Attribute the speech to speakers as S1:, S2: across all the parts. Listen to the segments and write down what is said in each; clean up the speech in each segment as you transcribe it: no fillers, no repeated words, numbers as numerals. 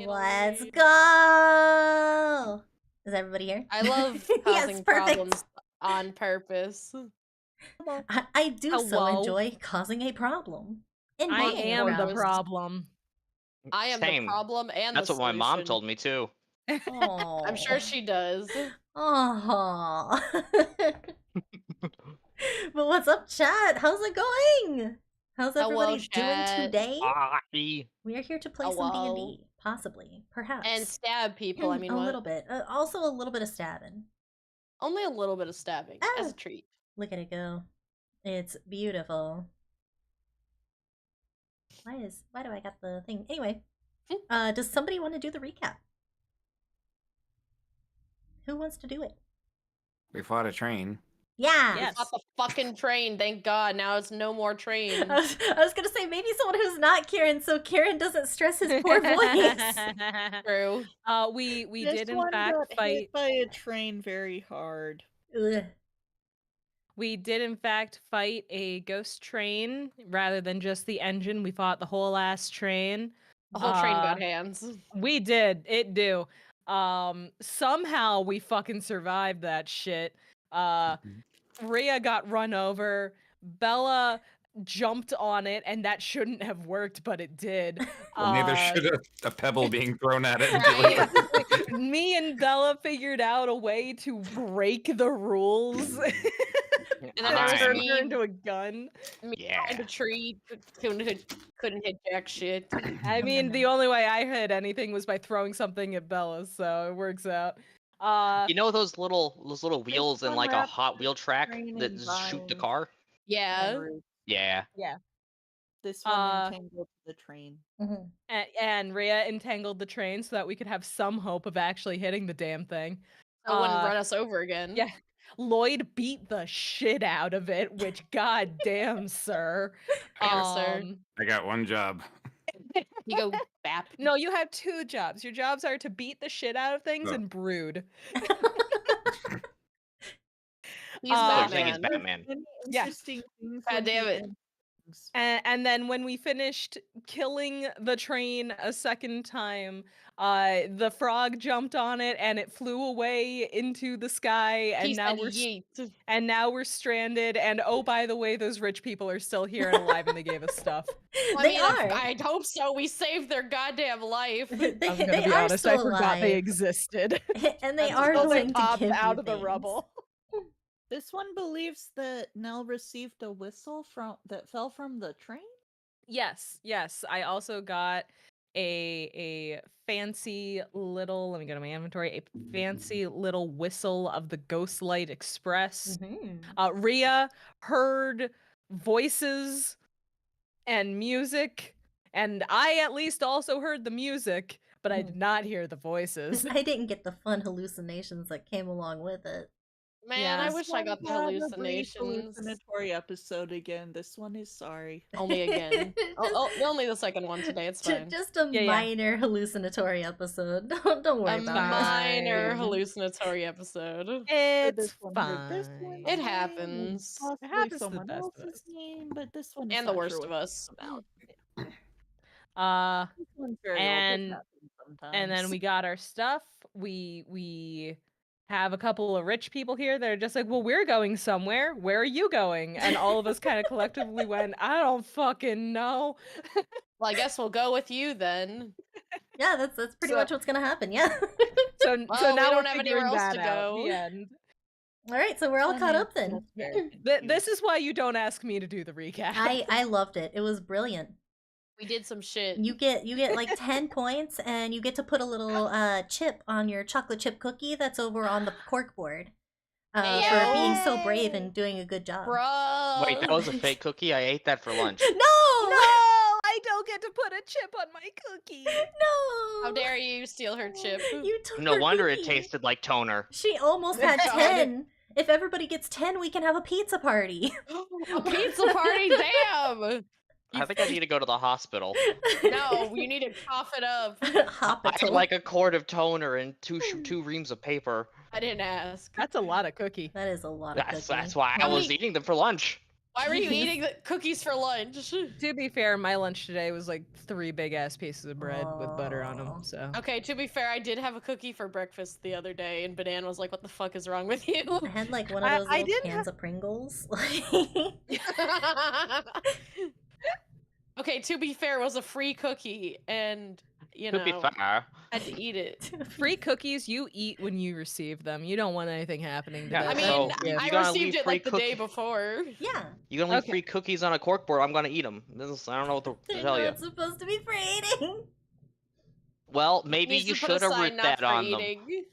S1: Let's go! Is everybody here?
S2: I love
S1: Yes,
S2: causing
S1: perfect.
S2: problems on purpose.
S1: I do so
S3: Hello.
S1: enjoy causing a problem. And
S3: I
S1: being a
S3: am the
S1: problem.
S3: problem.
S2: I am
S4: Same.
S2: the problem and
S4: That's
S2: the
S4: what my mom
S2: solution.
S4: told me too.
S1: Aw.
S2: I'm sure she does.
S1: Aww. But what's up, chat? How's it going? How's everybody doing
S2: chat.
S1: today?
S4: Bye.
S1: We are here to play some
S2: Hello.
S1: D&D, possibly, perhaps.
S2: And stab people, I mean,
S1: a
S2: what?
S1: little bit. Also a little bit of stabbing.
S2: Only a little bit of stabbing, as a treat.
S1: Look at it go. It's beautiful. Why do I got the thing? Anyway, does somebody want to do the recap? Who wants to do it?
S5: We fought a train.
S1: Yeah.
S2: We
S3: Yes.
S2: fought the fucking train, thank God. Now it's no more train.
S1: I was gonna say maybe someone who's not Kieran, so Kieran doesn't stress his poor voice.
S2: True.
S3: We
S6: This
S3: did in
S6: one
S3: fact
S6: got
S3: fight.
S6: hit by a train very hard.
S1: Ugh.
S3: We did in fact fight a ghost train rather than just the engine. We fought the whole ass train.
S2: The whole train got hands.
S3: We did. It do. Somehow we fucking survived that shit. Rhea got run over. Bella jumped on it, and that shouldn't have worked, but it did.
S5: Well, neither should a pebble being thrown at it. And
S3: Me and Bella figured out a way to break the rules.
S2: And then
S3: I
S2: there was
S3: turned
S2: me,
S3: her into a gun.
S2: me
S4: Yeah.
S2: behind a tree, couldn't hit jack shit.
S3: I mean, the only way I hit anything was by throwing something at Bella, so it works out.
S4: You know those little wheels in
S6: one
S4: like a
S6: wrapped
S4: Hot Wheel track
S6: train
S4: that
S6: in
S4: just shoot the
S6: vines.
S4: car?
S2: Yeah.
S4: Yeah.
S6: This one
S3: Uh,
S6: entangled the train.
S1: Mhm.
S3: And Rhea entangled the train so that we could have some hope of actually hitting the damn thing.
S2: So it wouldn't run us over again.
S3: Yeah. Lloyd beat the shit out of it, which goddamn, sir.
S2: Damn, sir.
S5: I got one job.
S2: You go bap.
S3: No, you have two jobs. Your jobs are to beat the shit out of things
S5: Oh.
S3: and brood.
S2: He's
S3: Oh,
S4: Thing is
S2: Batman.
S4: Batman.
S6: Many
S3: Yeah.
S6: interesting things
S2: God
S6: with
S2: damn
S6: the
S2: it.
S6: endings.
S3: And then when we finished killing the train a second time, the frog jumped on it and it flew away into the sky, and
S2: He
S3: now
S2: said
S3: we're
S2: yeet.
S3: stranded. And oh, by the way, those rich people are still here and alive, and they gave us stuff.
S2: I
S1: They
S2: mean,
S1: are.
S2: I hope so. We saved their goddamn life.
S1: They,
S3: I'm gonna
S1: they
S3: be
S1: are
S3: honest,
S1: still
S3: I forgot they
S1: alive.
S3: existed.
S1: And they
S2: That's
S1: are
S2: until
S3: They
S1: going to
S3: popped
S1: give
S3: out
S1: you
S3: of the
S1: things.
S3: rubble.
S6: This one believes that Nell received a whistle that fell from the train.
S3: Yes. I also got a fancy little, let me go to my inventory, a fancy little whistle of the Ghostlight Express.
S1: Mhm.
S3: Rhea heard voices and music, and I at least also heard the music, but I did not hear the voices.
S1: I didn't get the fun hallucinations that came along with it.
S2: Man,
S3: Yeah.
S2: I
S6: This
S2: wish I got the
S6: one had a brief
S2: hallucinations.
S6: hallucinatory episode again. This one is sorry.
S2: Only again. Only the second one today. It's fine.
S1: Just a
S3: Yeah.
S1: minor hallucinatory episode. Don't worry
S2: A
S1: about it.
S2: minor
S3: fine.
S2: hallucinatory episode.
S3: It's
S6: This one heard this one
S3: fine.
S2: It
S6: name,
S2: happens.
S6: Possibly
S3: happens to the
S6: someone
S3: best of
S6: else's
S3: us.
S6: name, but this one is
S2: And the
S6: not
S2: worst
S6: sure
S2: of
S6: what
S2: us.
S6: it's about. This one's very old.
S3: and-
S6: This happens sometimes.
S3: And then we got our stuff. We have a couple of rich people here that are just like, well, we're going somewhere. Where are you going? And all of us kind of collectively went, I don't fucking know.
S2: Well, I guess we'll go with you then.
S1: Yeah, that's pretty
S3: So-
S1: much what's gonna happen. Yeah.
S3: So
S2: Well,
S3: now
S2: we
S3: we're
S2: don't have
S3: figuring
S2: anywhere else
S3: that
S2: to
S3: out.
S2: go.
S3: The end.
S1: All right, so we're all caught up then.
S3: This is why you don't ask me to do the recap.
S1: I loved it. It was brilliant.
S2: We did some shit.
S1: You get like 10 points, and you get to put a little chip on your chocolate chip cookie that's over on the cork board for being so brave and doing a good job.
S2: Bro.
S4: Wait, that was a fake cookie? I ate that for lunch.
S1: No!
S3: No, I don't get to put a chip on my cookie.
S1: No!
S2: How dare you steal her chip?
S1: You took
S4: No
S1: her
S4: wonder it
S1: cookie.
S4: tasted like toner.
S1: She almost had
S2: God.
S1: 10. If everybody gets 10, we can have a pizza party.
S2: A pizza party? Damn!
S4: I think I need to go to the hospital.
S2: No, you need to cough it up.
S1: Hop
S4: I
S1: it
S4: have like a quart of toner and two reams of paper.
S2: I didn't ask.
S3: That's a lot of cookie.
S1: That is a lot of
S4: That's
S1: cookie.
S4: why I
S2: How
S4: was
S2: many-
S4: eating them for lunch.
S2: Why were you
S1: Jeez.
S2: eating the cookies for lunch?
S3: To be fair, my lunch today was like 3 big ass pieces of bread with butter on them.
S1: Aw.
S3: So
S2: Okay, to be fair, I did have a cookie for breakfast the other day, and Banana was like, "What the fuck is wrong with you?"
S1: I had like one of
S3: I
S1: those little
S3: didn't
S1: cans of Pringles.
S2: Okay, to be fair, it was a free cookie, and you
S4: To be
S2: know,
S4: fair,
S2: I had to eat it.
S3: free cookies you eat when you receive them. You don't want anything happening to
S4: Yeah,
S3: that.
S2: I mean,
S4: so
S3: that
S4: you
S3: gift.
S2: I
S4: gonna
S2: received
S4: leave
S2: it like the
S4: free
S2: day
S4: cookie-
S2: before.
S1: Yeah,
S4: you gonna leave
S3: Okay.
S4: free cookies on a corkboard? I'm gonna eat them. I don't know what to
S1: they're
S4: tell you.
S1: not supposed to be for eating.
S4: Well, maybe
S2: Needs
S4: you
S2: to put a
S4: should have
S2: sign
S4: written
S2: not
S4: that
S2: for
S4: on them.
S2: eating.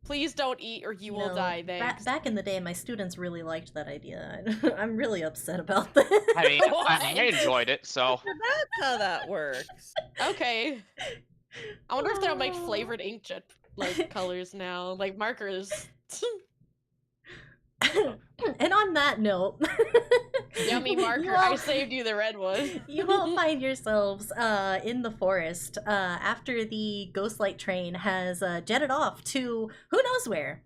S2: Please don't eat or you will
S1: know,
S2: die. Thanks.
S1: Back in the day, my students really liked that idea. I'm really upset about this.
S4: I mean, I enjoyed it, so
S6: That's how that works.
S2: Okay. I wonder if they'll make flavored inkjet like colors now, like markers.
S1: And on that note,
S2: Yummy marker.
S1: you
S2: I
S1: all-
S2: saved you the red one.
S1: you all find yourselves in the forest after the Ghostlight train has jetted off to who knows where,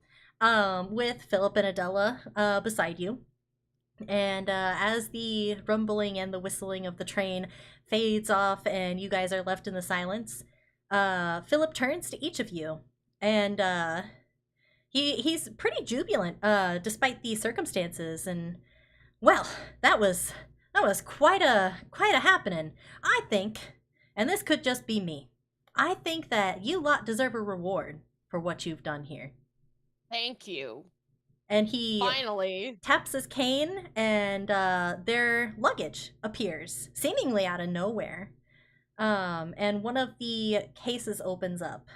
S1: with Philip and Adela beside you. And as the rumbling and the whistling of the train fades off and you guys are left in the silence, Philip turns to each of you and he's pretty jubilant despite the circumstances. And well, that was quite a happening. I think, and this could just be me, I think that you lot deserve a reward for what you've done here.
S2: Thank you.
S1: And he
S2: Finally.
S1: taps his cane, and their luggage appears, seemingly out of nowhere. And one of the cases opens up.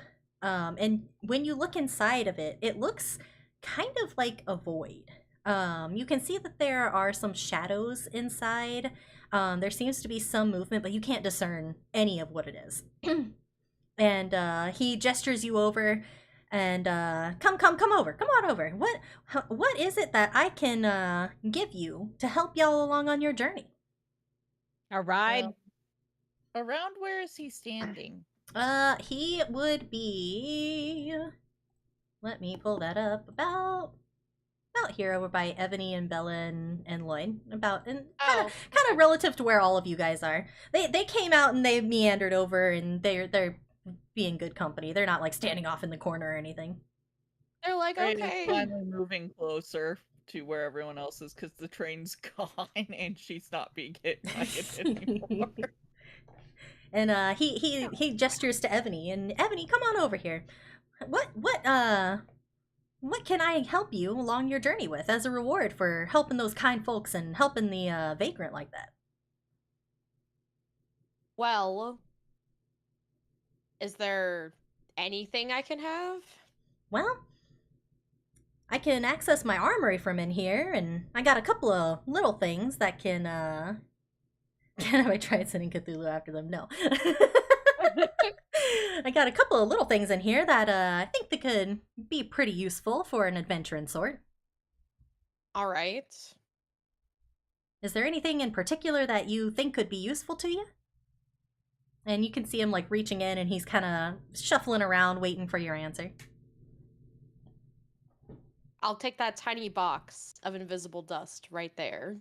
S1: And when you look inside of it, it looks kind of like a void. You can see that there are some shadows inside. There seems to be some movement, but you can't discern any of what it is. And he gestures you over. And come over, come on over. What is it that I can give you to help y'all along on your journey?
S3: A ride.
S6: Around where is he standing?
S1: He would be. Let me pull that up. About here, over by Ebony and Bella and Lloyd. About and kind of relative to where all of you guys are. They came out and they meandered over, and they're being good company. They're not like standing off in the corner or anything.
S2: They're like,
S6: Train is
S2: okay.
S6: finally moving closer to where everyone else is because the train's gone and she's not being hit by it anymore.
S1: And he gestures to Ebony, and Ebony, come on over here. What can I help you along your journey with as a reward for helping those kind folks and helping the vagrant like that?
S2: Well, is there anything I can have?
S1: Well, I can access my armory from in here, and I got a couple of little things that can Can I try sending Cthulhu after them? No. I got a couple of little things in here that I think they could be pretty useful for an adventuring sort.
S2: All right.
S1: Is there anything in particular that you think could be useful to you? And you can see him like reaching in, and he's kind of shuffling around waiting for your answer.
S2: I'll take that tiny box of invisible dust right there.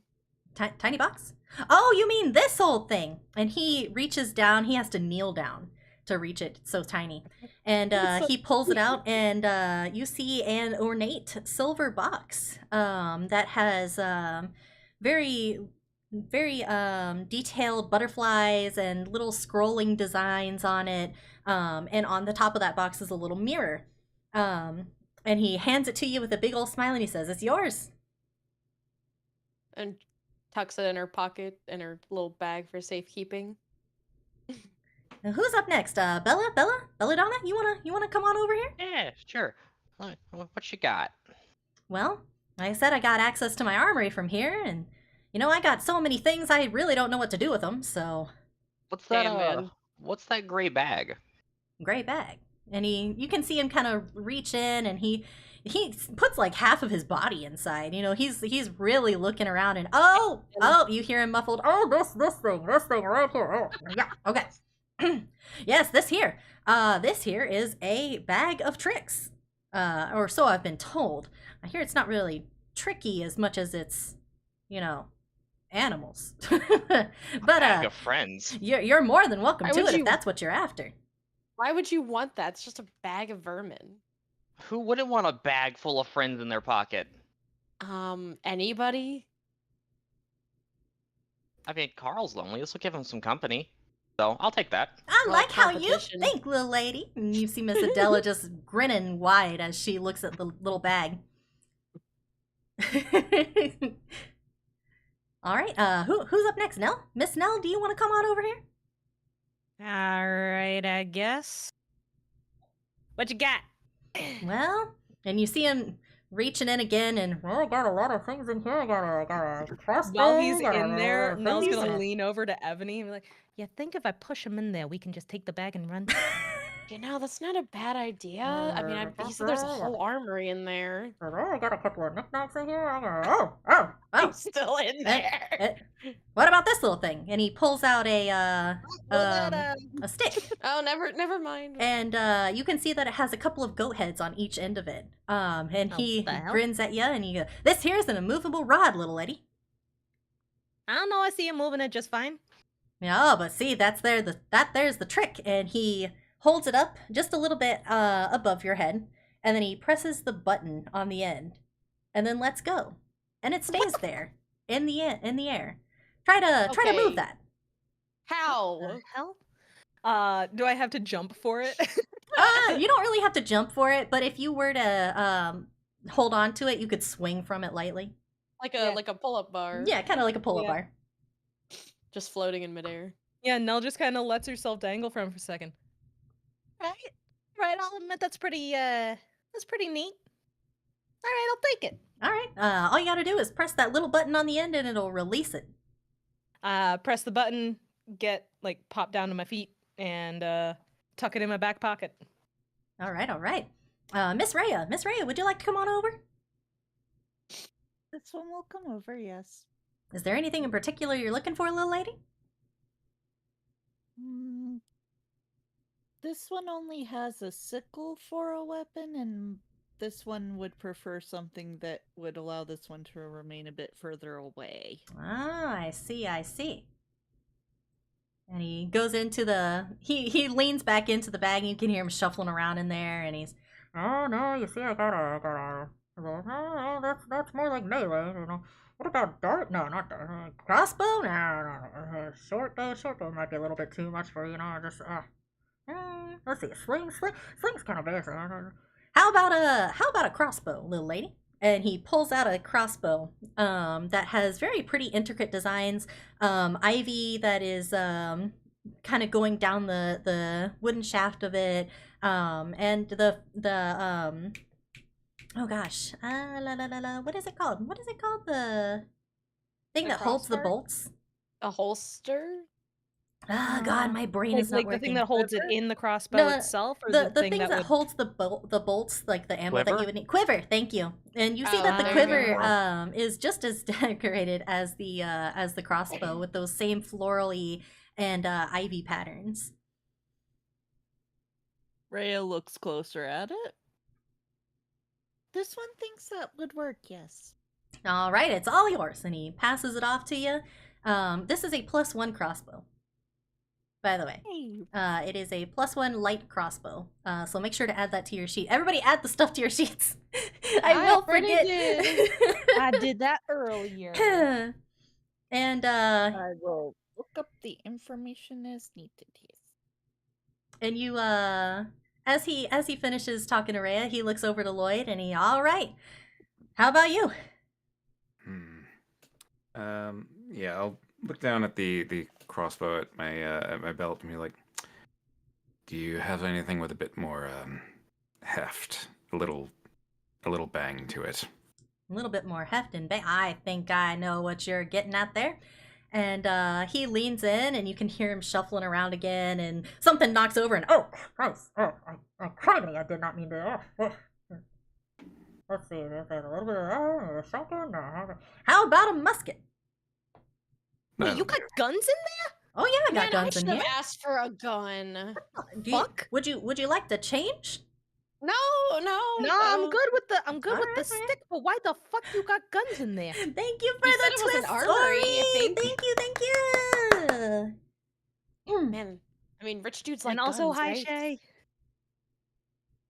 S1: Tiny box? Oh, you mean this old thing. And he reaches down. He has to kneel down to reach it. It's so tiny. And he pulls it out, and you see an ornate silver box that has very detailed butterflies and little scrolling designs on it. And on the top of that box is a little mirror. And he hands it to you with a big old smile, and he says, "It's yours."
S2: And tucks it in her pocket, in her little bag for safekeeping.
S1: Now, who's up next? Belladonna? You wanna come on over here?
S4: Yeah, sure. What you got?
S1: Well, like I said, I got access to my armory from here, and I got so many things I really don't know what to do with them. So,
S4: What's that?
S2: Damn, man.
S4: What's that gray bag?
S1: gray bag, and you can see him kind of reach in, and he puts like half of his body inside. He's really looking around, and oh, you hear him muffled. Oh, this thing right here. Oh, yeah, okay. Yes, this here is a bag of tricks, or so I've been told. I hear it's not really tricky as much as it's, animals. But
S4: Bag of friends.
S1: you're more than welcome
S2: Why
S1: to
S2: would
S1: it if
S2: you-
S1: that's what you're after.
S2: Why would you want that? It's just a bag of vermin.
S4: Who wouldn't want a bag full of friends in their pocket?
S2: Anybody?
S4: I mean, Carl's lonely. This will give him some company. So I'll take that.
S1: I
S2: Well,
S1: like how you
S2: competition.
S1: think, little lady. And you see Miss Adela just grinning wide as she looks at the little bag. All right, who's up next? Nell? Miss Nell, do you want to come on over here?
S3: All right, I guess. What you got?
S1: Well, and you see him reaching in again, and I got a lot of things in here. I got a crossbow.
S3: While he's
S1: got a
S3: in there,
S1: lot of
S3: Nell's
S1: things
S3: gonna
S1: in it.
S3: lean over to Ebony and be like, "Yeah, think if I push him in there, we can just take the bag and run."
S2: You know, that's not a bad idea. I mean, he said there's a whole armory in there.
S1: I got a couple of knickknacks in here. Oh.
S2: I'm still in there.
S1: What about this little thing? And he pulls out a stick.
S2: Oh, never mind.
S1: And you can see that it has a couple of goat heads on each end of it. And he
S3: What the hell?
S1: grins at you, and he goes, "This here's an immovable rod, little lady."
S3: I don't know. I see him moving it just fine.
S1: Yeah, but see, there's the trick. And he holds it up just a little bit above your head, and then he presses the button on the end, and then lets go, and it stays there in the air. Try to
S2: Okay.
S1: move that.
S2: How?
S3: The hell? Do I have to jump for it?
S1: You don't really have to jump for it, but if you were to hold on to it, you could swing from it lightly.
S2: Like
S3: Yeah.
S2: a pull-up bar.
S1: Yeah, kind of like a pull-up
S3: Yeah.
S1: bar.
S2: Just floating in midair.
S3: Yeah, Nell just kind of lets herself dangle from him for a second. Right. I'll admit that's pretty neat. All right, I'll take it.
S1: All right. All you gotta do is press that little button on the end, and it'll release it.
S3: Press the button, pop down to my feet, and tuck it in my back pocket.
S1: All right. Miss Rhea, would you like to come on over?
S6: This one will come over, yes.
S1: Is there anything in particular you're looking for, little lady?
S6: This one only has a sickle for a weapon, and this one would prefer something that would allow this one to remain a bit further away.
S1: Ah, I see. And he goes into he leans back into the bag, and you can hear him shuffling around in there, and he's, "Oh no, you see, I got a that's more like melee, you know. What about dart? No, not dart. Crossbow? No. Short bow might be a little bit too much for, you know, just let's see, sling's kind of basic. How about a crossbow, little lady?" And he pulls out a crossbow that has very pretty intricate designs, ivy that is kind of going down the wooden shaft of it, and the oh gosh, what is it called? The thing
S2: The
S1: that holds the
S2: crossbar?
S1: bolts?
S2: A holster?
S1: Ah, God, my brain is not
S3: Like the
S1: working.
S3: thing that holds it in the crossbow
S1: No,
S3: itself, or
S1: the
S3: thing
S1: things that
S3: would...
S1: holds the bolts, like the ammo that
S4: Quiver?
S1: you would need. Quiver, thank you. And you see
S2: Oh,
S1: that the
S2: there you
S1: quiver
S2: go.
S1: is just as decorated as the crossbow, with those same florally and ivy patterns.
S6: Rhea looks closer at it. This one thinks that would work, yes.
S1: All right, it's all yours, and he passes it off to you. This is a +1 crossbow, by the way.
S6: Hey,
S1: It is a +1 light crossbow. So make sure to add that to your sheet. Everybody add the stuff to your sheets. I will
S2: already
S1: forget.
S2: did.
S3: I did that earlier.
S1: And
S6: I will look up the information as needed. Yes.
S1: and you as he finishes talking to Rhea, he looks over to Lloyd, and he, "All right, how about you?"
S5: Yeah, I'll look down at the crossbow at my belt and be like, "Do you have anything with a bit more heft, a little bang to it?"
S1: A little bit more heft and bang. I think I know what you're getting at there. And he leans in, and you can hear him shuffling around again, and something knocks over, and oh Christ! Crikey, I did not mean to. Let's see, there's a little bit of a shotgun. How about a musket?
S3: Wait, you got guns in there?
S1: Oh yeah, I got
S2: Man,
S1: guns
S2: I
S1: in
S2: should
S1: here.
S2: have asked for a gun.
S1: Do you-
S3: fuck?
S1: Would you like to change?
S2: No, no.
S3: No, I'm good with the with the
S1: Alright.
S3: stick, but why the fuck you got guns in there?
S1: Thank you for
S2: You
S1: the
S2: said it was an
S1: twist,
S2: armory,
S1: Ori!
S2: thank
S1: Thank you.
S2: Man, I mean, rich dudes like
S3: And also,
S2: guns,
S3: hi
S2: right?
S3: Shay.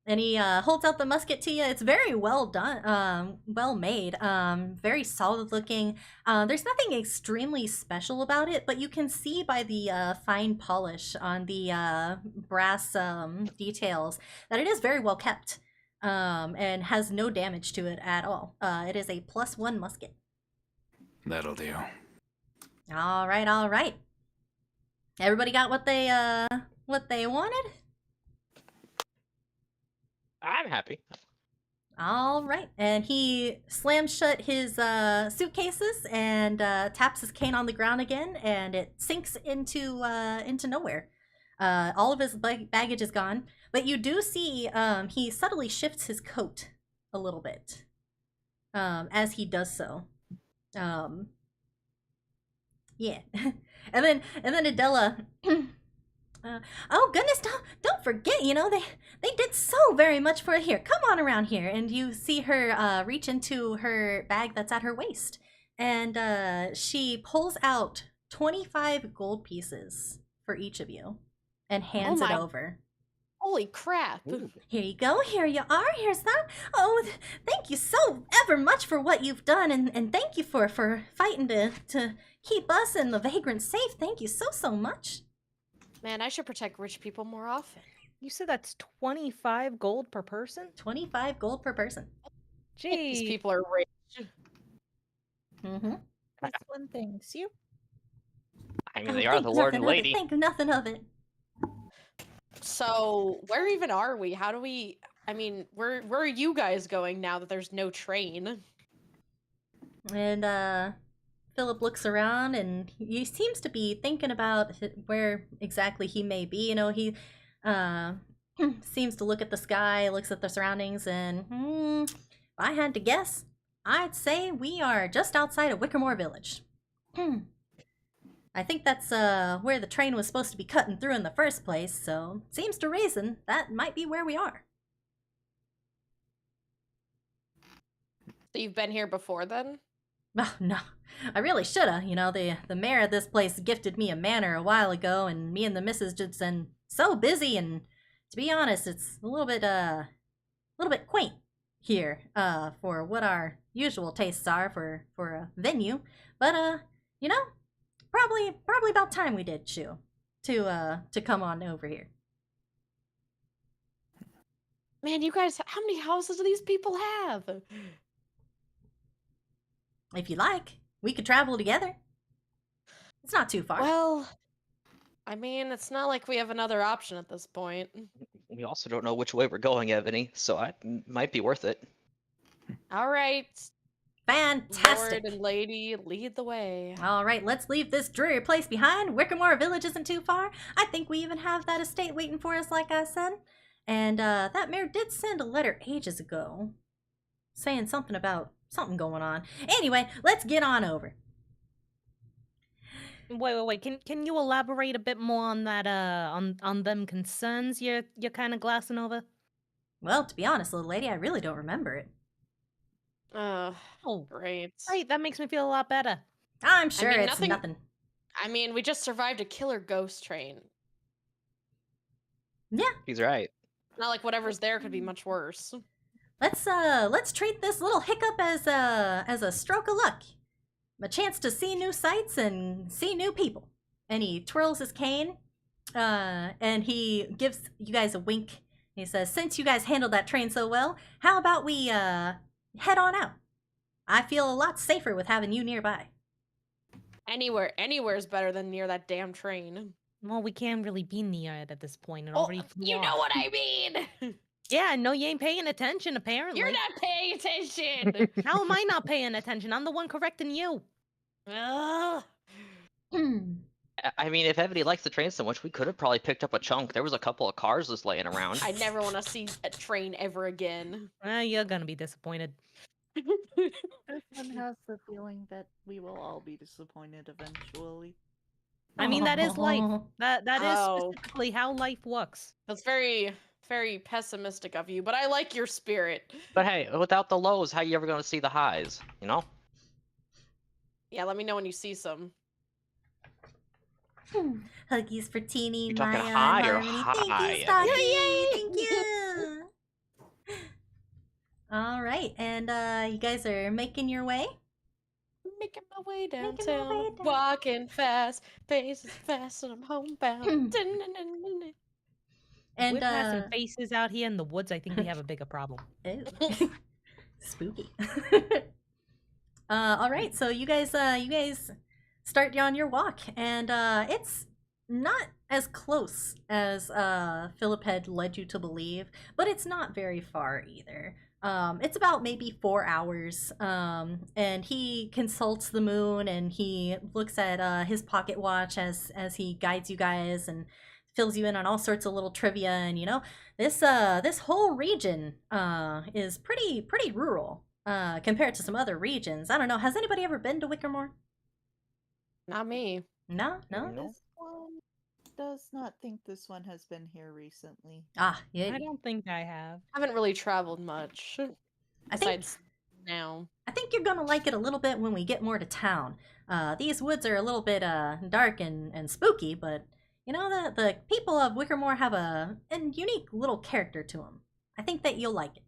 S1: And he holds out the musket to you. It's very well done, well made, very solid looking. There's nothing extremely special about it, but you can see by the fine polish on the brass details that it is very well kept, and has no damage to it at all. It is a +1 musket.
S5: That'll do.
S1: All right. Everybody got what they wanted?
S4: I'm happy.
S1: All right. And he slams shut his suitcases and taps his cane on the ground again, and it sinks into nowhere. All of his baggage is gone, but you do see he subtly shifts his coat a little bit as he does so. Yeah. and then Adela. Oh goodness, don't forget, they did so very much for here. Come on around here. And you see her reach into her bag that's at her waist, and she pulls out 25 gold pieces for each of you and hands it
S2: my-
S1: over.
S2: Holy crap.
S4: Ooh.
S1: Here you go, here you are, here's that. Oh, thank you so ever much for what you've done, and thank you for fighting to keep us and the vagrants safe. Thank you so much.
S2: Man, I should protect rich people more often.
S3: You said that's 25 gold per person?
S1: 25 gold per person.
S2: These
S3: Gee.
S2: people are rich.
S1: Mm-hmm.
S6: This one thanks you.
S4: I mean, they are the Lord and Lady.
S1: Think nothing of it.
S2: So, where even are we? How do we... I mean, where are you guys going now that there's no train?
S1: And Philip looks around, and he seems to be thinking about where exactly he may be. He seems to look at the sky, looks at the surroundings, and if I had to guess, I'd say we are just outside of WickerMoor Village. I think that's where the train was supposed to be cutting through in the first place, so seems to reason that might be where we are.
S2: So you've been here before then?
S1: Oh, no, I really shoulda. The mayor of this place gifted me a manor a while ago, and me and the missus just been so busy, and to be honest, it's a little bit quaint here, for what our usual tastes are for a venue. But probably about time we did, Shu, to come on over here.
S2: Man, you guys, how many houses do these people have?
S1: If you like, we could travel together. It's not too far.
S2: Well, I mean, it's not like we have another option at this point.
S4: We also don't know which way we're going, Ebony, so it might be worth it.
S2: All right,
S1: Fantastic.
S2: Lord and Lady, lead the way.
S1: All right, let's leave this dreary place behind. WickerMoor Village isn't too far. I think we even have that estate waiting for us, like I said. And that mayor did send a letter ages ago saying something about something going on. Anyway, let's get on over.
S3: Wait. Can you elaborate a bit more on that on them concerns you're kind of glassing over?
S1: Well, to be honest, little lady, I really don't remember it.
S3: Oh,
S2: Great.
S3: great. That makes me feel a lot better.
S1: I'm sure
S2: mean,
S1: it's
S2: nothing-
S1: nothing.
S2: I mean, we just survived a killer ghost train.
S4: He's right.
S2: Not like whatever's there could be much worse.
S1: Let's treat this little hiccup as a stroke of luck. A chance to see new sights and see new people. And he twirls his cane, and he gives you guys a wink. He says, since you guys handled that train so well, how about we head on out? I feel a lot safer with having you nearby.
S2: Anywhere's better than near that damn train.
S3: Well, we can't really be near it at this point. It
S2: Oh,
S3: already flew
S2: you know
S3: off.
S2: what I mean!
S3: Yeah, no, you ain't paying attention, apparently.
S2: You're not paying attention!
S3: How am I not paying attention? I'm the one correcting you.
S2: Ugh.
S4: I mean, if Ebony likes the train so much, we could have probably picked up a chunk. There was a couple of cars just laying around.
S2: I never want to see a train ever again.
S3: You're gonna be disappointed.
S6: This one has the feeling that we will all be disappointed eventually.
S3: I mean, that is life. That is
S2: Oh.
S3: specifically how life works.
S2: That's very very pessimistic of you, but I like your spirit.
S4: But hey, without the lows, how you ever gonna see the highs? You know?
S2: Yeah, let me know when you see some.
S1: Huggies for Teeny,
S4: You talking
S1: Maya,
S4: high
S1: and
S4: or
S1: Harmony.
S4: high?
S1: Thank you, Stocky.
S2: Yay!
S1: Thank you. All right, and you guys are making your way.
S2: Making my way
S1: Making my
S2: downtown,
S1: way down.
S2: walking fast, paces fast, and I'm homebound.
S1: And
S3: We're passing faces out here in the woods. I think we have a bigger problem.
S1: Ew. Spooky. All right, so you guys start on your walk, and it's not as close as Philip had led you to believe, but it's not very far either. It's about maybe 4 hours, and he consults the moon, and he looks at his pocket watch as he guides you guys and fills you in on all sorts of little trivia. And you know, this whole region is pretty rural compared to some other regions. I don't know. Has anybody ever been to WickerMoor?
S2: Not me.
S1: No.
S6: This one does not think this one has been here recently.
S1: Ah, yeah.
S3: I don't think I have.
S2: I haven't really traveled much.
S1: I think
S2: Besides now.
S1: I think you're gonna like it a little bit when we get more to town. These woods are a little bit dark and spooky, but you know the people of WickerMoor have a unique little character to them. I think that you'll like it.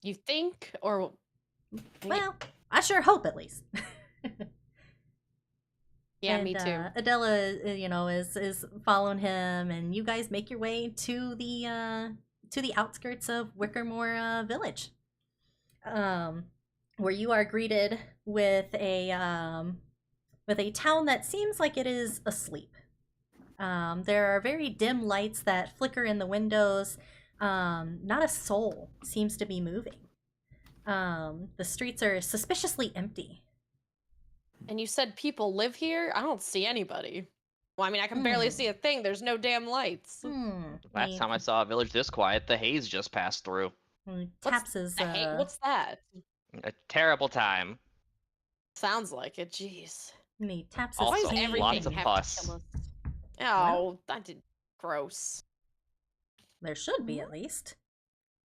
S2: You think, or
S1: Well, I sure hope at least.
S2: yeah,
S1: And,
S2: me too.
S1: Adela, you know, is following him, and you guys make your way to the outskirts of WickerMoor Village, where you are greeted with a town that seems like it is asleep. There are very dim lights that flicker in the windows. Not a soul seems to be moving. The streets are suspiciously empty.
S2: And you said people live here? I don't see anybody. Well, I mean, I can barely see a thing. There's no damn lights.
S4: Last time I saw a village this quiet, the haze just passed through.
S1: Taps his
S2: What's that?
S4: A terrible time.
S2: Sounds like it. Jeez.
S1: he taps his
S2: Why
S4: Also,
S2: does
S1: cane.
S2: everything
S4: lots of
S2: have
S4: pus.
S2: to kill us? Oh, that did gross.
S1: There should be, at least.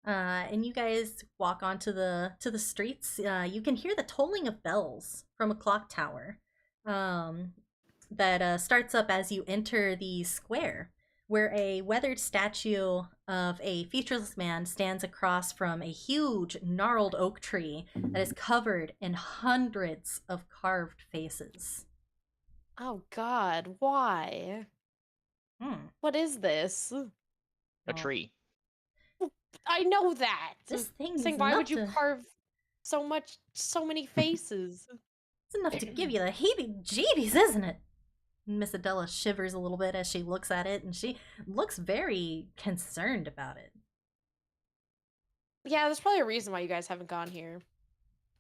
S1: And you guys walk onto the streets. You can hear the tolling of bells from a clock tower that starts up as you enter the square, where a weathered statue of a featureless man stands across from a huge gnarled oak tree that is covered in hundreds of carved faces.
S2: Oh God, why? What is this?
S4: A tree.
S2: I know that.
S1: This thing
S2: Saying,
S1: is
S2: why
S1: enough
S2: would you
S1: to-
S2: carve so many faces?
S1: It's enough to give you the heebie-jeebies, isn't it? Miss Adela shivers a little bit as she looks at it, and she looks very concerned about it.
S2: Yeah, there's probably a reason why you guys haven't gone here.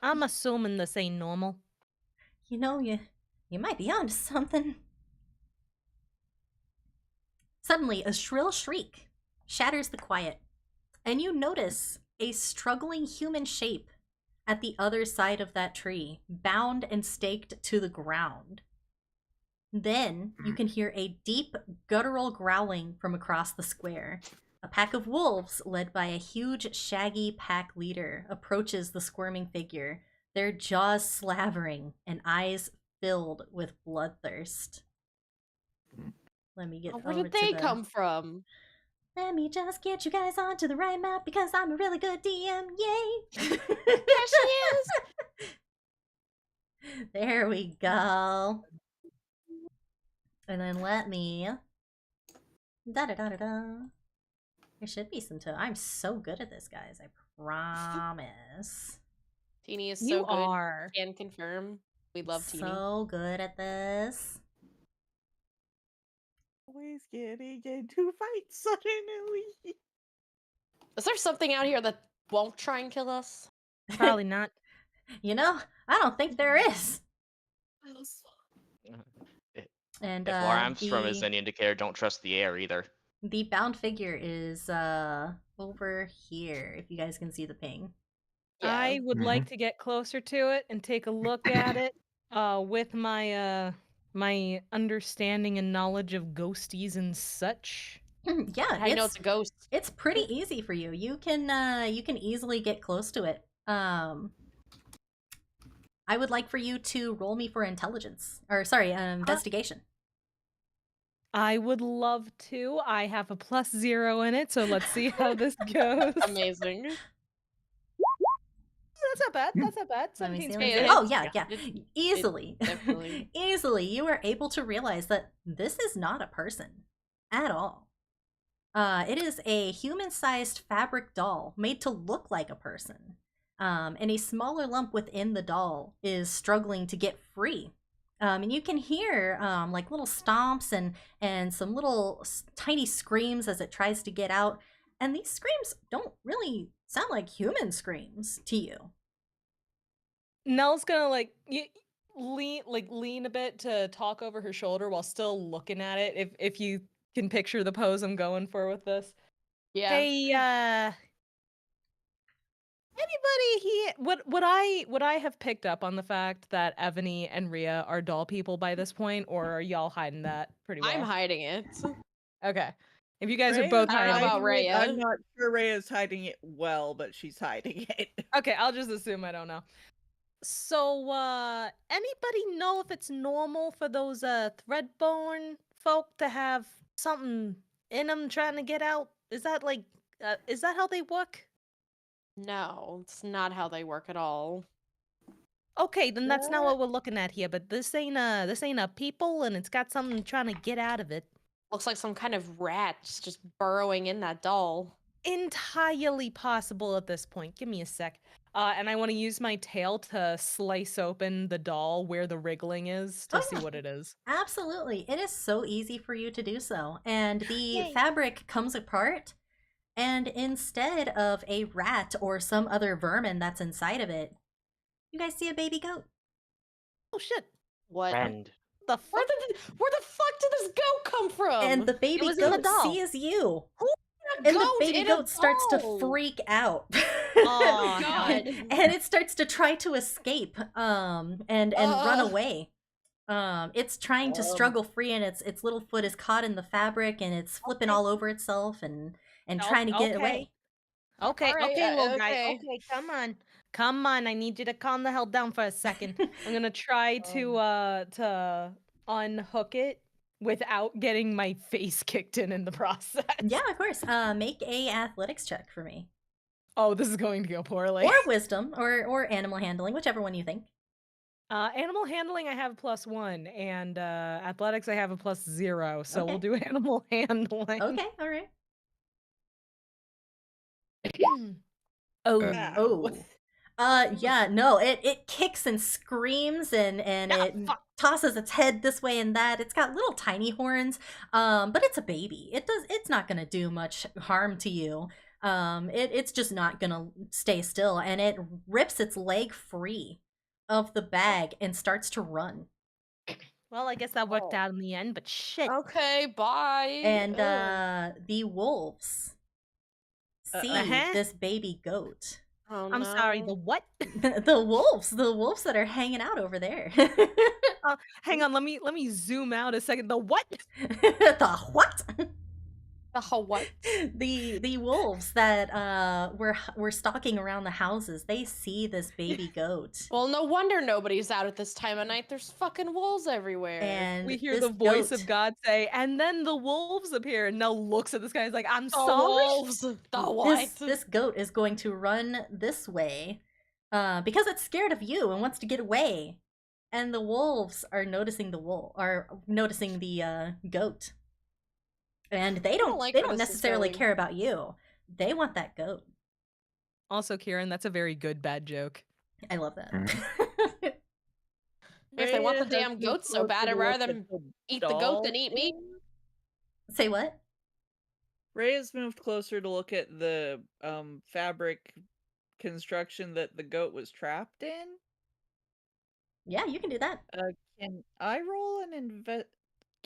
S3: I'm assuming this ain't normal.
S1: You know, you might be onto something. Suddenly, a shrill shriek shatters the quiet, and you notice a struggling human shape at the other side of that tree, bound and staked to the ground. Then you can hear a deep, guttural growling from across the square. A pack of wolves, led by a huge, shaggy pack leader, approaches the squirming figure, their jaws slavering and eyes filled with bloodthirst. Let me get
S2: Where
S1: over
S2: did
S1: to
S2: they
S1: the...
S2: come from?
S1: Let me just get you guys onto the right map because I'm a really good DM. Yay!
S2: There she is.
S1: There we go. And then let me... Da-da-da-da-da. There should be some... I'm so good at this, guys. I promise.
S2: Teeny is
S3: You
S2: so good.
S3: are.
S2: Can confirm. We love Teeny.
S1: So good at this.
S6: Always getting into fights suddenly.
S2: Is there something out here that won't try and kill us?
S3: Probably not.
S1: You know, I don't think there is. And
S4: If where I'm from is any indicator, don't trust the air either.
S1: the bound figure is over here, if you guys can see the ping.
S2: Yeah.
S3: I would like to get closer to it and take a look at it with my my understanding and knowledge of ghosties and such.
S1: Yeah,
S2: How do you know it's a ghost?
S1: it's pretty easy for you. You can easily get close to it. I would like for you to roll me for intelligence, or sorry, investigation.
S3: I would love to. I have a +0 in it, so let's see how this goes.
S2: Amazing.
S3: That's not bad. That's not bad.
S1: Let me
S3: 17's
S1: see,
S3: pretty
S2: Hey,
S3: good.
S1: Oh yeah, yeah,
S2: It
S1: easily,
S2: definitely.
S1: easily. You are able to realize that this is not a person at all. It is a human-sized fabric doll made to look like a person. And a smaller lump within the doll is struggling to get free. And you can hear like little stomps and some little tiny screams as it tries to get out. And these screams don't really sound like human screams to you.
S3: Nell's gonna lean a bit to talk over her shoulder while still looking at it. If you can picture the pose I'm going for with this.
S2: Yeah.
S3: Hey, anybody here? Would I have picked up on the fact that Evany and Rhea are doll people by this point, or are y'all hiding that pretty well?
S2: I'm hiding it.
S3: Okay. If you guys are
S6: Rhea's
S3: both
S2: I don't know
S3: hiding
S2: about
S6: hiding it.
S2: Rhea.
S6: I'm not sure Rhea's hiding it well, but she's hiding it.
S3: Okay, I'll just assume I don't know. So, anybody know if it's normal for those threadborn folk to have something in them trying to get out? Is that is that how they work?
S2: No, it's not how they work at all.
S3: Okay, then that's not what we're looking at here. But this ain't a people, and it's got something trying to get out of it.
S2: Looks like some kind of rat just burrowing in that doll.
S3: Entirely possible at this point. Give me a sec. And I want to use my tail to slice open the doll where the wriggling is to
S1: Oh,
S3: see
S1: yeah.
S3: what it is.
S1: Absolutely. It is so easy for you to do so. And the
S3: Yay.
S1: fabric comes apart, and instead of a rat or some other vermin that's inside of it, you guys see a baby goat.
S3: Oh shit!
S2: What?
S4: Friend.
S3: The
S2: Where
S3: fuck?
S2: the fuck did this goat come from?
S1: And the baby
S3: was in the
S1: goat
S3: doll.
S1: sees you.
S2: A
S1: And the
S2: goat
S1: baby
S2: in a
S1: goat starts to
S2: doll.
S1: freak out.
S3: Oh,
S2: God.
S1: And it starts to try to escape and run
S2: Ugh.
S1: away. It's trying to struggle free, and its little foot is caught in the fabric, and it's flipping
S3: Okay.
S1: all over itself and trying to get away.
S3: Okay,
S2: Alright,
S3: okay, little guy.
S2: okay.
S3: Okay, come on. I need you to calm the hell down for a second. I'm gonna try to unhook it without getting my face kicked in the process.
S1: Yeah, of course. Make a athletics check for me,
S3: Oh, this is going to go poorly.
S1: or wisdom, or animal handling, whichever one you think.
S3: Animal handling, I have a +1, and athletics, I have a +0. So we'll
S1: Okay.
S3: do animal handling.
S1: Okay, all right.
S3: Oh.
S1: Oh. Yeah, no, it kicks and screams and
S3: Ah,
S1: it
S3: fuck.
S1: tosses its head this way and that. It's got little tiny horns, but it's a baby. It's not gonna do much harm to you. It's just not gonna stay still, and it rips its leg free of the bag and starts to run.
S3: Well, I guess that worked
S2: Oh.
S3: out in the end, but shit.
S2: Okay, bye.
S1: And
S2: Ugh.
S1: the wolves see
S3: Uh-huh.
S1: this baby goat.
S2: Oh,
S3: I'm sorry, the
S2: no.
S3: what?
S1: The wolves that are hanging out over there.
S3: Hang on, let me zoom out a second. The what?
S1: The what?
S2: The what?
S1: The wolves that were stalking around the houses. They see this baby goat,
S2: Well, no wonder nobody's out at this time of night. There's fucking wolves everywhere.
S1: and
S3: We hear
S1: this
S3: the voice
S1: goat-
S3: of God say, and then the wolves appear, and Nell looks at this guy and is like, I'm
S2: The
S3: sorry.
S2: wolves. The what?
S1: This goat is going to run this way, because it's scared of you and wants to get away. And the wolves are noticing the goat, and they don't
S2: like
S1: they
S2: where
S1: don't
S2: this is
S1: necessarily
S2: going.
S1: care about you. They want that goat.
S3: Also, Kieran, that's a very good bad joke.
S1: I love that.
S2: If they want the
S6: Rhea has
S2: damn
S6: moved
S2: goat so bad,
S6: closer
S2: I'd
S6: to
S2: rather
S6: look
S2: them
S6: at the
S2: eat the goat than
S6: doll.
S2: eat me.
S1: Say what?
S6: Rhea's moved closer to look at the fabric construction that the goat was trapped in.
S1: Yeah, you can do that.
S6: Can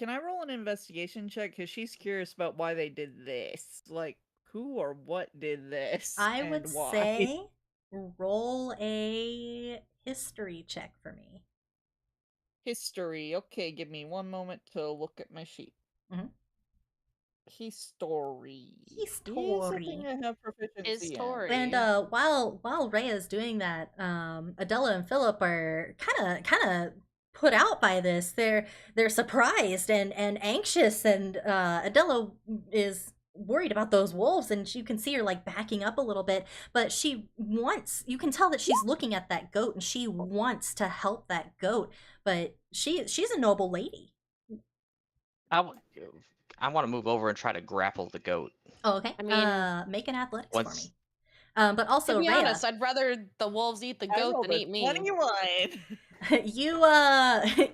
S6: I roll an investigation check? Because she's curious about why they did this. Like, who or what did this?
S1: I would
S6: and why?
S1: say roll a history check for me.
S6: History. Okay, give me one moment to look at my sheet.
S1: Mhm.
S6: History.
S1: History.
S6: Is a thing I have proficiency in.
S2: History.
S1: And while Rhea's doing that, Adela and Philip are kind of put out by this. They're surprised and anxious, and Adela is worried about those wolves, and you can see her like backing up a little bit, but you can tell that she's looking at that goat and she wants to help that goat, but she's a noble lady.
S4: I want to move over and try to grapple the goat.
S1: Oh, okay.
S2: I mean,
S1: Make an athletics
S4: Once-
S1: for me. But also,
S2: to be
S1: Rhea,
S2: honest, I'd rather the wolves eat the
S6: I
S2: goat
S6: rolled
S2: than
S6: a
S2: eat me.
S6: 21.
S1: you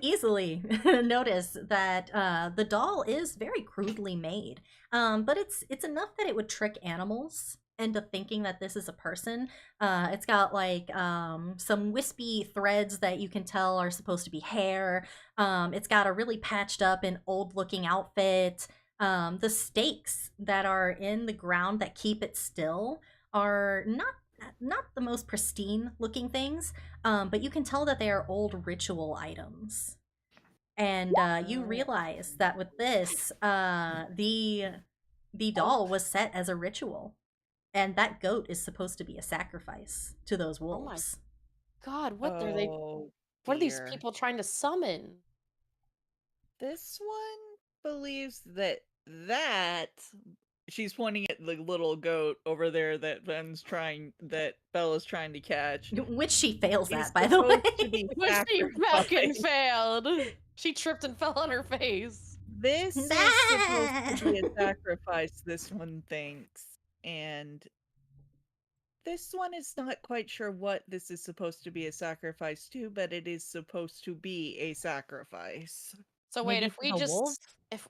S1: easily notice that the doll is very crudely made, but it's enough that it would trick animals into thinking that this is a person. It's got like some wispy threads that you can tell are supposed to be hair. It's got a really patched up and old looking outfit. The stakes that are in the ground that keep it still are not the most pristine looking things, but you can tell that they are old ritual items. And you realize that with this, the doll was set as a ritual, and that goat is supposed to be a sacrifice to those wolves.
S2: God, what are they?
S6: Oh,
S2: What are these
S6: dear.
S2: people trying to summon?
S6: This one believes that she's pointing at the little goat over there that Bella's trying to catch.
S1: Which she fails
S6: He's
S1: at, by the way.
S6: supposed to be
S2: Which she fucking
S6: sacrificed.
S2: failed. She tripped and fell on her face.
S6: This is supposed to be a sacrifice, this one thinks. And this one is not quite sure what this is supposed to be a sacrifice to, but it is supposed to be a sacrifice.
S2: So wait,
S3: Maybe
S2: if
S3: for
S2: we
S3: the
S2: just
S3: wolves?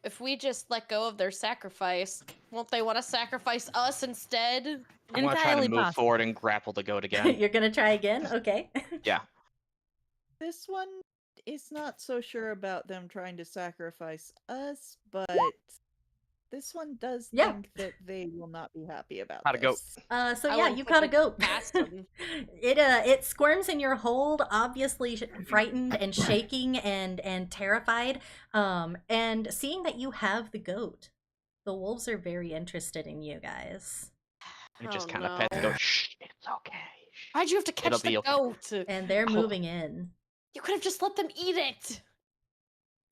S2: if we just let go of their sacrifice, won't they want to sacrifice us instead?
S4: I want to try to
S3: Entirely
S4: move
S3: possible.
S4: forward and grapple the goat again.
S1: You're gonna try again? Okay.
S4: Yeah.
S6: This one is not so sure about them trying to sacrifice us, but this one does
S1: Yeah.
S6: think that they will not be happy about
S4: Caught a goat.
S6: this.
S1: So
S2: I
S1: yeah,
S2: wouldn't
S1: you
S2: put
S1: caught a
S2: the
S1: goat.
S2: past them.
S1: It squirms in your hold, obviously frightened and shaking and terrified. And seeing that you have the goat, the wolves are very interested in you guys,
S4: We just
S2: Oh,
S4: kind of
S2: no.
S4: pet the goat. Shh, it's okay. Shh.
S2: Why'd you have to catch
S4: It'll
S2: the
S4: be okay.
S2: goat?
S1: and they're
S4: Oh.
S1: moving in.
S2: You could have just let them eat it.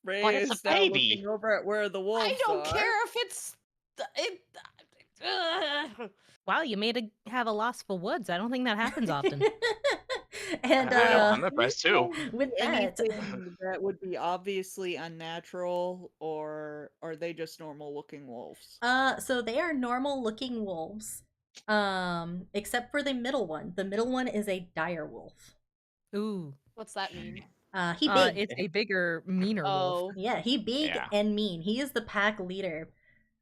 S6: Ray
S4: But it's a
S6: is now
S4: baby.
S6: looking over at where the wolves
S2: I don't
S6: are.
S2: care if it's it.
S3: Wow, you made a have a lostful woods. I don't think that happens often.
S1: And
S4: I know, I'm impressed too.
S1: with that,
S6: Anything that would be obviously unnatural, or are they just normal looking wolves?
S1: so they are normal looking wolves, except for the middle one. The middle one is a dire wolf.
S3: Ooh.
S2: What's that mean?
S1: He big.
S3: It's a bigger, meaner wolf.
S2: Oh,
S1: Yeah, he big
S4: Yeah.
S1: and mean. He is the pack leader.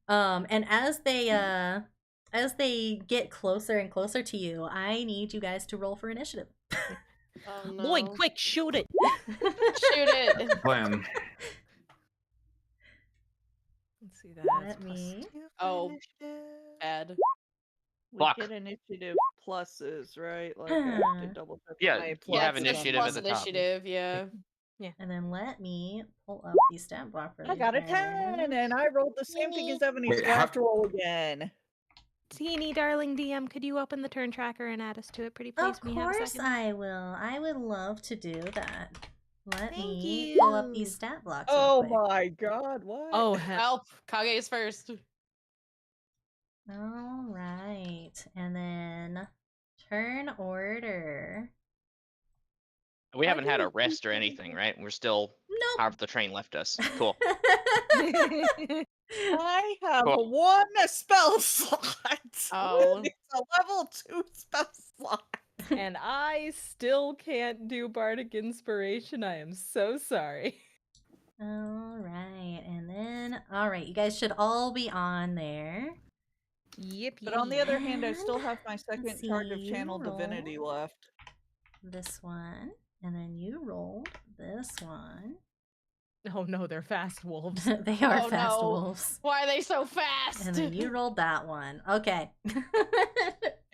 S1: And as they get closer and closer to you, I need you guys to roll for initiative.
S2: oh no.
S3: Lloyd, quick, shoot it!
S2: Shoot it.
S5: Plan.
S3: Let's see that.
S1: Let me.
S2: Oh. Bad.
S6: We
S4: Block.
S6: get initiative pluses, right? Like I have to double check.
S4: Yeah,
S6: my
S4: you
S2: Yeah,
S4: have
S6: pluses.
S2: it's
S4: initiative
S2: plus
S4: at the top.
S2: initiative, yeah.
S1: And then let me pull up the stat block for
S6: I
S1: these
S6: got a
S1: guys.
S6: 10, and I rolled the same thing as Ebony,
S5: Wait,
S6: so I have to roll again.
S3: Teeny darling DM, could you open the turn tracker and add us to it, pretty please?
S1: Of
S3: when you have a
S1: course
S3: second?
S1: I will. I would love to do that. Let
S3: Thank
S1: me pull up
S3: you.
S1: these stat blocks.
S6: Oh
S1: real quick.
S6: my god, what?
S3: Oh, hell.
S2: Help. Kage is first.
S1: All right, and then turn order.
S4: We
S6: I
S4: haven't had a
S6: didn't
S4: rest or
S6: think-
S4: anything, right? We're still
S1: Nope.
S4: however the train left us. Cool.
S6: I have
S4: Cool.
S6: one spell slot.
S2: Oh.
S6: It's a level 2 spell slot.
S3: And I still can't do Bardic Inspiration. I am so sorry.
S1: All right, and then you guys should all be on there.
S3: Yep.
S6: But on the other hand, I still have my
S1: Let's
S6: second charge of
S1: see,
S6: Channel
S1: roll.
S6: Divinity left.
S1: This one, and then you rolled this one.
S3: Oh no, they're fast wolves.
S1: They are
S2: Oh,
S1: fast
S2: no.
S1: wolves.
S2: Why are they so fast?
S1: And then you rolled that one. Okay.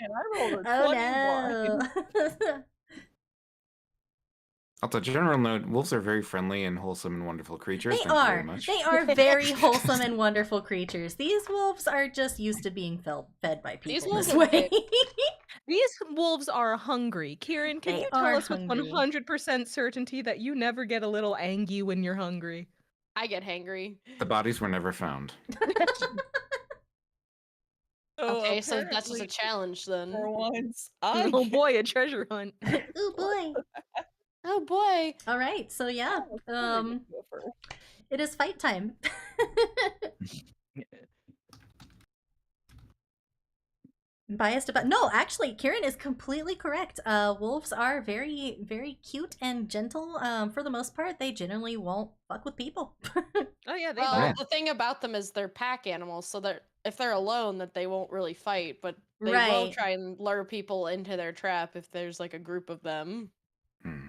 S6: And I rolled a
S1: Oh
S6: 21.
S1: no.
S5: Also, general note: wolves are very friendly and wholesome and wonderful creatures.
S1: They
S5: Thank you very
S1: are.
S5: much.
S1: They are very wholesome and wonderful creatures. These wolves are just used to being fed by
S2: These
S1: people
S2: wolves
S1: this
S2: are
S1: way.
S2: big.
S3: These wolves are hungry. Kieran, can
S1: They
S3: you tell
S1: are
S3: us with
S1: hungry.
S3: 100% certainty that you never get a little angry when you're hungry?
S2: I get hangry.
S5: The bodies were never found.
S2: Okay, so that's just a
S6: apparently,
S2: challenge then.
S6: for once, I
S3: Oh
S6: get
S3: boy, a treasure hunt.
S1: Ooh boy.
S2: Oh boy.
S1: All right, so yeah,
S6: to go first.
S1: it is fight time. Biased about no, actually, Kieran is completely correct. Wolves are very, very cute and gentle. For the most part, they generally won't fuck with people.
S3: Oh yeah, they
S2: Well,
S5: Yeah.
S2: the thing about them is they're pack animals, so that if they're alone, that they won't really fight, but they will
S1: Right.
S2: try and lure people into their trap if there's like a group of them.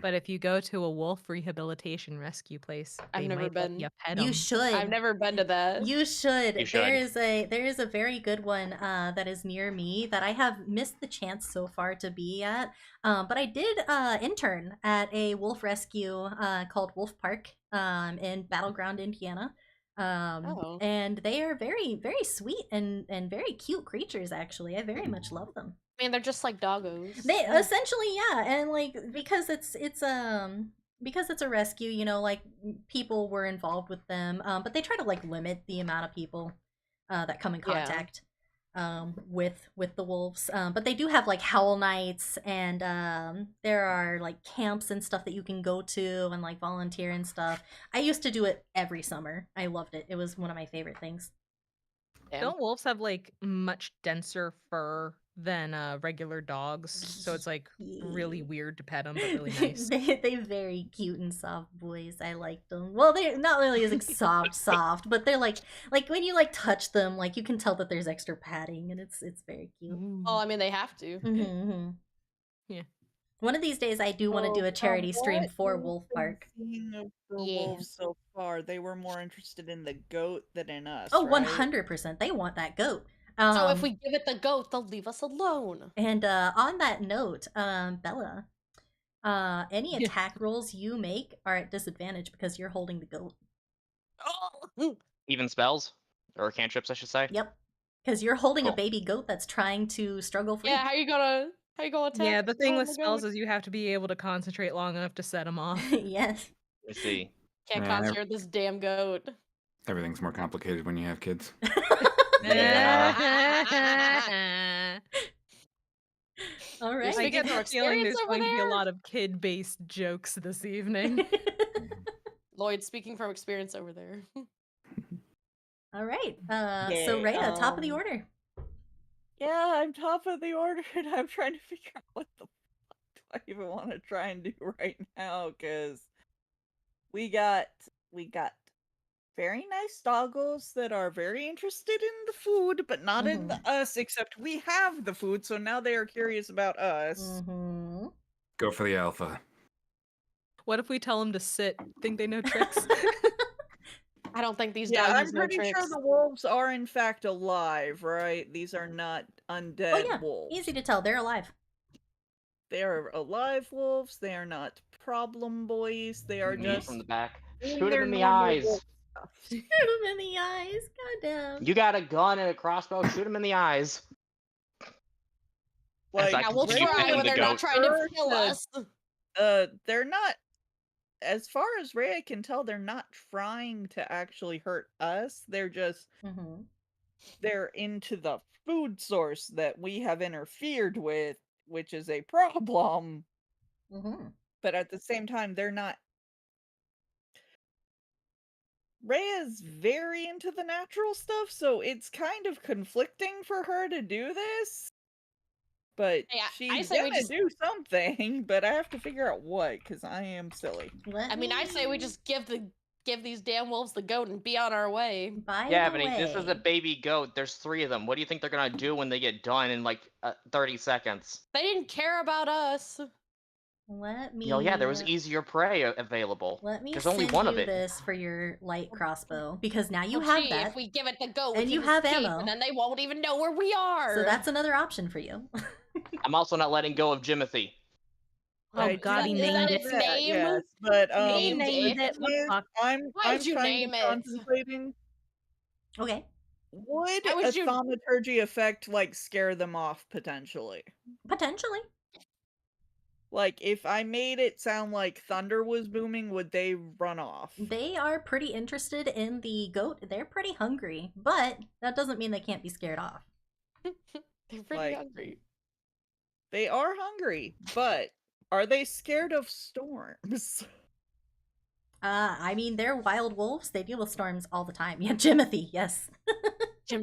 S3: But if you go to a wolf rehabilitation rescue place,
S2: I've
S3: they
S2: never
S3: might let
S2: been.
S3: you pet
S1: You
S3: 'em.
S1: should.
S2: I've never been to that.
S1: You should.
S4: You should.
S1: There is a very good one that is near me that I have missed the chance so far to be at. But I did intern at a wolf rescue called Wolf Park in Battleground, Indiana.
S2: Oh.
S1: And they are very, very sweet and very cute creatures. Actually, I very much love them.
S2: I mean, they're just like doggos.
S1: They essentially, yeah, and like because it's a rescue, you know, like people were involved with them, but they try to like limit the amount of people that come in
S2: Yeah.
S1: contact with the wolves. But they do have like howl nights, and there are like camps and stuff that you can go to and like volunteer and stuff. I used to do it every summer. I loved it. It was one of my favorite things.
S2: Damn.
S3: Don't wolves have like much denser fur than regular dogs? So it's like really weird to pet them, but really nice.
S1: they very cute and soft boys. I like them. Well, they're not really as like soft, but they're like when you like touch them, like you can tell that there's extra padding, and it's very cute.
S2: Well, I mean, they have to.
S1: Mm-hmm.
S3: Yeah.
S1: One of these days, I do want to do a charity stream for Wolf Park.
S6: Of the
S2: Yeah.
S6: wolves so far, they were more interested in the goat than in us.
S1: Oh,
S6: right?
S1: 100%. They want that goat.
S2: So if we give it the goat, they'll leave us alone.
S1: And on that note, Bella, any attack rolls you make are at disadvantage because you're holding the goat.
S2: Oh.
S4: Even spells or cantrips, I should say.
S1: Yep, because you're holding a
S4: Cool.
S1: baby goat that's trying to struggle free.
S2: Yeah, how you gonna attack?
S3: Yeah, the thing
S2: Oh
S3: with
S2: my
S3: spells
S2: God.
S3: is you have to be able to concentrate long enough to set them off.
S1: Yes.
S4: Let's see.
S2: Can't
S5: Yeah.
S2: concentrate this damn goat.
S5: Everything's more complicated when you have kids.
S1: All right.
S3: I get
S2: Speaking
S3: the
S2: from
S3: feeling there's
S2: experience over
S3: going to be a
S2: there?
S3: lot of kid-based jokes this evening.
S2: Lloyd, speaking from experience over there.
S1: All right.
S6: Yeah,
S1: So Rhea, top of the order.
S6: Yeah, I'm top of the order, and I'm trying to figure out what the fuck do I even want to try and do right now, because we got very nice doggos that are very interested in the food, but not in us, except we have the food, so now they are curious about us.
S1: Mm-hmm.
S5: Go for the alpha.
S3: What if we tell them to sit? Think they know tricks?
S2: I don't think these
S6: Yeah,
S2: doggies
S6: I'm
S2: know
S6: pretty sure
S2: tricks.
S6: the wolves are in fact alive, right? These are not undead
S1: Oh yeah,
S6: wolves.
S1: easy to tell. They're alive.
S6: They are alive wolves. They are not problem boys. They are
S4: Me
S6: just
S4: from the back.
S6: doing
S4: Shoot
S6: their
S4: him in the
S6: normal
S4: eyes.
S6: wolf stuff.
S1: Shoot him in the eyes. Goddamn.
S4: You got a gun and a crossbow. Shoot him in the eyes. As I
S6: Like,
S2: Yeah, we'll
S4: continue
S2: try
S4: petting
S2: when
S4: the
S2: they're not
S4: goat.
S2: trying to
S6: Sure,
S2: kill us.
S6: they're not. As far as Rhea can tell, they're not trying to actually hurt us. They're just
S1: Mm-hmm.
S6: they're into the food source that we have interfered with, which is a problem.
S1: Mm-hmm.
S6: But at the same time, they're not. Rhea's very into the natural stuff, so it's kind of conflicting for her to do this. But
S2: Yeah, I
S6: she's
S2: say we
S6: gonna
S2: just-
S6: do something, but I have to figure out what, because I am silly.
S2: I mean, I say we just give these damn wolves the goat and be on our way.
S1: By
S4: Yeah,
S1: the
S4: but
S1: way,
S4: this is a baby goat. There's 3 of them. What do you think they're gonna do when they get done in like 30 seconds?
S2: They didn't care about us.
S1: let me.
S4: You know, yeah, there was easier prey available.
S1: Let me
S4: There's
S1: send
S4: only one
S1: you
S4: of it.
S1: this for your light crossbow because now you
S2: Well,
S1: have
S2: gee,
S1: that.
S2: If we give it the goat,
S1: And
S2: we
S1: you
S2: can
S1: have
S2: escape,
S1: ammo.
S2: and then they won't even know where we are.
S1: So that's another option for you.
S4: I'm also not letting go of Jimothy.
S3: Oh
S6: I
S3: God, he
S6: do
S2: Is that
S3: named
S6: know
S3: it.
S2: its
S6: that,
S2: name?
S6: yes, but
S3: He
S2: Named
S3: named
S2: it?
S3: it. What the fuck?
S6: I'm
S2: Why'd you
S6: kind
S2: name
S6: of
S2: it?
S6: contemplating.
S1: Okay,
S6: Would
S2: Why
S6: a
S2: would you?
S6: thaumaturgy effect like scare them off potentially?
S1: potentially.
S6: Like if I made it sound like thunder was booming, would they run off?
S1: They are pretty interested in the goat. They're pretty hungry, but that doesn't mean they can't be scared off.
S2: They're pretty
S6: Like-
S2: hungry.
S6: They are hungry, but are they scared of storms?
S1: I mean, they're wild wolves. They deal with storms all the time. Yeah, Jimothy, yes.
S6: Yeah,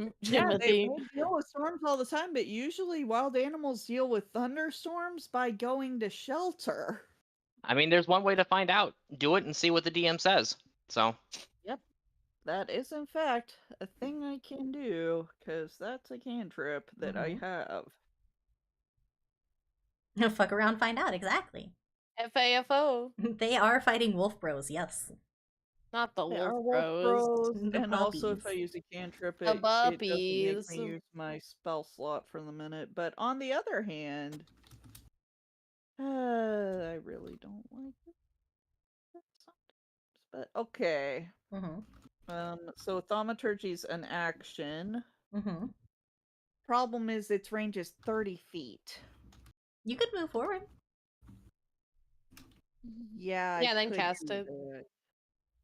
S6: they
S2: Jimothy.
S6: deal with storms all the time, but usually wild animals deal with thunderstorms by going to shelter.
S4: I mean, there's one way to find out. Do it and see what the DM says. So,
S6: That is, in fact, a thing I can do, because that's a cantrip that I have.
S1: Fuck around, find out, exactly.
S2: FAFO.
S1: They are fighting wolf bros, yes.
S2: Not the
S6: They are
S2: wolf
S6: wolf
S2: bros.
S6: bros,
S1: The
S6: and also if I
S1: puppies.
S6: use a cantrip,
S2: The
S6: it doesn't make
S2: puppies.
S6: me use my spell slot for the minute. But on the other hand, I really don't like it sometimes. But okay. So thaumaturgy's an action. Problem is its range is 30 feet.
S1: You could move forward.
S6: Yeah, I
S2: Yeah, then
S6: could
S2: cast
S6: do
S2: it.
S6: that.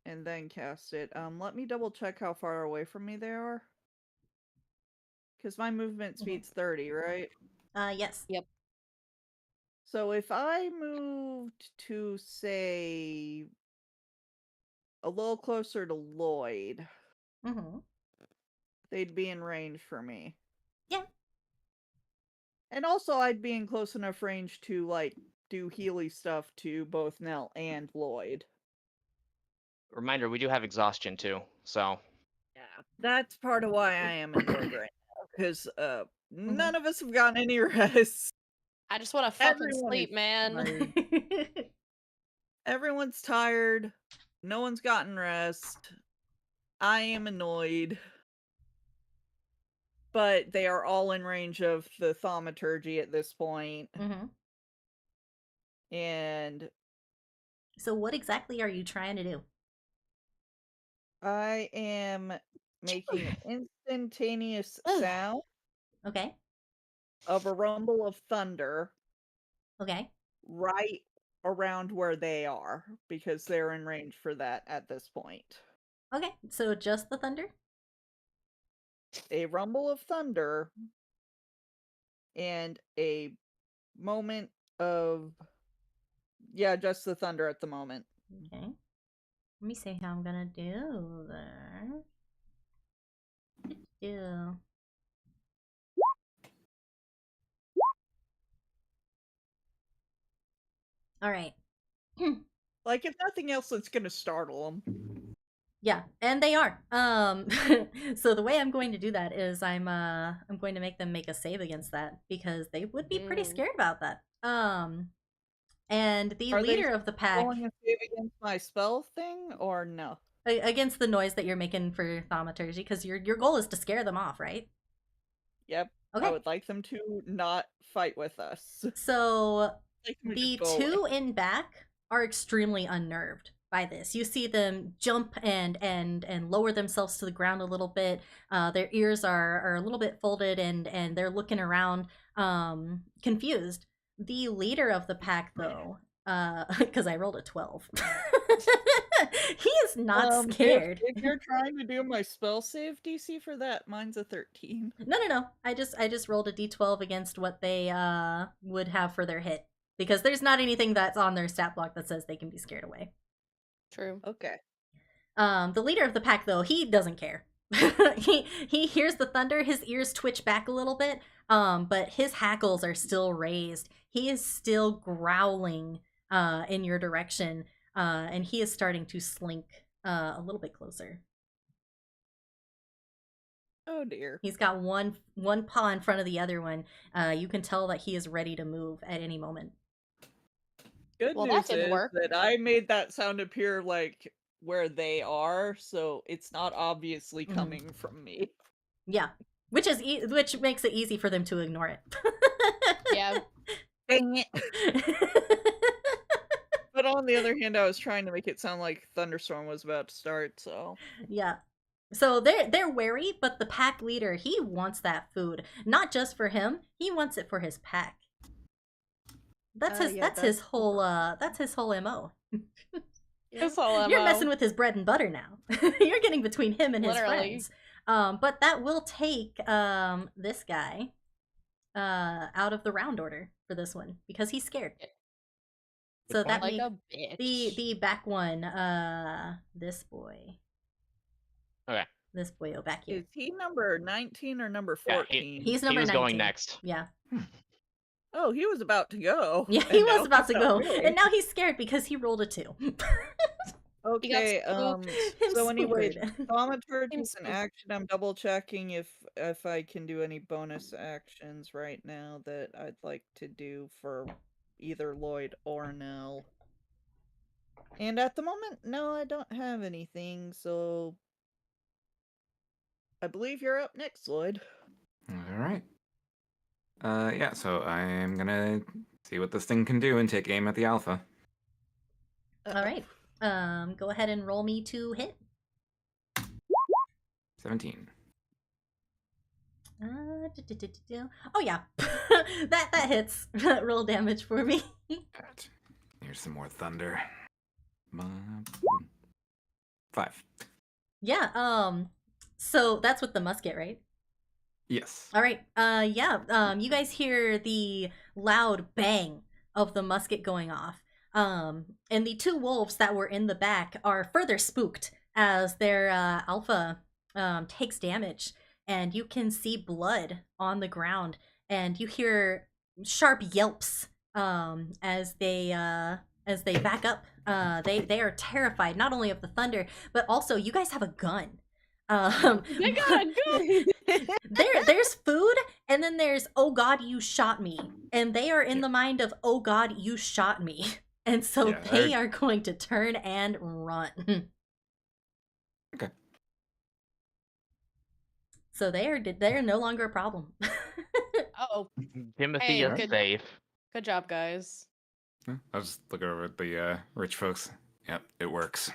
S6: And then cast it. Let me double check how far away from me they are. Because my movement speed's 30, right?
S1: Yes.
S2: Yep.
S6: So if I moved to, say, a little closer to Lloyd, they'd be in range for me.
S1: Yeah.
S6: And also I'd be in close enough range to, like, do Healy stuff to both Nell and Lloyd.
S4: reminder, we do have exhaustion too. So,
S6: Yeah, that's part of why I am annoyed right now. Because none of us have gotten any rest.
S2: I just want to fucking
S6: Everyone
S2: sleep,
S6: is
S2: man.
S6: tired. Everyone's tired. No one's gotten rest. I am annoyed. But they are all in range of the thaumaturgy at this point. And
S1: So what exactly are you trying to do?
S6: I am making an instantaneous sound
S1: Okay.
S6: of a rumble of thunder
S1: Okay.
S6: right around where they are, because they're in range for that at this point.
S1: Okay. So just the thunder?
S6: A rumble of thunder and a moment of, yeah, just the thunder at the moment.
S1: Okay. Let me see how I'm gonna do this. Yeah. All right.
S6: Like, if nothing else, it's gonna startle them.
S1: Yeah, and they are. So the way I'm going to do that is I'm going to make them make a save against that because they would be pretty scared about that. And the leader of the pack
S6: Rolling a save against my spell thing, or no?
S1: Against the noise that you're making for thaumaturgy, because your goal is to scare them off, right?
S6: Yep.
S1: Okay.
S6: I would like them to not fight with us.
S1: So
S6: Like them to
S1: the
S6: just go
S1: two
S6: away.
S1: in back are extremely unnerved by this. You see them jump and lower themselves to the ground a little bit. Their ears are a little bit folded and they're looking around confused. The leader of the pack, though, because I rolled a 12. He is not scared.
S6: If you're trying to do my spell save DC for that, mine's a 13.
S1: No. I just rolled a d12 against what they would have for their hit. Because there's not anything that's on their stat block that says they can be scared away.
S2: True.
S6: Okay.
S1: The leader of the pack, though, he doesn't care. he hears the thunder, his ears twitch back a little bit, but his hackles are still raised. He is still growling in your direction, and he is starting to slink a little bit closer.
S6: Oh dear.
S1: He's got one paw in front of the other one. You can tell that he is ready to move at any moment.
S6: Good
S2: Well,
S6: news
S2: that didn't
S6: is
S2: work.
S6: that I made that sound appear like where they are, so it's not obviously coming from me.
S1: Yeah, which makes it easy for them to ignore it.
S6: Yeah. Dang it. But on the other hand, I was trying to make it sound like thunderstorm was about to start, so
S1: Yeah. So they're wary, but the pack leader, he wants that food. Not just for him, he wants it for his pack. That's his
S6: yeah,
S1: that's his whole MO.
S2: His whole
S1: You're
S2: MO.
S1: messing with his bread and butter now. You're getting between him and his
S2: Literally.
S1: friends. But that will take this guy out of the round order for this one because he's scared. So that
S2: like
S1: means
S2: a bitch.
S1: the back one, this boy.
S4: Okay.
S1: This boyo back here.
S6: is he number 19 or number
S4: Yeah,
S6: 14?
S1: He's
S4: He
S1: number
S4: was
S1: 19.
S4: going next.
S1: Yeah.
S6: Oh, he was about to go.
S1: Yeah, he
S6: and
S1: was
S6: now
S1: about to
S6: he's
S1: go.
S6: not really.
S1: And now he's scared because he rolled a 2.
S6: Okay,
S2: spooked.
S6: so anyway,
S1: Spooked.
S6: thaumaturgy
S2: Him
S6: is an
S2: spooked.
S6: action. I'm double checking if I can do any bonus actions right now that I'd like to do for either Lloyd or Nell. And at the moment, no, I don't have anything, so I believe you're up next, Lloyd.
S5: All right. Yeah, so I'm gonna see what this thing can do and take aim at the alpha.
S1: All right. Go ahead and roll me to hit.
S5: 17.
S1: Oh yeah, that hits. Roll damage for me.
S5: Pat. Here's some more thunder. 5.
S1: Yeah. So that's with the musket, right?
S5: Yes.
S1: All right. Yeah. You guys hear the loud bang of the musket going off. And the 2 wolves that were in the back are further spooked as their alpha takes damage, and you can see blood on the ground, and you hear sharp yelps as they back up. They are terrified not only of the thunder, but also you guys have a gun.
S2: They got a gun.
S1: There's food, and then there's "Oh God, you shot me," and they are in the mind of "Oh God, you shot me," and so
S5: Yeah,
S1: they
S5: they're-
S1: are going to turn and run.
S5: Okay.
S1: So they're no longer a problem.
S2: Oh,
S4: Timothy
S2: Hey,
S4: is
S2: good-
S4: safe.
S2: good job, guys.
S5: I'll just look over at the rich folks. Yep, it works.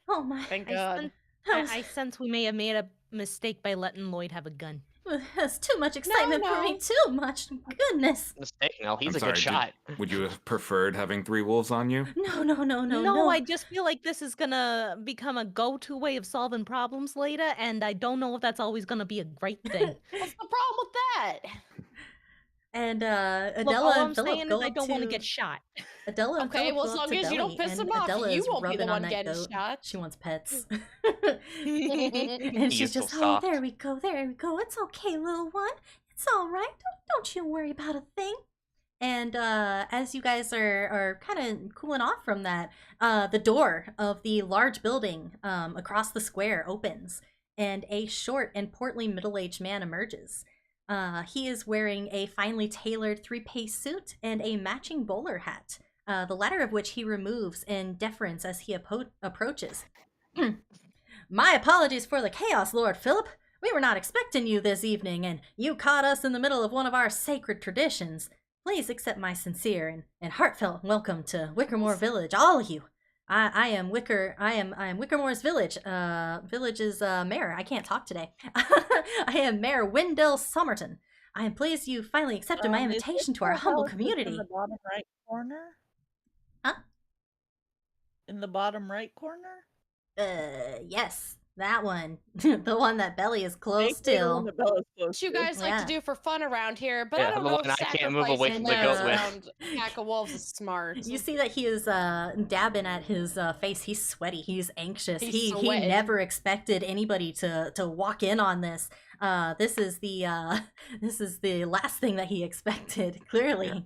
S1: Oh my!
S2: Thank
S3: I
S2: God.
S3: sense, I sense we may have made a mistake by letting Lloyd have a gun.
S1: That's too much excitement for me.
S2: no.
S1: Too much. Goodness.
S4: Mistake. No, he's
S5: I'm
S4: a
S5: sorry,
S4: good shot.
S5: Would you have preferred having 3 wolves on you?
S1: No.
S3: I just feel like this is gonna become a go-to way of solving problems later, and I don't know if that's always gonna be a great thing.
S2: What's the problem with that?
S1: And
S3: Look,
S1: Adela
S3: all
S1: and
S3: I'm
S1: Philip
S3: saying
S1: go
S3: is I
S1: up
S3: don't want to
S1: to
S3: get shot.
S1: Adela and
S2: Okay,
S1: Philip
S2: well,
S1: go
S2: as
S1: up
S2: long
S1: to
S2: as you don't
S1: Belly,
S2: piss
S1: and
S2: them off,
S1: Adela
S2: you
S1: is
S2: won't be
S1: rubbing
S2: the
S1: on
S2: one
S1: that
S2: getting
S1: goat.
S2: shot.
S1: She wants pets.
S4: He
S1: And she's
S4: is so
S1: just, oh,
S4: soft.
S1: there we go. It's okay, little one. It's all right. Don't you worry about a thing. And as you guys are kind of cooling off from that, the door of the large building across the square opens, and a short and portly middle-aged man emerges. He is wearing a finely tailored 3-piece suit and a matching bowler hat, the latter of which he removes in deference as he approaches. My apologies for the chaos, Lord Philip. We were not expecting you this evening, and you caught us in the middle of one of our sacred traditions. Please accept my sincere and heartfelt welcome to WickerMoor Village, all of you. I am WickerMoor's village's mayor. I can't talk today. I am Mayor Wendell Somerton. I am pleased you finally accepted my
S6: Is
S1: invitation
S6: this
S1: to our
S6: the
S1: humble
S6: house that's
S1: community.
S6: in the bottom right corner?
S1: Huh?
S6: In the bottom right corner?
S1: Yes, that one. The one that Belly is close
S6: Maybe the one
S1: to.
S6: that Bella's close
S2: What you
S6: to.
S2: guys like
S1: Yeah.
S2: to do for fun around here, but
S4: Yeah,
S2: I don't
S4: the
S2: know
S4: one
S2: if
S4: I can't move away
S2: sacrificing
S1: from the
S2: lambs
S1: goat with.
S2: around a pack of wolves is smart.
S1: You see that he is dabbing at his face. He's sweaty. He's anxious.
S2: He's
S1: He
S2: sweating.
S1: never expected anybody to walk in on this. This is the last thing that he expected. Clearly.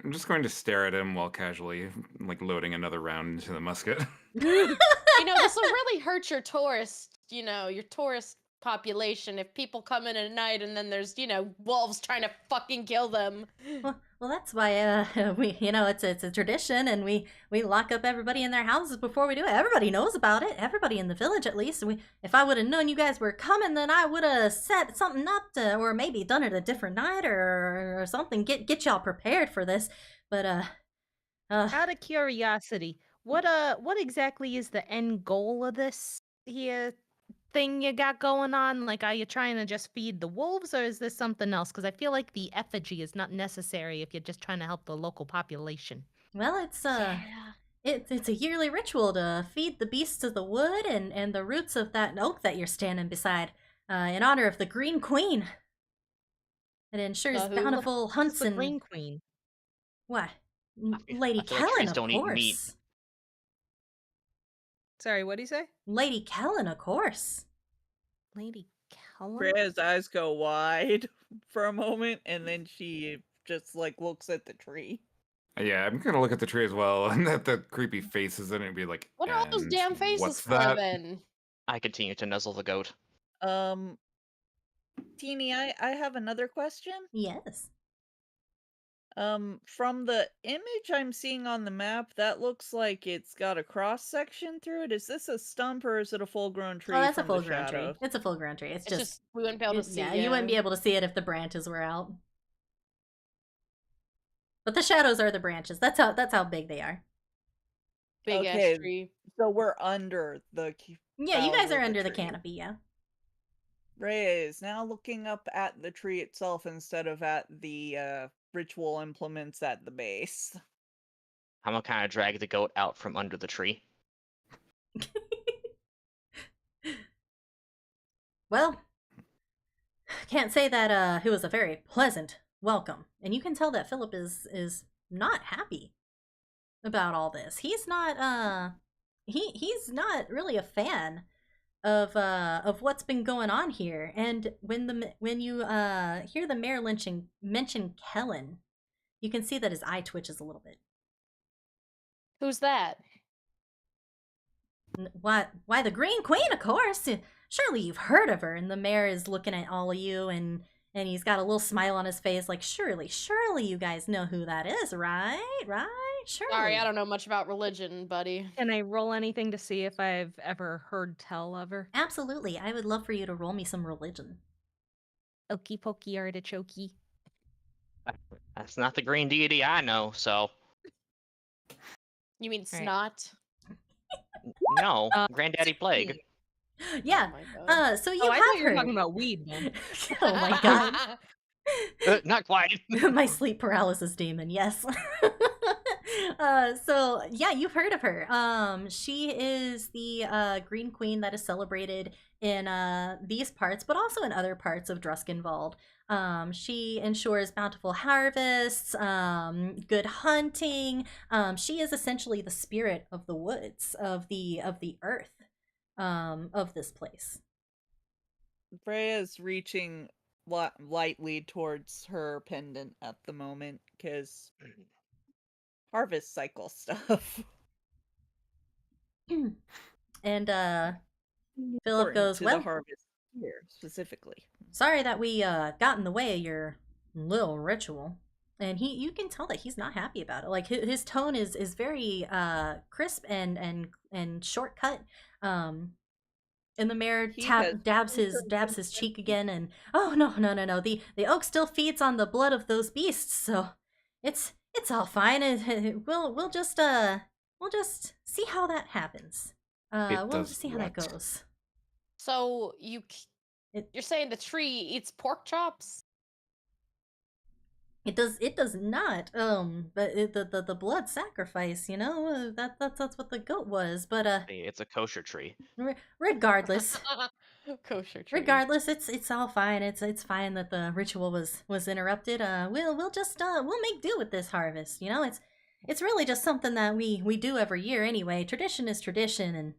S5: I'm just going to stare at him while casually, like, loading another round into the musket.
S2: You know, this will really hurt your tourist population if people come in at night and then there's, wolves trying to fucking kill them.
S1: Well, that's why we, it's a tradition, and we lock up everybody in their houses before we do it. Everybody knows about it. Everybody in the village, at least. If I would have known you guys were coming, then I would have set something up or maybe done it a different night or something. Get y'all prepared for this. But
S3: Out of curiosity, what exactly is the end goal of this here thing you got going on? Like, are you trying to just feed the wolves, or is this something else? Because I feel like the effigy is not necessary if you're just trying to help the local population.
S1: Well, it's
S2: Yeah.
S1: it's a yearly ritual to feed the beasts of the wood and the roots of that oak that you're standing beside, in honor of the Green Queen. It ensures
S2: Who?
S1: bountiful
S3: Who's
S1: hunts
S3: the
S1: and
S3: Green Queen?
S1: what?
S4: I
S1: Lady
S4: feel like
S1: Kellen,
S4: trees
S1: of
S4: don't eat meat.
S1: course.
S3: Sorry, what do you say?
S1: Lady Kellen, of course.
S3: Lady Kellen?
S6: Freya's eyes go wide for a moment, and then she just like looks at the tree.
S5: Yeah, I'm gonna look at the tree as well, and at the creepy faces in it, and be like,
S2: What are all those
S5: "And
S2: damn faces
S5: what's
S2: for
S5: that?"
S2: then?
S4: I continue to nuzzle the goat.
S6: Teeny, I have another question.
S1: Yes.
S6: From the image I'm seeing on the map, that looks like it's got a cross section through it. Is this a stump or is it a full-grown tree
S1: Oh, that's a
S6: from the
S1: full-grown tree.
S6: shadows?
S1: It's a full-grown tree. It's
S2: It's
S1: just
S2: we wouldn't be able to see.
S1: yeah, you wouldn't be able to see it if the branches were out. But the shadows are the branches. That's how big they are.
S2: Big
S6: Okay.
S2: ass tree.
S6: So we're under the
S1: Yeah, you guys
S6: boughs
S1: are
S6: of
S1: under the
S6: tree.
S1: canopy, yeah.
S6: Ray is now looking up at the tree itself instead of at the ritual implements at the base.
S4: I'm gonna kind of drag the goat out from under the tree.
S1: Well, can't say that it was a very pleasant welcome. And you can tell that Philip is not happy about all this. He's not he's not really a fan of what's been going on here. And when you hear the mayor mention Kellen, you can see that his eye twitches a little bit.
S2: Who's that?
S1: Why the Green Queen, of course. Surely you've heard of her. And the mayor is looking at all of you, and he's got a little smile on his face, like, surely you guys know who that is, right? Surely.
S2: Sorry, I don't know much about religion, buddy.
S3: Can I roll anything to see if I've ever heard tell of her?
S1: Absolutely. I would love for you to roll me some religion.
S3: Okey pokey artichokey.
S4: That's not the green deity I know, so
S2: You mean
S3: Right.
S2: snot?
S4: no. Granddaddy Plague.
S1: Yeah.
S2: Oh my God.
S1: So you
S3: I thought
S1: have
S3: you were
S1: heard.
S3: talking about weed, man.
S1: Oh my god.
S4: Not quite.
S1: My sleep paralysis demon, yes. So yeah, you've heard of her. She is the Green Queen that is celebrated in these parts, but also in other parts of Druskenwald. She ensures bountiful harvests, good hunting. She is essentially the spirit of the woods, of the earth, of this place.
S6: Freya's reaching lightly towards her pendant at the moment because harvest cycle stuff.
S1: And Philip
S6: Important
S1: goes,
S6: to
S1: well,
S6: the harvest here specifically.
S1: sorry that we got in the way of your little ritual. And you can tell that he's not happy about it. Like his tone is very crisp and shortcut. And the mayor
S6: He has
S1: dabs his cheek again, and oh no. The oak still feeds on the blood of those beasts, so it's all fine. We'll just see how that happens. We'll
S5: does
S1: just see how that
S5: what?
S1: goes.
S2: So you're saying the tree eats pork chops?
S1: It does not. But the blood sacrifice, you know, that's what the goat was. But
S4: It's a kosher tree.
S1: regardless.
S2: Kosher tree.
S1: Regardless, it's all fine. It's fine that the ritual was interrupted. We'll just we'll make do with this harvest. You know, it's really just something that we do every year anyway. Tradition is tradition, and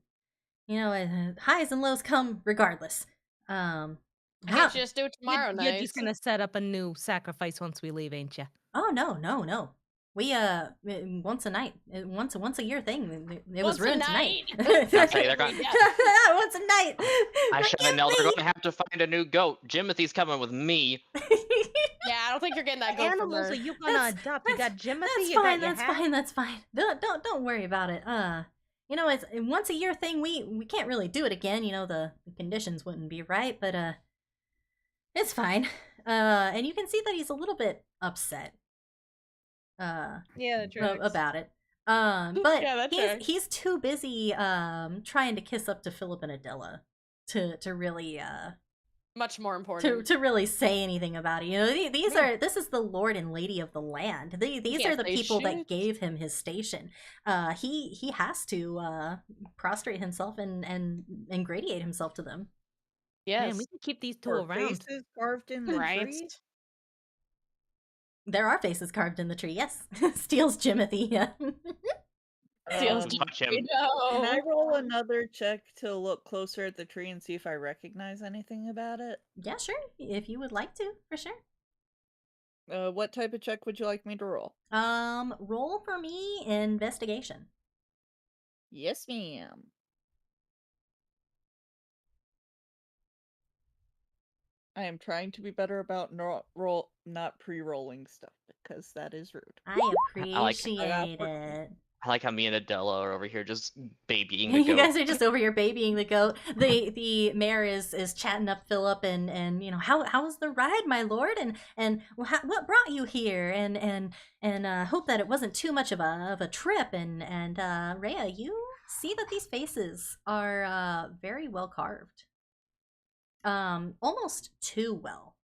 S1: you know, highs and lows come regardless.
S2: I can't just do it tomorrow
S3: You're
S2: night.
S3: just gonna set up a new sacrifice once we leave, ain't you?
S1: Oh no. We once a night, once a year thing. It was
S2: Once a
S1: ruined
S2: night.
S1: tonight.
S4: I'll tell you, they're gonna-
S1: Once a night.
S4: I should have known they're gonna have to find a new goat. Jimothy's coming with me.
S2: Yeah, I don't think you're getting that goat from
S3: Animals
S2: her.
S3: are you gonna adopt? You got Jimothy,
S1: That's
S3: you
S1: fine.
S3: got your hat?
S1: That's fine. Don't worry about it. You know, it's a once a year thing. We can't really do it again. You know, the conditions wouldn't be right, but it's fine. And you can see that he's a little bit upset.
S3: Yeah, the tracks.
S1: About it. But
S2: Yeah, that tracks.
S1: he's too busy trying to kiss up to Philip and Adela to really
S2: Much more important.
S1: to really say anything about it. You know, this is the Lord and Lady of the land. These
S2: Yes,
S1: are the
S2: they
S1: people that
S2: should.
S1: gave him his station. He has to prostrate himself and gradiate himself to them.
S2: Yes.
S3: Man, we can keep these two
S6: Or
S3: around.
S6: faces carved in the
S2: Right.
S6: tree.
S1: There are faces carved in the tree. Yes, steals Jimothy. Yeah.
S2: Steals
S4: Touch him.
S6: Can I
S2: No.
S6: roll another check to look closer at the tree and see if I recognize anything about it?
S1: Yeah, sure. If you would like to, for sure.
S6: What type of check would you like me to roll?
S1: Roll for me investigation.
S6: Yes, ma'am. I am trying to be better about not pre-rolling stuff because that is rude.
S1: I
S4: like-
S1: appreciate it.
S4: I like how me and Adela are over here just babying the
S1: You
S4: goat.
S1: guys are just over here babying the goat. The mayor is chatting up Philip and you know how was the ride, my lord, and what brought you here, and hope that it wasn't too much of a trip, and Rhea, you see that these faces are very well carved, almost too well,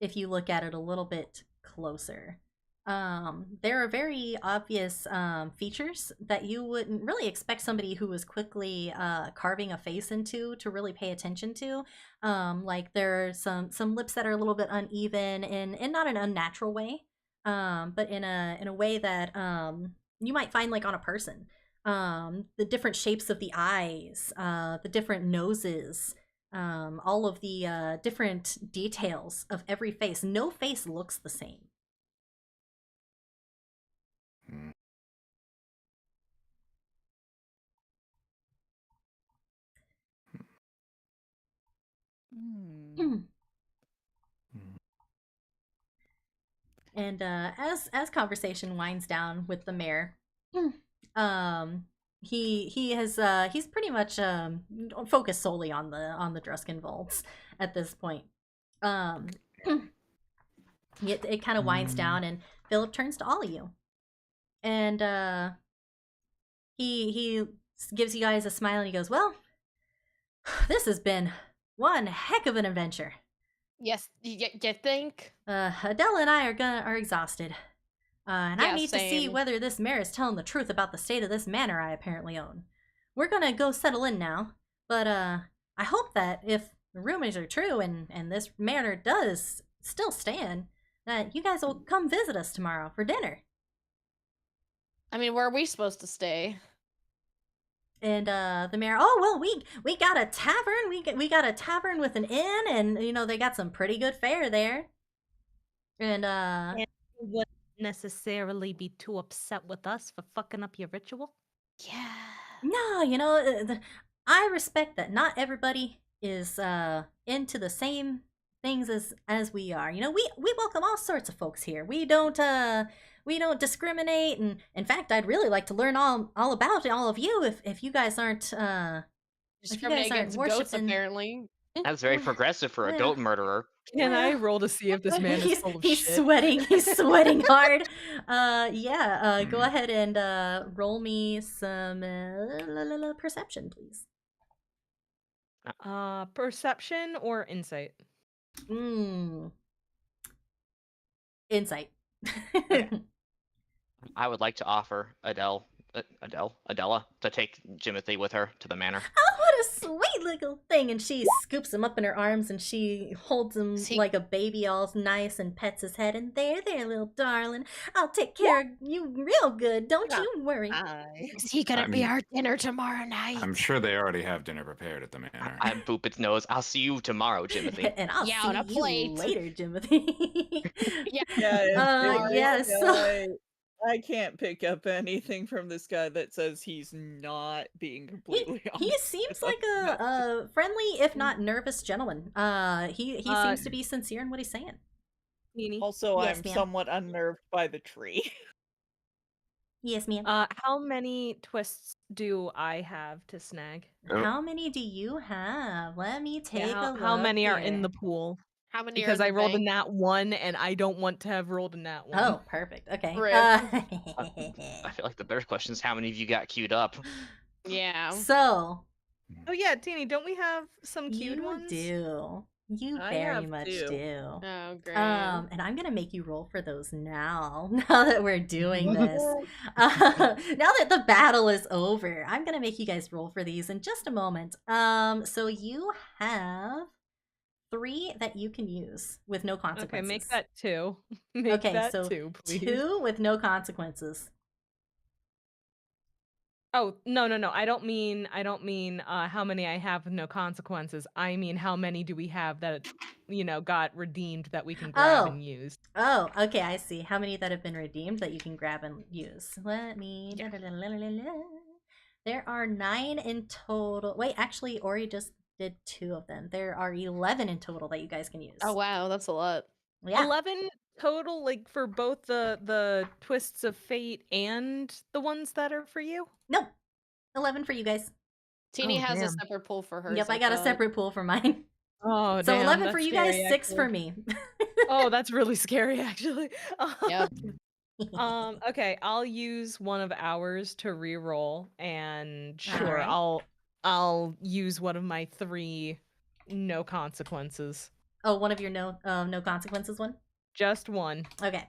S1: if you look at it a little bit closer. There are very obvious features that you wouldn't really expect somebody who was quickly carving a face into to really pay attention to. Like there are some lips that are a little bit uneven in not an unnatural way, but in a way that you might find like on a person. The different shapes of the eyes, the different noses, all of the different details of every face. No face looks the same. And as conversation winds down with the mayor, he's pretty much focused solely on the Druskin vaults at this point. It kind of winds down, and Philip turns to all of you, and he gives you guys a smile, and he goes, "Well, this has been one heck of an adventure.
S2: Yes, you think?
S1: Adela and I are exhausted. And I
S2: Yeah,
S1: need to see
S2: same.
S1: whether this mayor is telling the truth about the state of this manor I apparently own. We're gonna go settle in now, but I hope that if the rumors are true and this manor does still stand, that you guys will come visit us tomorrow for dinner."
S2: I mean, where are we supposed to stay?
S1: And the mayor, "Oh well, we got a tavern. We got a tavern with an inn, and you know they got some pretty good fare there." And
S3: You wouldn't necessarily be too upset with us for fucking up your ritual.
S2: Yeah.
S1: no, you know, I respect that not everybody is into the same things as we are. You know, we welcome all sorts of folks here. We don't discriminate, and in fact, I'd really like to learn all about all of you if you guys aren't
S2: Discriminate against goats,
S1: worshiping-
S2: apparently.
S4: That's very progressive for a goat murderer.
S3: Can I
S1: Well,
S3: roll to see if this man is full of
S1: he's
S3: shit?
S1: sweating. He's sweating hard. Go ahead and roll me some perception, please.
S3: Perception or insight?
S1: Insight.
S4: I would like to offer Adela to take Jimothy with her to the manor.
S1: Oh, what a sweet little thing! And she scoops him up in her arms and she holds him
S2: See-
S1: like a baby, all nice, and pets his head. And there, little darling, I'll take care of you real good. Don't you worry.
S2: Is he gonna
S5: I
S2: be
S5: mean-
S2: our dinner tomorrow night?
S5: I'm sure they already have dinner prepared at the manor.
S4: I boop its nose. I'll see you tomorrow, Jimothy.
S1: And I'll
S2: Yeah, on a
S1: see you
S2: plate.
S1: later, Timothy. Yes.
S6: I can't pick up anything from this guy that says he's not being completely
S1: He
S6: honest.
S1: seems like a friendly, if not nervous, gentleman. He seems to be sincere in what he's saying.
S3: Nini?
S6: Also,
S1: Yes,
S6: I'm
S1: ma'am.
S6: somewhat unnerved by the tree.
S1: Yes, ma'am.
S3: How many twists do I have to snag?
S1: How many do you have? Let me take a look.
S3: How many are in
S1: here.
S3: the pool?
S2: How many
S3: because
S2: are
S3: I
S2: in the
S3: rolled a
S2: bank?
S3: nat 1 and I don't want to have rolled a nat 1.
S1: Oh, perfect. Okay.
S2: Rip.
S4: I feel like the better question is how many of you got queued up?
S2: Yeah.
S1: So
S3: Oh yeah, Teeny, don't we have some queued
S1: you
S3: ones?
S1: do. You
S6: I
S1: very
S6: have
S1: much
S6: two.
S1: do.
S2: Oh, great.
S1: And I'm gonna make you roll for those now. Now that we're doing this, now that the battle is over, I'm gonna make you guys roll for these in just a moment. So you have 3 that you can use with no consequences.
S3: Okay, make that 2. Make
S1: Okay,
S3: that
S1: so
S3: 2, please.
S1: 2 with no consequences.
S3: Oh, no. I don't mean how many I have with no consequences. I mean how many do we have that got redeemed that we can grab
S1: Oh.
S3: and use.
S1: Oh, okay, I see. How many that have been redeemed that you can grab and use? Let me.
S2: Yeah.
S1: There are 9 in total. Wait, actually, Ori just did 2 of them. There are 11 in total that you guys can use.
S2: Oh wow, that's a lot.
S1: Yeah.
S3: 11 total, like for both the twists of fate and the ones that are for you?
S1: No, 11 for you guys.
S2: Teeny
S3: Oh,
S2: has a
S3: damn.
S2: separate pool for hers.
S1: Yep, I got a
S2: thought.
S1: separate pool for mine.
S3: Oh,
S1: So
S3: damn,
S1: 11 for
S3: that's
S1: you guys,
S3: scary,
S1: 6 for
S3: actually.
S1: me.
S3: Oh, that's really scary, actually.
S2: Yep.
S3: Okay, I'll use one of ours to re-roll, and sure,
S1: Alright.
S3: I'll use one of my 3 no consequences.
S1: Oh, one of your no consequences one?
S3: Just one.
S1: Okay.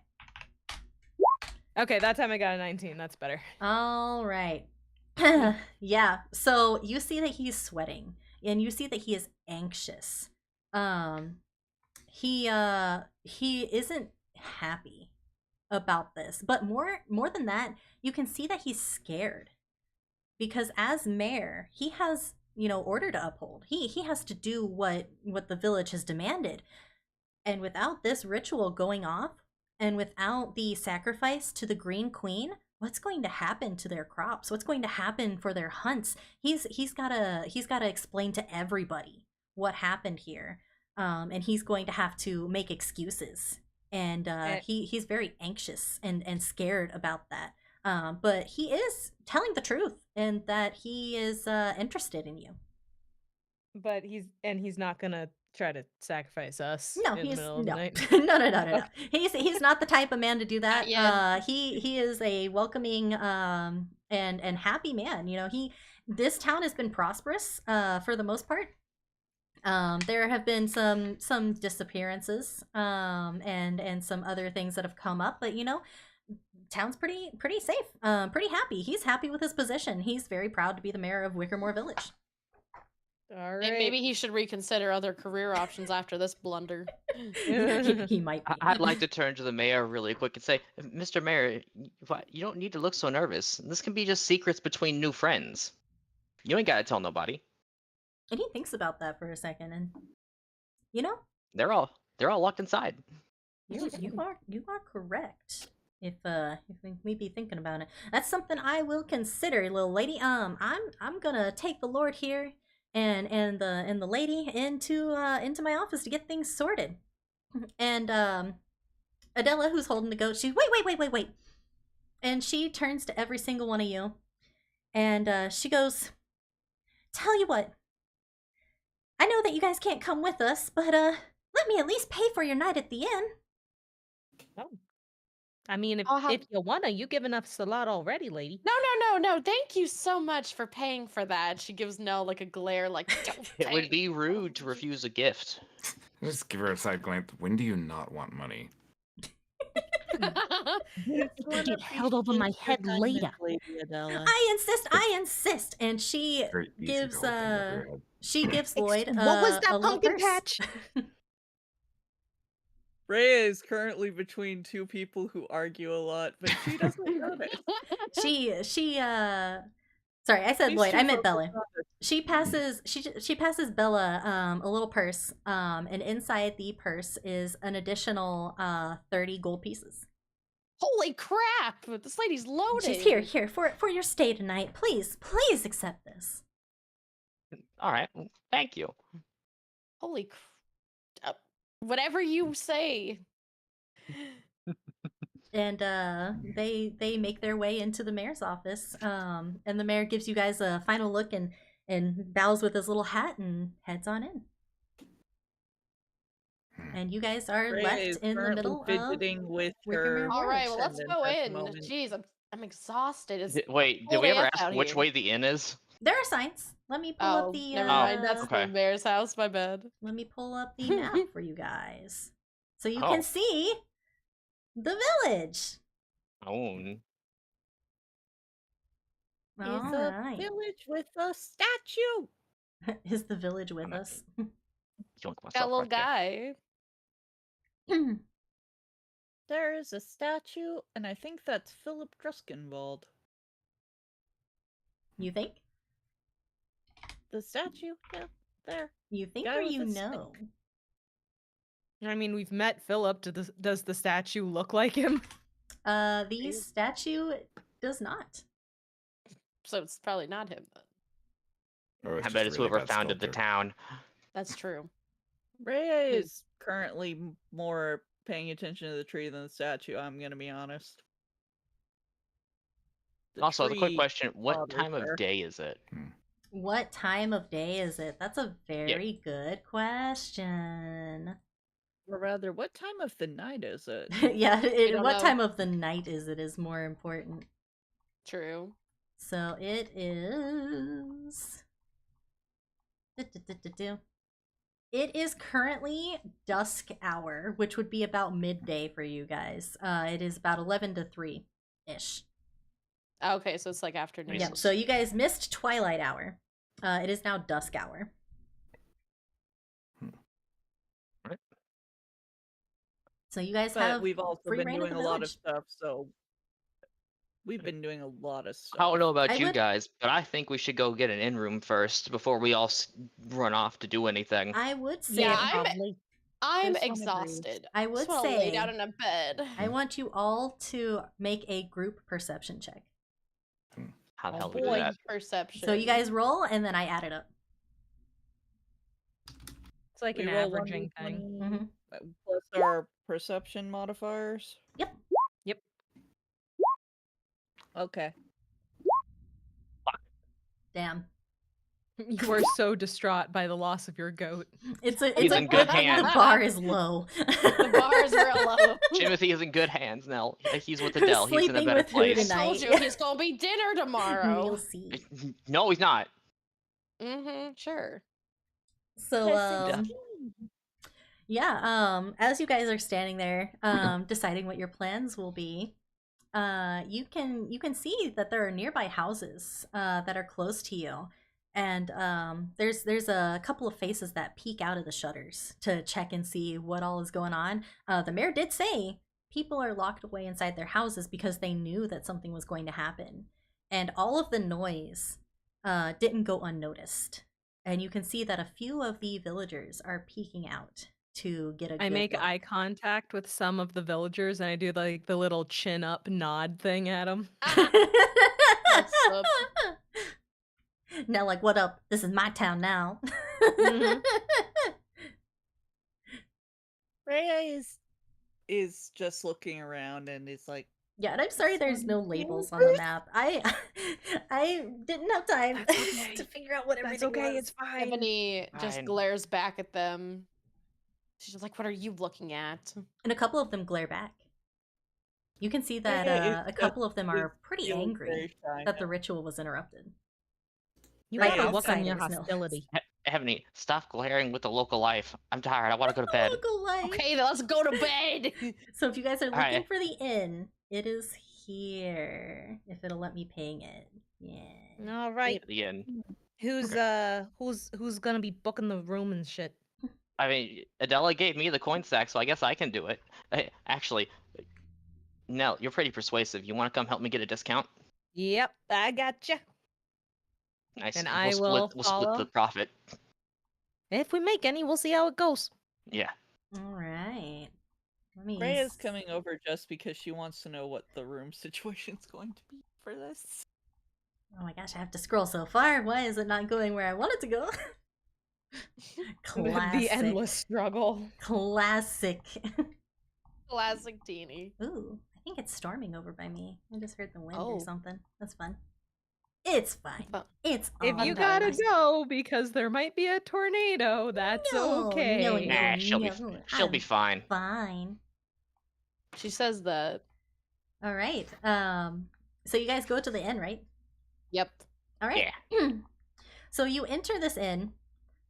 S3: Okay, that time I got a 19. That's better.
S1: All right. Yeah. So you see that he's sweating, and you see that he is anxious. He isn't happy about this, but more than that, you can see that he's scared because as mayor, he has order to uphold. He has to do what the village has demanded, and without this ritual going off, and without the sacrifice to the Green Queen, what's going to happen to their crops? What's going to happen for their hunts? He's gotta explain to everybody what happened here, and he's going to have to make excuses. And he's very anxious and scared about that. But he is telling the truth, and that he is interested in you.
S3: But he's not gonna try to sacrifice us
S1: No,
S3: in the
S1: he's
S3: middle of the
S1: no.
S3: night.
S1: No. He's not the type of man to do that.
S2: yet.
S1: He is a welcoming and happy man. This town has been prosperous for the most part. There have been some disappearances and some other things that have come up, but town's pretty safe. Pretty happy. He's happy with his position. He's very proud to be the mayor of Wickermoor Village.
S3: All
S2: Maybe
S3: right.
S2: he should reconsider other career options after this blunder.
S1: He might be.
S4: I'd like to turn to the mayor really quick and say, Mr. Mayor, you don't need to look so nervous. This can be just secrets between new friends. You ain't gotta tell nobody.
S1: And he thinks about that for a second, and
S4: They're all locked inside.
S1: you are correct. If we be thinking about it, that's something I will consider, little lady. I'm gonna take the Lord here and the lady into my office to get things sorted. And Adela, who's holding the goat, she wait, and she turns to every single one of you, and she goes, "Tell you what, I know that you guys can't come with us, but let me at least pay for your night at the inn."
S3: Oh. I mean, if
S2: I'll have-
S3: you wanna, you given us a lot already, lady.
S2: No. Thank you so much for paying for that. She gives Nell like a glare, like don't
S4: It would
S2: pay.
S4: be rude to refuse a gift.
S5: Just give her a side glance. When do you not want money?
S3: Get held over my head later.
S6: Lady Adela.
S1: I insist. And she
S5: Very easy to
S1: gives
S5: hold things over your head.
S1: she gives Lloyd
S3: What was that
S1: a little
S3: pumpkin
S1: purse.
S3: patch?
S6: Rhea is currently between 2 people who argue a lot, but she doesn't notice.
S1: Sorry, I said
S6: She's
S1: Lloyd.
S6: too
S1: I meant
S6: focused
S1: Bella.
S6: on this.
S1: She passes Bella a little purse, and inside the purse is an additional 30 gold pieces.
S2: Holy crap! This lady's loaded.
S1: She's here for your stay tonight. Please accept this.
S4: All right, well, thank you.
S2: Holy whatever you say.
S1: And they make their way into the mayor's office. And the mayor gives you guys a final look and bows with his little hat and heads on in. And you guys are
S6: Rhea
S1: left
S6: is
S1: in the
S6: currently
S1: middle of
S6: fidgeting with
S1: WickerMoor
S6: her.
S2: All right, well, let's
S6: attendants
S2: go
S6: at the
S2: in.
S6: moment.
S2: Jeez, I'm exhausted. It's
S4: Wait, did
S2: cold
S4: we ever
S2: AF
S4: ask
S2: out
S4: which
S2: here.
S4: way the inn is?
S1: There are signs. Let me pull up
S2: Oh,
S1: the
S2: never mind. That's
S4: okay.
S2: the mayor's house. My bad.
S1: let me pull up the map for you guys. So you
S4: Oh.
S1: can see the village.
S4: Oh.
S6: Is
S1: All
S6: a
S1: right.
S6: village with a statue.
S1: Is the village with
S4: not
S1: us?
S4: Yoink
S2: Got a
S4: myself
S2: little
S4: right there.
S2: guy.
S6: There is a statue, and I think that's Philip Druskenwald.
S1: You think?
S6: The statue? Yeah, there.
S1: You think
S6: Guy
S1: or
S6: with
S1: you
S6: a
S1: know?
S6: stick.
S3: I mean, we've met Philip. Does the statue look like him?
S1: The statue does not.
S2: So it's probably not him then.
S5: Or
S4: I
S5: just
S4: bet
S5: a
S4: it's
S5: really
S4: whoever
S5: bad
S4: founded the
S5: sculptor.
S4: town.
S2: That's true.
S6: Rhea is currently more paying attention to the tree than the statue, I'm gonna be honest. The
S4: Also, the quick
S6: tree
S4: question, what
S6: bothers
S4: time
S6: her.
S4: of day is it?
S1: What time of day is it? That's a very good question.
S6: Or rather, what time of the night is it?
S1: Yeah,
S2: don't
S1: what
S2: know.
S1: time of the night is it is more important.
S2: True.
S1: So it is. It is currently dusk hour, which would be about midday for you guys. It is about 11 to 3 ish.
S2: Okay, so it's like afternoon.
S1: Yep. So you guys missed twilight hour. It is now dusk hour.
S4: Right.
S1: So you guys
S6: But
S1: have
S6: we've also
S1: free
S6: been
S1: reign of
S6: doing
S1: the
S6: a lot of
S1: village.
S6: stuff, so we've been doing a lot of stuff.
S4: I don't know about
S1: I
S4: you
S1: would-
S4: guys, but I think we should go get an in room first before we all run off to do anything.
S1: I would say
S2: Yeah, I'm
S6: This one agrees.
S2: exhausted.
S1: I
S2: I
S1: would
S2: just want to lay
S1: say
S2: down in a bed.
S1: I want you all to make a group perception check.
S4: How the
S6: Oh
S4: hell do we do
S6: boy.
S4: that?
S2: Perception.
S1: So you guys roll and then I add it up.
S3: It's like
S6: We
S3: an
S6: roll
S3: averaging thing.
S6: 1d20
S1: Mhm.
S6: plus our perception modifiers.
S1: Yep.
S3: Yep.
S6: Okay.
S1: Damn.
S3: You are so distraught by the loss of your goat.
S1: It's a
S4: He's
S1: it's a
S4: in good
S1: good thing the
S4: hands.
S1: bar is low.
S2: The bar is real low.
S4: Timothy is in good hands now. He's with Adele. He's in a
S1: Sleeping
S4: better
S1: with who
S4: place.
S1: tonight?
S2: Told you he's gonna be dinner tomorrow.
S1: You'll see.
S4: No, he's not.
S2: Mm-hmm. Sure.
S1: So as you guys are standing there deciding what your plans will be, you can see that there are nearby houses that are close to you, and there's a couple of faces that peek out of the shutters to check and see what all is going on. The mayor did say people are locked away inside their houses because they knew that something was going to happen, and all of the noise didn't go unnoticed. And you can see that a few of the villagers are peeking out to get a
S3: I
S1: good
S3: make
S1: look.
S3: eye contact with some of the villagers and I do like the little chin up nod thing at them.
S2: What's up?
S1: Now, like, what up? This is my town now.
S3: Mhm.
S6: Rhea is just looking around and is like,
S1: Yeah, and I'm sorry there's no labels on the map. I didn't have time
S3: That's okay.
S1: to figure out what everything
S3: That's okay,
S1: was.
S3: it's fine.
S2: Ebony just
S4: Fine.
S2: glares back at them. She's just like, "What are you looking at?"
S1: And a couple of them glare back. You can see that
S6: Rhea
S1: a
S6: is
S1: couple of them
S6: just
S1: are pretty
S6: feeling
S1: angry
S6: very shy
S1: that the
S6: now.
S1: ritual was interrupted.
S3: You
S1: Right
S3: gotta look on
S1: outside
S3: your
S1: is no-
S3: hostility.
S4: Ebony, stop glaring with the local life. I'm tired. I want to go to bed.
S1: Local life.
S2: Okay, then let's go to bed.
S1: So if you guys are looking
S4: Alright.
S1: for the inn, it is here. If it'll let me ping it. Yeah.
S3: All right.
S4: The end.
S3: Who's gonna be booking the room and shit?
S4: I mean, Adela gave me the coin stack, so I guess I can do it. Actually, Nell, you're pretty persuasive. You want to come help me get a discount?
S3: Yep, I gotcha.
S4: Nice.
S3: And
S4: We'll
S3: I
S4: split,
S3: will
S4: we'll split
S3: follow.
S4: the profit.
S3: If we make any, we'll see how it goes.
S4: Yeah.
S1: All right. Let me.
S6: Rhea's coming over just because she wants to know what the room situation's going to be for this.
S1: Oh my gosh, I have to scroll so far. Why is it not going where I want it to go? Classic.
S3: The endless struggle.
S1: Classic.
S2: Classic Teeny.
S1: Ooh, I think it's storming over by me. I just heard the wind or
S2: Oh.
S1: something. That's fun. It's fine.
S2: But
S1: It's
S3: If
S1: all
S3: you
S2: I'm
S3: gotta
S1: right.
S3: go because there might be a tornado, that's
S1: No,
S3: okay.
S4: Nah, she'll be
S1: I'm
S4: fine.
S1: fine.
S2: she says that.
S1: All right. So you guys go to the inn, right?
S2: Yep.
S1: All right. So you enter this inn.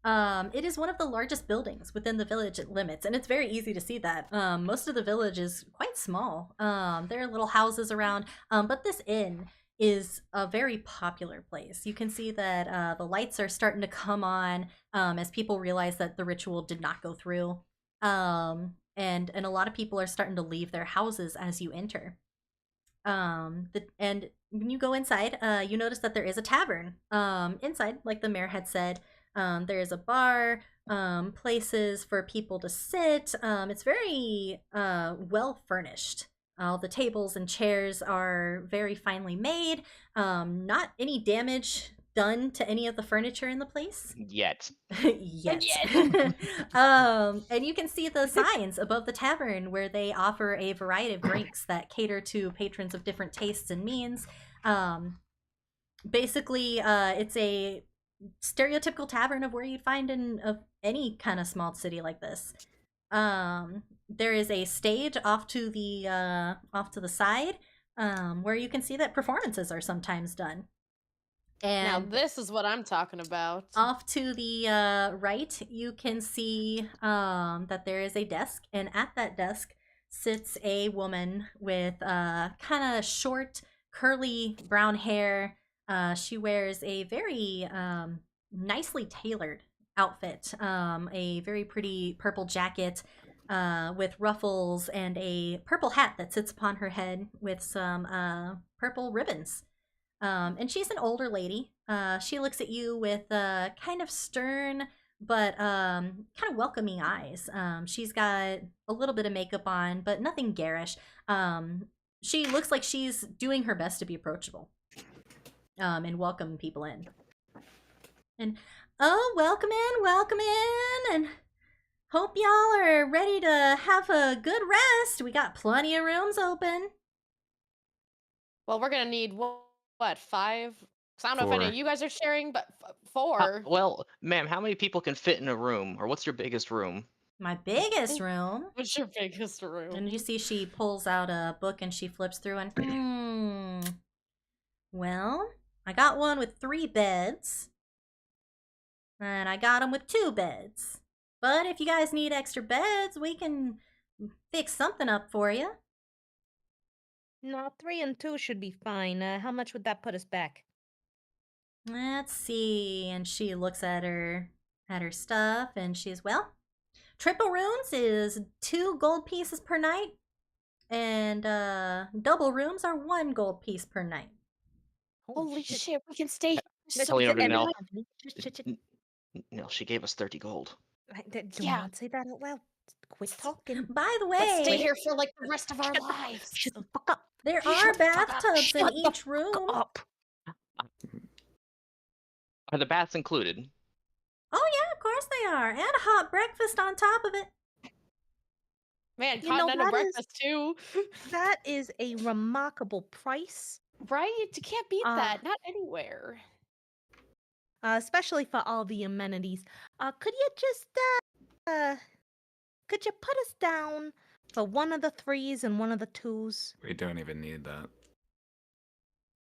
S1: It is one of the largest buildings within the village limits, and it's very easy to see that. Most of the village is quite small. There are little houses around, but this inn is a very popular place. You can see that the lights are starting to come on as people realize that the ritual did not go through, and a lot of people are starting to leave their houses as you enter. And when you go inside, you notice that there is a tavern inside, like the mayor had said. There is a bar, places for people to sit. It's very well furnished. All the tables and chairs are very finely made. Not any damage done to any of the furniture in the place.
S4: Yet.
S1: Yet. And you can see the signs above the tavern where they offer a variety of drinks that cater to patrons of different tastes and means. Basically, it's a stereotypical tavern of where you'd find in of any kind of small city like this. There is a stage off to the side, where you can see that performances are sometimes done.
S2: Now
S1: And
S2: this is what I'm talking about.
S1: off to the right, you can see that there is a desk, and at that desk sits a woman with kind of short, curly brown hair. She wears a very nicely tailored outfit, a very pretty purple jacket with ruffles and a purple hat that sits upon her head with some purple ribbons. And she's an older lady. She looks at you with kind of stern but kind of welcoming eyes. She's got a little bit of makeup on, but nothing garish. She looks like she's doing her best to be approachable and welcome people in. And welcome in, and hope y'all are ready to have a good rest. We got plenty of rooms open.
S2: Well, we're gonna need what 5? 'Cause I don't know if any of
S5: 4.
S2: you guys are sharing, but 4.
S4: Well, ma'am, how many people can fit in a room, or what's your biggest room?
S1: My biggest room.
S2: What's your biggest room?
S1: And you see she pulls out a book and she flips through and well, I got one with 3 beds. And I got them with 2 beds. But if you guys need extra beds, we can fix something up for you.
S7: No, 3 and 2 should be fine. How much would that put us back?
S1: Let's see. And she looks at her stuff and she's, well, triple rooms is 2 gold pieces per night. And double rooms are 1 gold piece per night.
S2: Holy shit, we can stay here
S7: Let's
S2: so
S4: Tell you
S7: get
S4: to Nell.
S7: everyone-
S4: No, she gave us 30 gold.
S7: Do
S2: Yeah.
S7: not say that out loud. Quit talking.
S1: By the
S2: Let's stay
S1: way,
S2: here for like the rest of our lives.
S7: Shut the fuck up.
S1: there
S7: Shut
S1: are
S7: the fuck up.
S1: bathtubs in
S7: Shut the
S1: each
S7: fuck
S1: room.
S7: up.
S4: Are the baths included?
S1: Oh yeah, of course they are. And a hot breakfast on top of it.
S2: Man,
S7: You know,
S2: continental
S7: that is-
S2: breakfast too.
S7: That is a remarkable price,
S2: Right? You can't beat
S7: Uh,
S2: that. Not anywhere.
S7: especially for all the amenities. Could you just could you put us down for one of the 3s and one of the 2s?
S5: We don't even need that.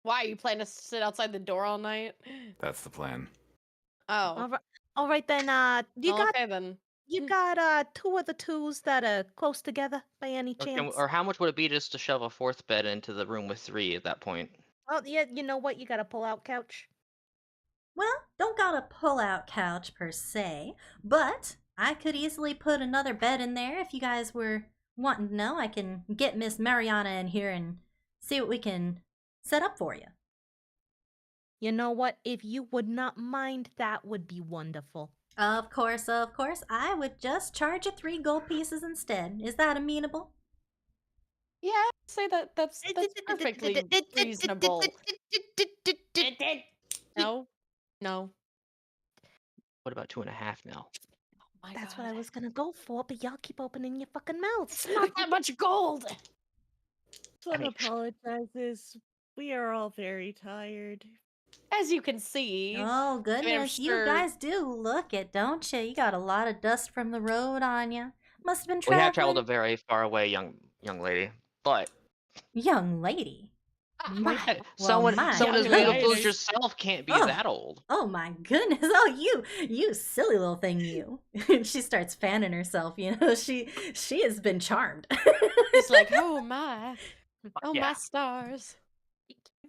S2: Why, you plan to sit outside the door all night?
S5: That's the plan.
S2: Oh.
S7: All right then. You
S2: well,
S7: got
S2: okay then.
S7: you got 2 of the 2s that are close together by any chance?
S4: Or how much would it be just to shove a 4th bed into the room with 3 at that point?
S7: Oh yeah, you know what? You got a pull-out couch.
S1: Well, don't got a pull-out couch per se, but I could easily put another bed in there if you guys were wanting to know. I can get Miss Mariana in here and see what we can set up for you.
S7: You know what? If you would not mind, that would be wonderful.
S1: Of course, I would just charge you 3 gold pieces instead. Is that amenable?
S2: Yeah, I'd say that's perfectly reasonable. No. No.
S4: What about 2.5 now?
S2: Oh my
S7: That's
S2: God.
S7: what I was gonna go for, but y'all keep opening your fucking mouths.
S2: It's not that much gold.
S6: This one
S4: mean-
S6: apologizes. We are all very tired.
S2: as you can see.
S1: Oh,
S2: I'm
S1: goodness. You
S2: sure-
S1: guys do look it, don't you? You got a lot of dust from the road on you. Must have been
S4: We have traveled
S1: traveling.
S4: a very far away, young lady. But
S1: Young lady. My, well,
S4: someone
S1: my
S4: as
S2: Young
S4: beautiful
S1: goodness.
S4: as yourself can't be
S1: Oh.
S4: that old.
S1: Oh my goodness. Oh, you silly little thing, you. She starts fanning herself, you know. She has been charmed.
S2: It's like, oh my
S4: Yeah.
S2: stars.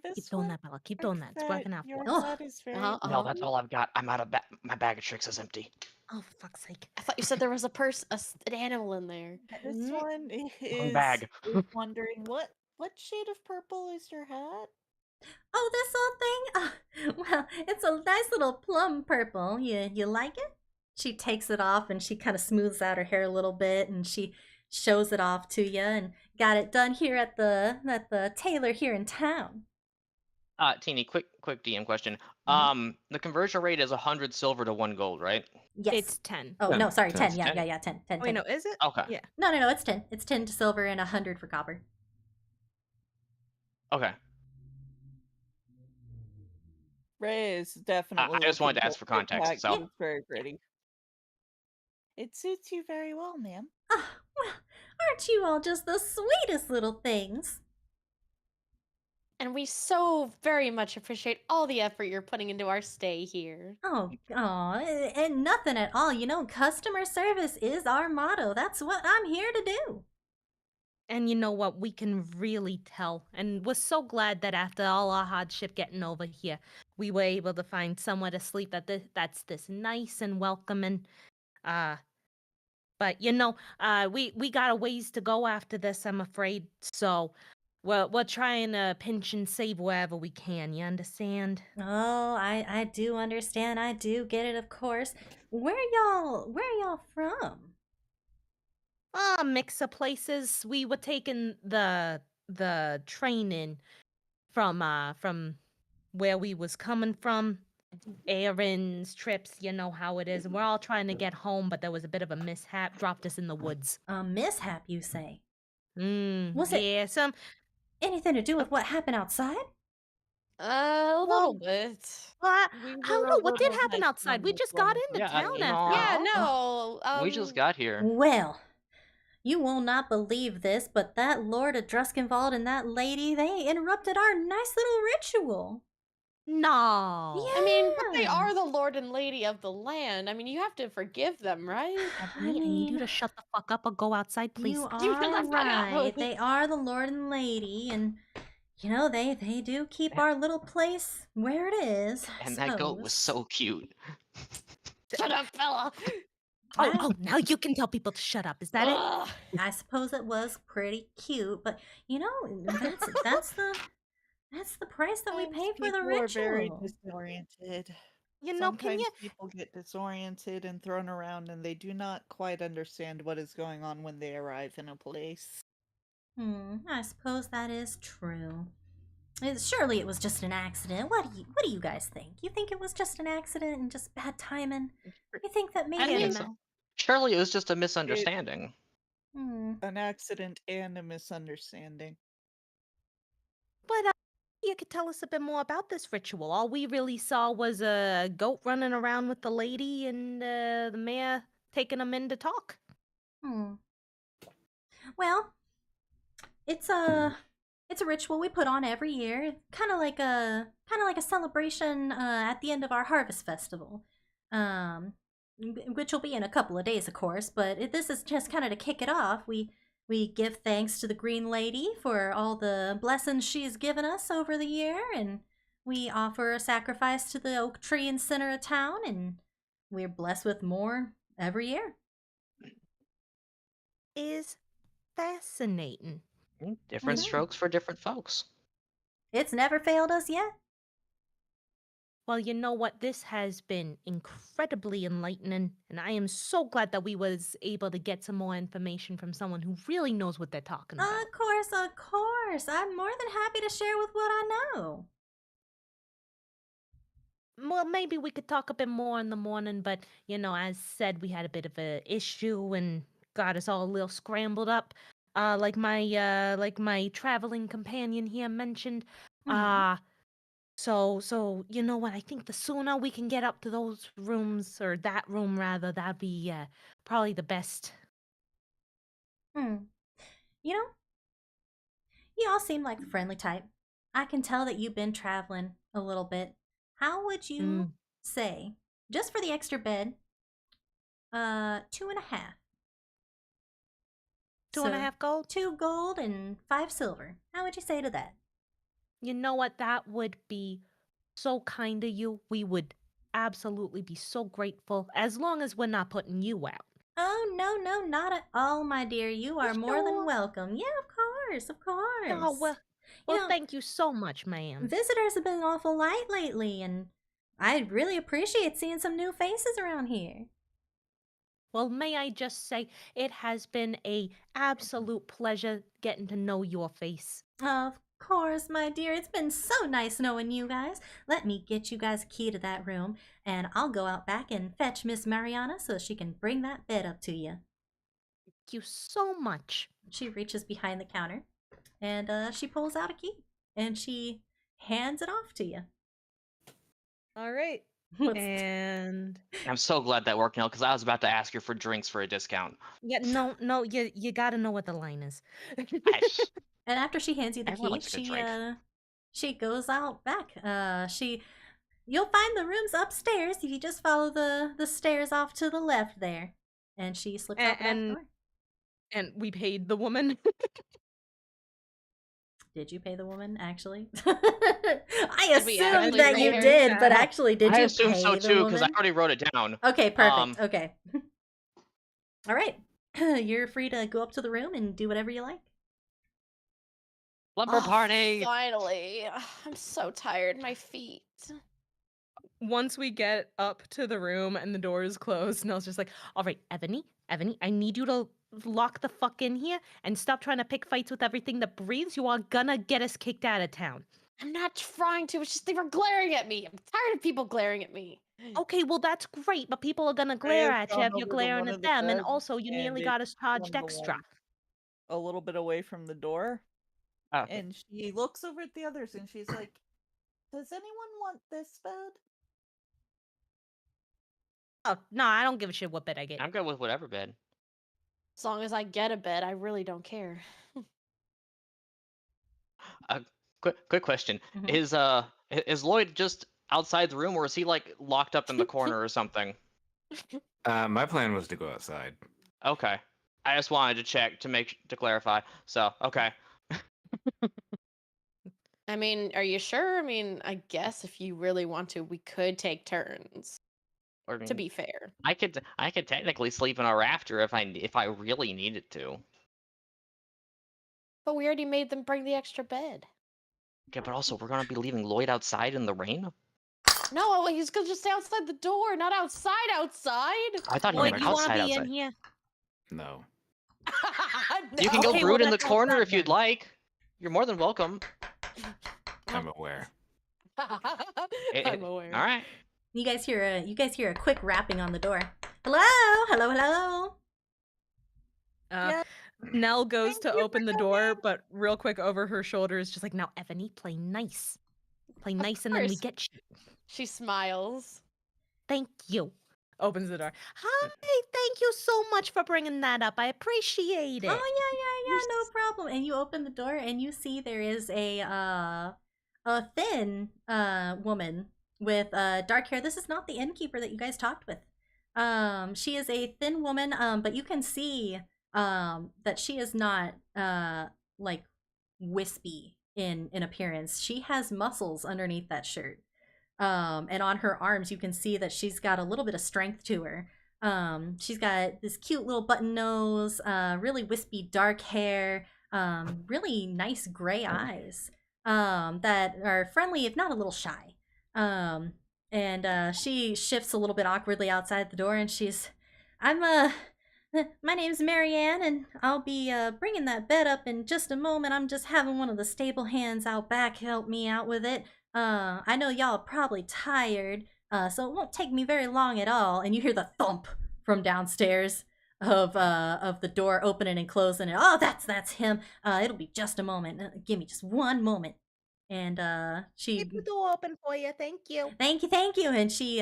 S6: This
S7: Keep doing
S6: one
S7: that, Bella. Keep doing that. It's working out for
S6: Your
S7: us.
S1: Oh.
S6: hat is very.
S4: No, that's all I've got. I'm out of my bag of tricks is empty.
S7: Oh, for fuck's sake.
S2: I thought you said there was an animal in there.
S6: This
S7: Mm.
S6: one
S4: Wrong bag.
S6: is wondering what shade of purple is your hat?
S1: Oh, this old thing? Oh, well, it's a nice little plum purple. You like it? She takes it off and she kind of smooths out her hair a little bit and she shows it off to you and got it done here at the tailor here in town.
S4: Teeny, quick DM question. The conversion rate is 100 silver to 1 gold, right?
S1: Yes.
S7: It's 10.
S1: Oh,
S5: 10.
S1: no, sorry, 10.
S5: 10.
S1: Yeah,
S4: 10.
S1: yeah, yeah, 10. 10,
S3: Wait,
S1: 10.
S3: no, is it?
S4: Okay.
S3: Yeah.
S1: No, it's 10. It's 10 to silver and 100 for copper.
S4: Okay.
S6: Ray is definitely.
S4: I just wanted to
S6: looking
S4: ask for
S6: good
S4: context,
S6: hat.
S4: so-
S6: It's very pretty. It suits you very well, ma'am.
S1: Oh, well, aren't you all just the sweetest little things?
S2: And we so very much appreciate all the effort you're putting into our stay here.
S1: Oh, and nothing at all. You know, customer service is our motto. That's what I'm here to do.
S7: And you know what? We can really tell. And we're so glad that after all our hardship getting over here, we were able to find somewhere to sleep that's this nice and welcoming. But you know, we got a ways to go after this, I'm afraid. So we're trying to pinch and save wherever we can. You understand?
S1: Oh, I do understand. I do get it, of course. Where y'all from?
S7: A mix of places. We were taking the train in from where we was coming from. Errands, trips, you know how it is. And we're all trying to get home, but there was a bit of a mishap. Dropped us in the woods.
S1: A mishap, you say?
S7: Was
S1: it-
S7: yeah, some
S1: Anything to do with what happened outside?
S2: A little bit.
S7: well, I
S6: We
S7: don't
S6: were
S7: know
S6: a
S7: what did
S6: little
S7: happen
S6: nice
S7: outside.
S6: on
S7: We
S6: this
S7: just
S6: one
S7: got
S6: as
S7: into
S4: Yeah,
S7: town
S4: you
S7: after
S4: know,
S2: Yeah,
S7: all.
S2: no.
S4: we just got here.
S1: Well, you will not believe this, but that Lord of Druskenwald and that lady, they interrupted our nice little ritual.
S7: No.
S2: I mean, but they
S1: Yeah.
S2: are the lord and lady of the land. I mean, you have to forgive them, right?
S7: Ebony, I need you to shut the fuck up or go outside, please.
S1: You
S2: You shut
S1: are
S2: the fuck up.
S1: right. They are the Lord and Lady, and you know they do keep our little place where it is. I
S4: And that goat was
S1: suppose.
S4: so cute.
S2: Shut up, fella.
S7: Oh, now you can tell people to shut up. Is that it?
S2: Ugh.
S1: I suppose it was pretty cute, but you know that's the price that we
S6: Sometimes
S1: pay for the
S6: people are very
S1: ritual.
S6: disoriented.
S7: You know, can
S6: Sometimes
S7: you?
S6: people get disoriented and thrown around, and they do not quite understand what is going on when they arrive in a place.
S1: I suppose that is true. Surely it was just an accident. What do you guys think? You think it was just an accident and just bad timing? You think that
S4: I
S1: maybe?
S4: think so. Surely it was just a misunderstanding.
S6: An accident and a misunderstanding.
S7: But you could tell us a bit more about this ritual. All we really saw was a goat running around with the lady and the mayor taking them in to talk.
S1: Well, it's a ritual we put on every year, kind of like a celebration at the end of our harvest festival, which will be in a couple of days, of course. But this is just kind of to kick it off. We give thanks to the Green Lady for all the blessings she's given us over the year, and we offer a sacrifice to the oak tree in center of town, and we're blessed with more every year.
S7: Is fascinating.
S4: Different
S1: Mhm.
S4: strokes for different folks.
S1: It's never failed us yet.
S7: Well, you know what? This has been incredibly enlightening, and I am so glad that we was able to get some more information from someone who really knows what they're talking about.
S1: Of course. I'm more than happy to share with what I know.
S7: Well, maybe we could talk a bit more in the morning, but you know, as said, we had a bit of a issue and got us all a little scrambled up. Like my traveling companion here mentioned.
S1: Mhm.
S7: So you know what? I think the sooner we can get up to those rooms, or that room rather, that'd be probably the best.
S1: Hmm. You know, you all seem like the friendly type. I can tell that you've been traveling a little bit. How would you
S7: Mm.
S1: say, just for the extra bed, 2.5?
S7: Two and a
S1: So
S7: half gold?
S1: 2 gold and 5 silver. How would you say to that?
S7: You know what? That would be so kind of you. We would absolutely be so grateful, as long as we're not putting you out.
S1: Oh, no, no, not at all, my dear. You are more than
S7: Sure.
S1: welcome. Yeah, of course, of course.
S7: Oh, well,
S1: You
S7: well,
S1: know,
S7: thank you so much, ma'am.
S1: visitors have been awful light lately, and I really appreciate seeing some new faces around here.
S7: Well, may I just say, it has been a absolute pleasure getting to know your face.
S1: Of course, my dear. It's been so nice knowing you guys. Let me get you guys a key to that room, and I'll go out back and fetch Miss Mariana so she can bring that bed up to you.
S7: Thank you so much.
S1: She reaches behind the counter, and she pulls out a key, and she hands it off to you.
S3: All right.
S1: What's-
S3: And
S4: I'm so glad that worked out because I was about to ask her for drinks for a discount.
S7: Yeah, no, you gotta know what the line is.
S4: Ash.
S1: And after she hands you the
S4: Everyone
S1: key,
S4: likes a good drink.
S1: she goes out back. You'll find the rooms upstairs if you just follow the stairs off to the left there. And she slips out the back
S3: and
S1: door.
S3: and we paid the woman.
S1: Did you pay the woman, actually? I
S2: Did we
S1: assumed
S2: actually
S1: that
S2: pay
S1: you
S2: her?
S1: did, but
S3: Yeah.
S1: actually, did
S4: I
S1: you
S4: assume
S1: pay
S4: so
S1: the
S4: too because I
S1: woman?
S4: already wrote it down.
S1: Okay, perfect. Okay. All right. You're free to go up to the room and do whatever you like.
S4: Lumber party.
S2: Finally. I'm so tired. My feet.
S3: Once we get up to the room and the door is closed, Nell's just like,
S7: All right, Ebony, I need you to lock the fuck in here and stop trying to pick fights with everything that breathes. You are gonna get us kicked out of town.
S2: I'm not trying to. It's just they were glaring at me. I'm tired of people glaring at me.
S7: Okay, well, that's great, but people are gonna
S6: I
S7: glare
S6: have
S7: at you
S6: gone
S7: if you're
S6: over to
S7: glaring
S6: one
S7: at
S6: of the
S7: them, and
S6: beds,
S7: also you
S6: and
S7: nearly
S6: it's
S7: got us charged
S6: on the
S7: extra.
S6: one a little bit away from the door.
S4: Okay.
S6: And she looks over at the others and she's like, "Does anyone want this bed?"
S7: Oh, no, I don't give a shit what bed I get.
S4: I'm good with whatever bed.
S2: As long as I get a bed, I really don't care.
S4: Quick question:
S1: Mhm.
S4: is Lloyd just outside the room, or is he like locked up in the corner or something?
S5: My plan was to go outside.
S4: Okay, I just wanted to check to clarify. So okay,
S2: I mean, are you sure? I mean, I guess if you really want to, we could take turns.
S4: or, I
S2: To
S4: mean,
S2: be fair.
S4: I could technically sleep in a rafter if I really needed to.
S2: But we already made them bring the extra bed.
S4: Okay, but also we're gonna be leaving Lloyd outside in the rain.
S2: No, he's gonna just stay outside the door, not outside.
S4: I thought he
S7: Lloyd,
S4: meant
S7: you wanna
S4: outside.
S7: be
S4: outside.
S7: in here?
S5: No.
S4: You can go
S7: Okay,
S4: brood
S7: well,
S4: in the
S7: let's hope
S4: corner
S7: that
S4: if you'd
S7: then.
S4: like. You're more than welcome.
S5: I'm aware.
S2: I'm aware.
S4: All right.
S1: You guys hear a quick rapping on the door. Hello, hello, hello.
S3: uh,
S6: Yeah,
S3: Nell goes
S6: thank
S3: to
S6: you for
S3: open the door, but real quick over her shoulder is just like,
S7: Now, Ebony, play nice. Play nice, and then we
S2: course.
S7: get you.
S2: She smiles.
S7: Thank you.
S3: opens the door.
S7: Hi, thank you so much for bringing that up. I appreciate it.
S1: Oh yeah, no problem. And you open the door and you see there is a thin woman with dark hair. This is not the innkeeper that you guys talked with. She is a thin woman, but you can see that she is not like wispy in appearance. She has muscles underneath that shirt. And on her arms you can see that she's got a little bit of strength to her. She's got this cute little button nose, really wispy dark hair, really nice gray eyes that are friendly, if not a little shy. And she shifts a little bit awkwardly outside the door, and my name's Marianne, and I'll be bringing that bed up in just a moment. I'm just having one of the stable hands out back help me out with it. I know y'all are probably tired, so it won't take me very long at all. And you hear the thump from downstairs of the door opening and closing. And oh, that's him. It'll be just a moment. Give me just one moment. And she
S7: Keep the door open for you. Thank you.
S1: thank you. And she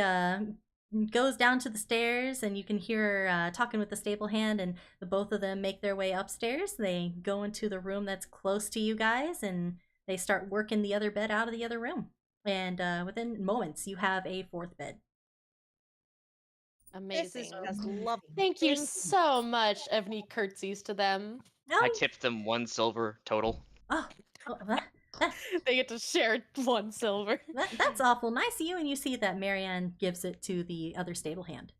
S1: goes down to the stairs, and you can hear her talking with the stable hand, and the both of them make their way upstairs. They go into the room that's close to you guys, and they start working the other bed out of the other room. And within moments, you have a fourth bed.
S2: Amazing.
S7: This is lovely.
S2: Thank you so much. Evney curtsies to them.
S1: Oh,
S4: I tipped them 1 silver total.
S1: oh,
S2: They get to share 1 silver.
S1: that's awful nice of you. And you see that Marianne gives it to the other stable hand.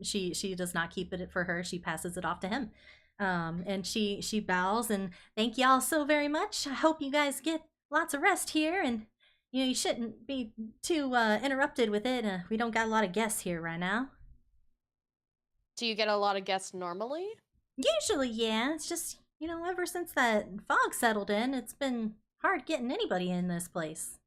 S1: She does not keep it for her. She passes it off to him. And she bows and thank y'all so very much. I hope you guys get lots of rest here, and you shouldn't be too interrupted with it. We don't got a lot of guests here right now.
S2: Do you get a lot of guests normally?
S1: Usually, yeah. It's just, ever since that fog settled in, it's been hard getting anybody in this place.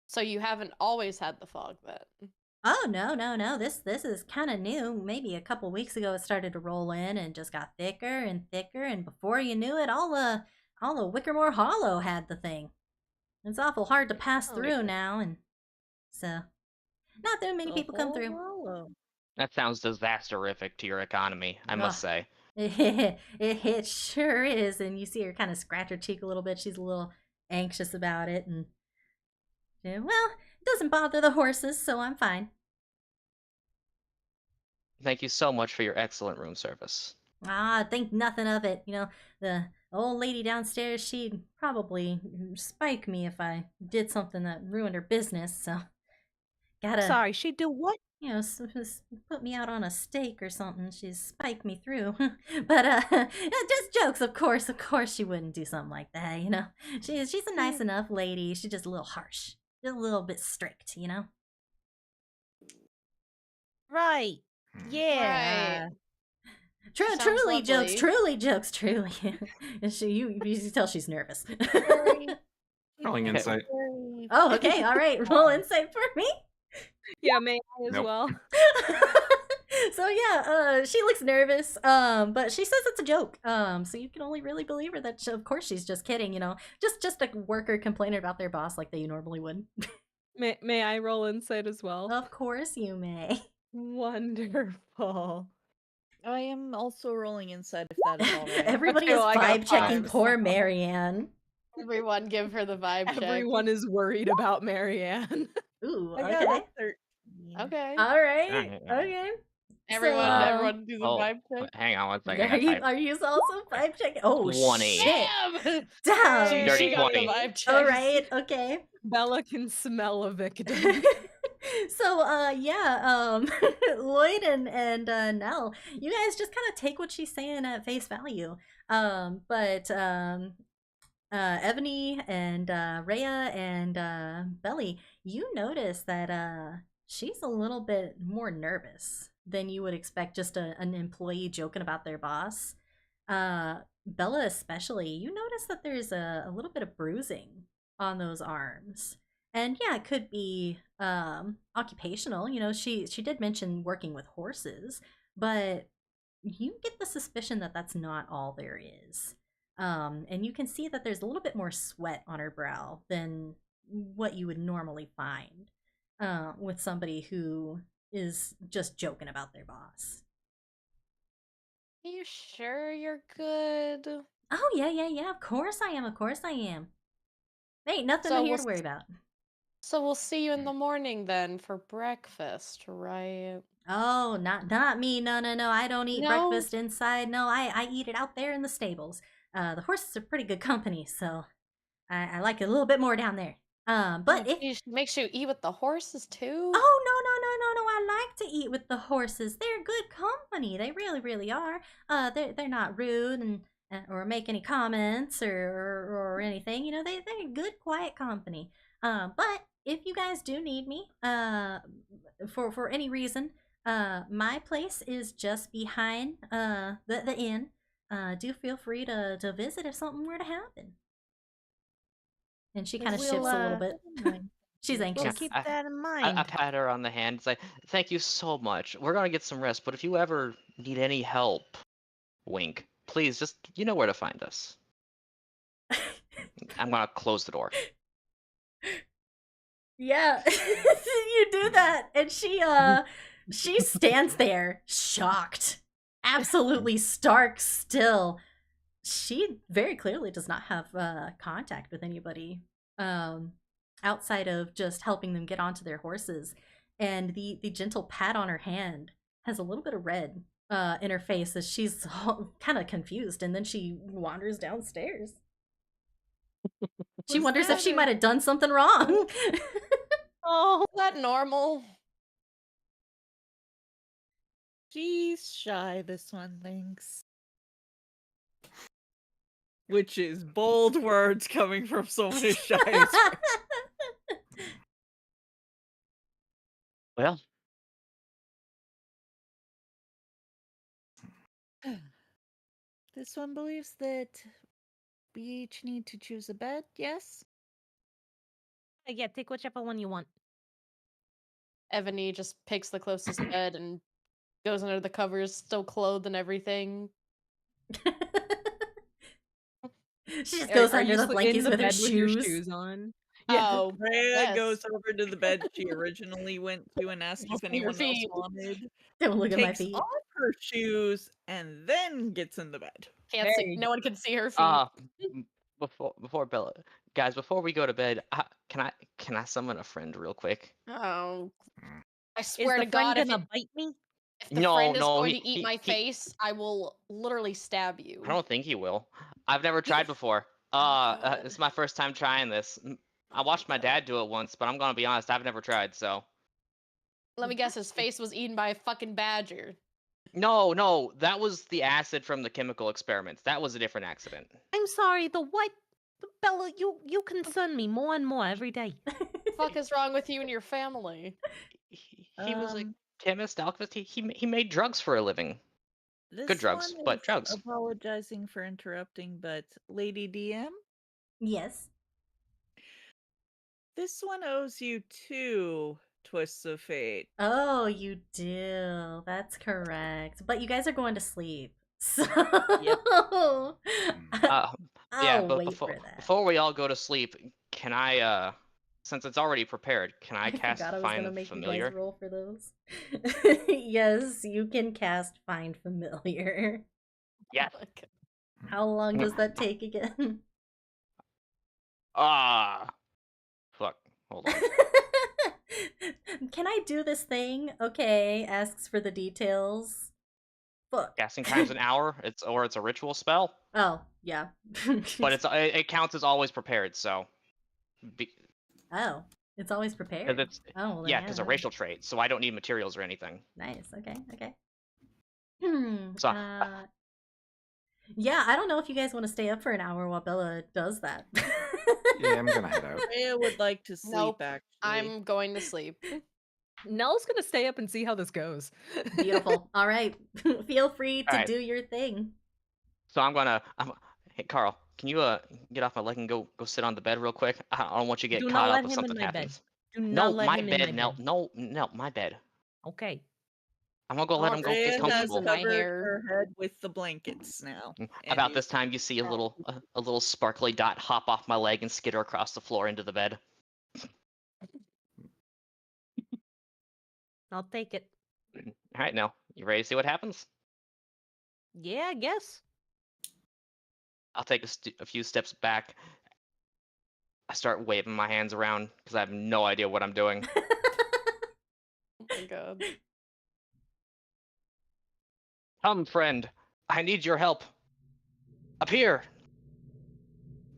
S2: So you haven't always had the fog then?
S1: Oh, no. This is kind of new. Maybe a couple weeks ago it started to roll in and just got thicker and thicker, and before you knew it, all the WickerMoor Hollow had the thing. It's awful hard to pass through now, and so not that many people come through.
S4: That sounds disasterific to your economy, I must say.
S1: It sure is. And you see her kind of scratch her cheek a little bit. She's a little anxious about it, and well, it doesn't bother the horses, so I'm fine.
S4: Thank you so much for your excellent room service.
S1: Think nothing of it. The old lady downstairs, she'd probably spike me if I did something that ruined her business, so gotta...
S7: Sorry, she'd do what?
S1: Put me out on a stake or something. She'd spike me through. But, just jokes, of course. Of course she wouldn't do something like that, She's a nice enough lady. She's just a little harsh. Just a little bit strict,
S7: Right. Yeah.
S2: Right.
S1: Truly jokes,
S2: lovely.
S1: truly. You can tell she's nervous.
S5: Rolling insight.
S1: Oh, okay, all right. Roll insight for me.
S3: Yeah, may I as
S5: Nope.
S3: well?
S1: So yeah, she looks nervous, but she says it's a joke. So you can only really believe her that of course she's just kidding, just a worker complaining about their boss like they normally would.
S3: May I roll insight as well?
S1: Of course you may.
S3: Wonderful.
S6: I am also rolling inside if that is all right.
S1: Everybody
S3: Okay,
S1: is
S3: well, I got
S1: vibe checking
S3: 5,
S1: poor
S3: so-
S1: Marianne.
S2: Everyone give her the vibe check.
S3: Everyone is worried about Marianne.
S1: Ooh,
S6: I got
S1: okay.
S6: a 13.
S2: Okay.
S1: All right.
S4: Alright.
S1: Okay.
S2: Everyone do the
S4: Oh,
S2: vibe check.
S4: hang on 1 second.
S1: Are you also vibe checking? Oh
S4: 20.
S1: shit!
S2: Damn!
S1: Damn.
S4: Dirty
S2: She got the
S4: 20.
S2: vibe check.
S1: All right. Okay.
S3: Bella can smell a victim.
S1: So yeah, Lloyd and Nell, you guys just kind of take what she's saying at face value. But Ebony and Rhea and Belly, you notice that she's a little bit more nervous than you would expect just an employee joking about their boss. Bella especially, you notice that there's a little bit of bruising on those arms. And yeah, it could be occupational. She did mention working with horses, but you get the suspicion that that's not all there is. And you can see that there's a little bit more sweat on her brow than what you would normally find with somebody who is just joking about their boss.
S2: Are you sure you're good?
S1: Oh, yeah. Of course I am. There ain't nothing
S2: So
S1: here
S2: we'll
S1: to worry about.
S2: So we'll see you in the morning then for breakfast, right?
S1: Oh, not me. No. I don't eat
S2: No?
S1: breakfast inside. No, I eat it out there in the stables. The horses are pretty good company, so I like it a little bit more down there. But if
S2: She makes you eat with the horses too?
S1: oh no, I like to eat with the horses. They're good company. They really are. They're not rude and or make any comments or anything. They're good, quiet company. But if you guys do need me, for any reason, my place is just behind the inn. Do feel free to visit if something were to happen. And she kind of shifts a little bit. She's anxious.
S7: We'll keep
S4: I-
S7: that in
S4: I
S7: mind.
S4: pat her on the hand and say, thank you so much. We're going to get some rest, but if you ever need any help, wink, please just, you know where to find us. I'm going to close the door.
S1: Yeah, you do that, and she stands there, shocked, absolutely stark still. She very clearly does not have contact with anybody outside of just helping them get onto their horses, and the gentle pat on her hand has a little bit of red in her face as she's kind of confused, and then she wanders downstairs. She
S6: Was
S1: wonders if
S6: that
S1: she
S6: a-
S1: might have done something wrong.
S3: Oh,
S2: Is that normal?
S6: She's shy, this one thinks. Which is bold words coming from someone as shy as her.
S4: Well,
S6: This one believes that we each need to choose a bed, yes?
S7: Yeah, take whichever one you want.
S2: Ebony just picks the closest bed and goes under the covers, still clothed and everything.
S1: She just goes
S3: are
S1: under
S3: you
S1: the
S3: in
S1: blankets
S3: the
S1: with her
S3: bed with your
S1: shoes.
S3: shoes on?
S2: Oh,
S6: Rhea
S2: yes.
S6: goes over to the bed she originally went to and asks if
S2: Look at your
S6: anyone else
S2: feet.
S6: wanted.
S1: Don't look at my
S6: Takes
S1: feet.
S6: off her shoes and then gets in the bed.
S2: Can't
S3: There
S2: see.
S3: you
S2: No one can see her feet.
S4: before Bella, guys, before we go to bed, can I summon a friend real quick?
S2: Oh, I
S7: Is
S2: swear
S7: the
S2: to
S7: friend
S2: God, if,
S7: gonna bite me?
S2: if the
S4: No,
S2: friend is
S4: no,
S2: going
S4: he-
S2: to eat
S4: he-
S2: my
S4: he-
S2: face, I will literally stab you.
S4: I don't think he will. I've never tried before.
S2: God.
S4: It's my first time trying this. I watched my dad do it once, but I'm gonna be honest, I've never tried. So
S2: Let me guess, his face was eaten by a fucking badger.
S4: no, that was the acid from the chemical experiments. That was a different accident.
S7: I'm sorry, the what? Bella, you concern me more and more every day.
S2: The fuck is wrong with you and your family?
S4: He was a
S6: Um,
S4: chemist, alchemist. He made drugs for a living.
S6: This
S4: drugs,
S6: one
S4: but
S6: is
S4: drugs.
S6: apologizing for interrupting, but Lady DM,
S1: Yes.
S6: this one owes you 2 twists of fate.
S1: Oh, you do. That's correct. But you guys are going to sleep. So
S4: Yeah,
S1: I'll
S4: but
S1: wait for that.
S4: before we all go to sleep, can I since it's already prepared, can I
S1: I
S4: cast
S1: forgot I was gonna
S4: Find
S1: make you
S4: Familiar?
S1: guys roll for those. Yes, you can cast Find Familiar.
S4: Yeah.
S2: Oh my God.
S1: How long does that take again?
S4: Fuck. Hold on.
S1: Can I do this thing? Okay, asks for the details. Fuck.
S4: Casting time's an hour. It's a ritual spell,
S1: Oh, yeah.
S4: but it counts as always prepared. So,
S1: Oh, it's always
S4: because
S1: prepared.
S4: it's
S1: Oh, well,
S4: yeah, because a racial trait. So I don't need materials or anything.
S1: Nice. Okay.
S4: So
S1: Yeah, I don't know if you guys want to stay up for an hour while Bella does that.
S5: Yeah, I'm gonna head out.
S6: Rhea would like to sleep,
S2: Nope,
S6: actually.
S2: I'm going to sleep.
S3: Nell's gonna stay up and see how this goes.
S1: Beautiful. All right. Feel free to
S4: Alright.
S1: do your thing.
S4: So hey Carl, can you get off my leg and go sit on the bed real quick? I don't want you to get
S7: Do
S4: caught
S7: not
S4: up
S7: let
S4: if
S7: him in
S4: something
S7: my bed.
S4: happens.
S7: Do not
S4: No,
S7: let
S4: my
S7: him in
S4: bed,
S7: my
S4: Nell.
S7: bed.
S4: No, my bed.
S7: Okay.
S4: I'm gonna go let him go
S6: Rhea
S4: get
S6: has
S4: comfortable.
S2: My
S6: covered
S2: hair.
S6: her head with the blankets now. and
S4: About
S6: is-
S4: this time, you see a little sparkly dot hop off my leg and skitter across the floor into the bed.
S7: I'll take it.
S4: All right, now you ready to see what happens?
S7: Yeah, I guess.
S4: I'll take a few steps back. I start waving my hands around because I have no idea what I'm doing.
S2: Oh my God.
S4: Come, friend. I need your help. Appear.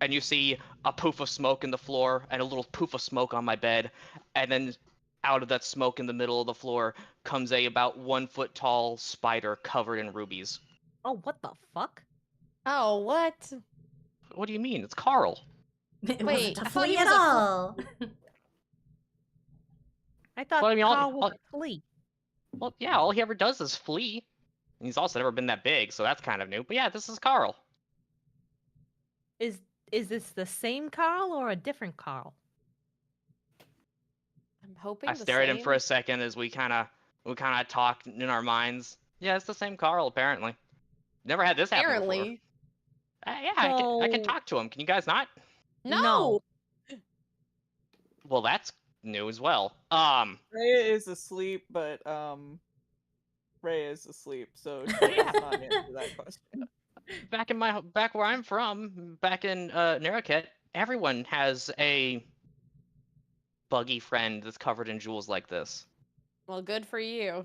S4: And you see a poof of smoke in the floor and a little poof of smoke on my bed. And then out of that smoke in the middle of the floor comes a about 1 foot tall spider covered in rubies.
S7: Oh, what the fuck?
S2: Oh, what?
S4: What do you mean? It's Carl.
S1: It
S2: Wait,
S1: wasn't a
S2: I thought he
S1: flea at
S2: was a fl-
S1: all.
S7: I thought
S4: Well, I mean,
S7: Carl was a flea.
S4: Well, yeah, all he ever does is flee. And he's also never been that big, so that's kind of new. But yeah, this is Carl.
S7: Is this the same Carl or a different Carl?
S2: I'm hoping
S4: I
S2: the
S4: stare at him for a
S2: same.
S4: second as we kind of talk in our minds. Yeah, it's the same Carl, apparently. Never had this happen before.
S2: Apparently.
S4: Yeah, I can
S7: So-
S4: talk to him. Can you guys not?
S2: No.
S7: No.
S4: Well, that's knew as well.
S6: Rhea is asleep, but Rhea is asleep, so she does not answer that question.
S4: Back where I'm from, back in Naraket, everyone has a buggy friend that's covered in jewels like this.
S2: Well, good for you.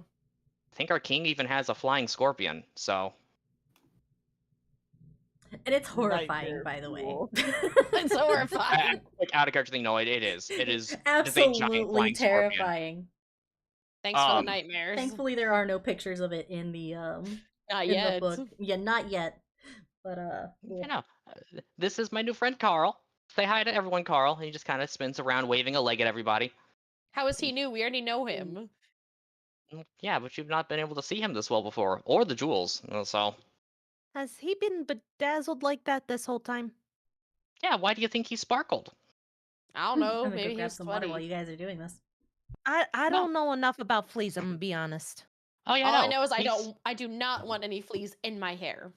S4: I think our king even has a flying scorpion. So
S1: And it's horrifying,
S6: Nightmare
S1: by the way.
S6: fuel.
S2: It's horrifying.
S4: like out of character thing, no, it is. It is a giant
S1: Absolutely
S4: flying scorpion.
S1: terrifying.
S2: Thanks for the nightmares.
S1: Thankfully, there are no pictures of it in the
S2: Not
S1: in
S2: yet.
S1: the book. Yeah, not yet. But
S4: You know, this is my new friend Carl. Say hi to everyone, Carl. He just kind of spins around, waving a leg at everybody.
S2: How is he new? We already know him.
S4: Yeah, but you've not been able to see him this well before, or the jewels. So
S7: Has he been bedazzled like that this whole time?
S4: yeah, why do you think he sparkled?
S2: I don't know.
S1: I'm gonna
S2: Maybe
S1: go grab
S2: he's
S1: some water while
S2: sweaty.
S1: you guys are doing this.
S7: I don't know enough about fleas, I'm gonna be honest.
S4: Oh yeah,
S2: All
S4: no.
S2: I know is
S4: he's-
S2: I do not want any fleas in my hair.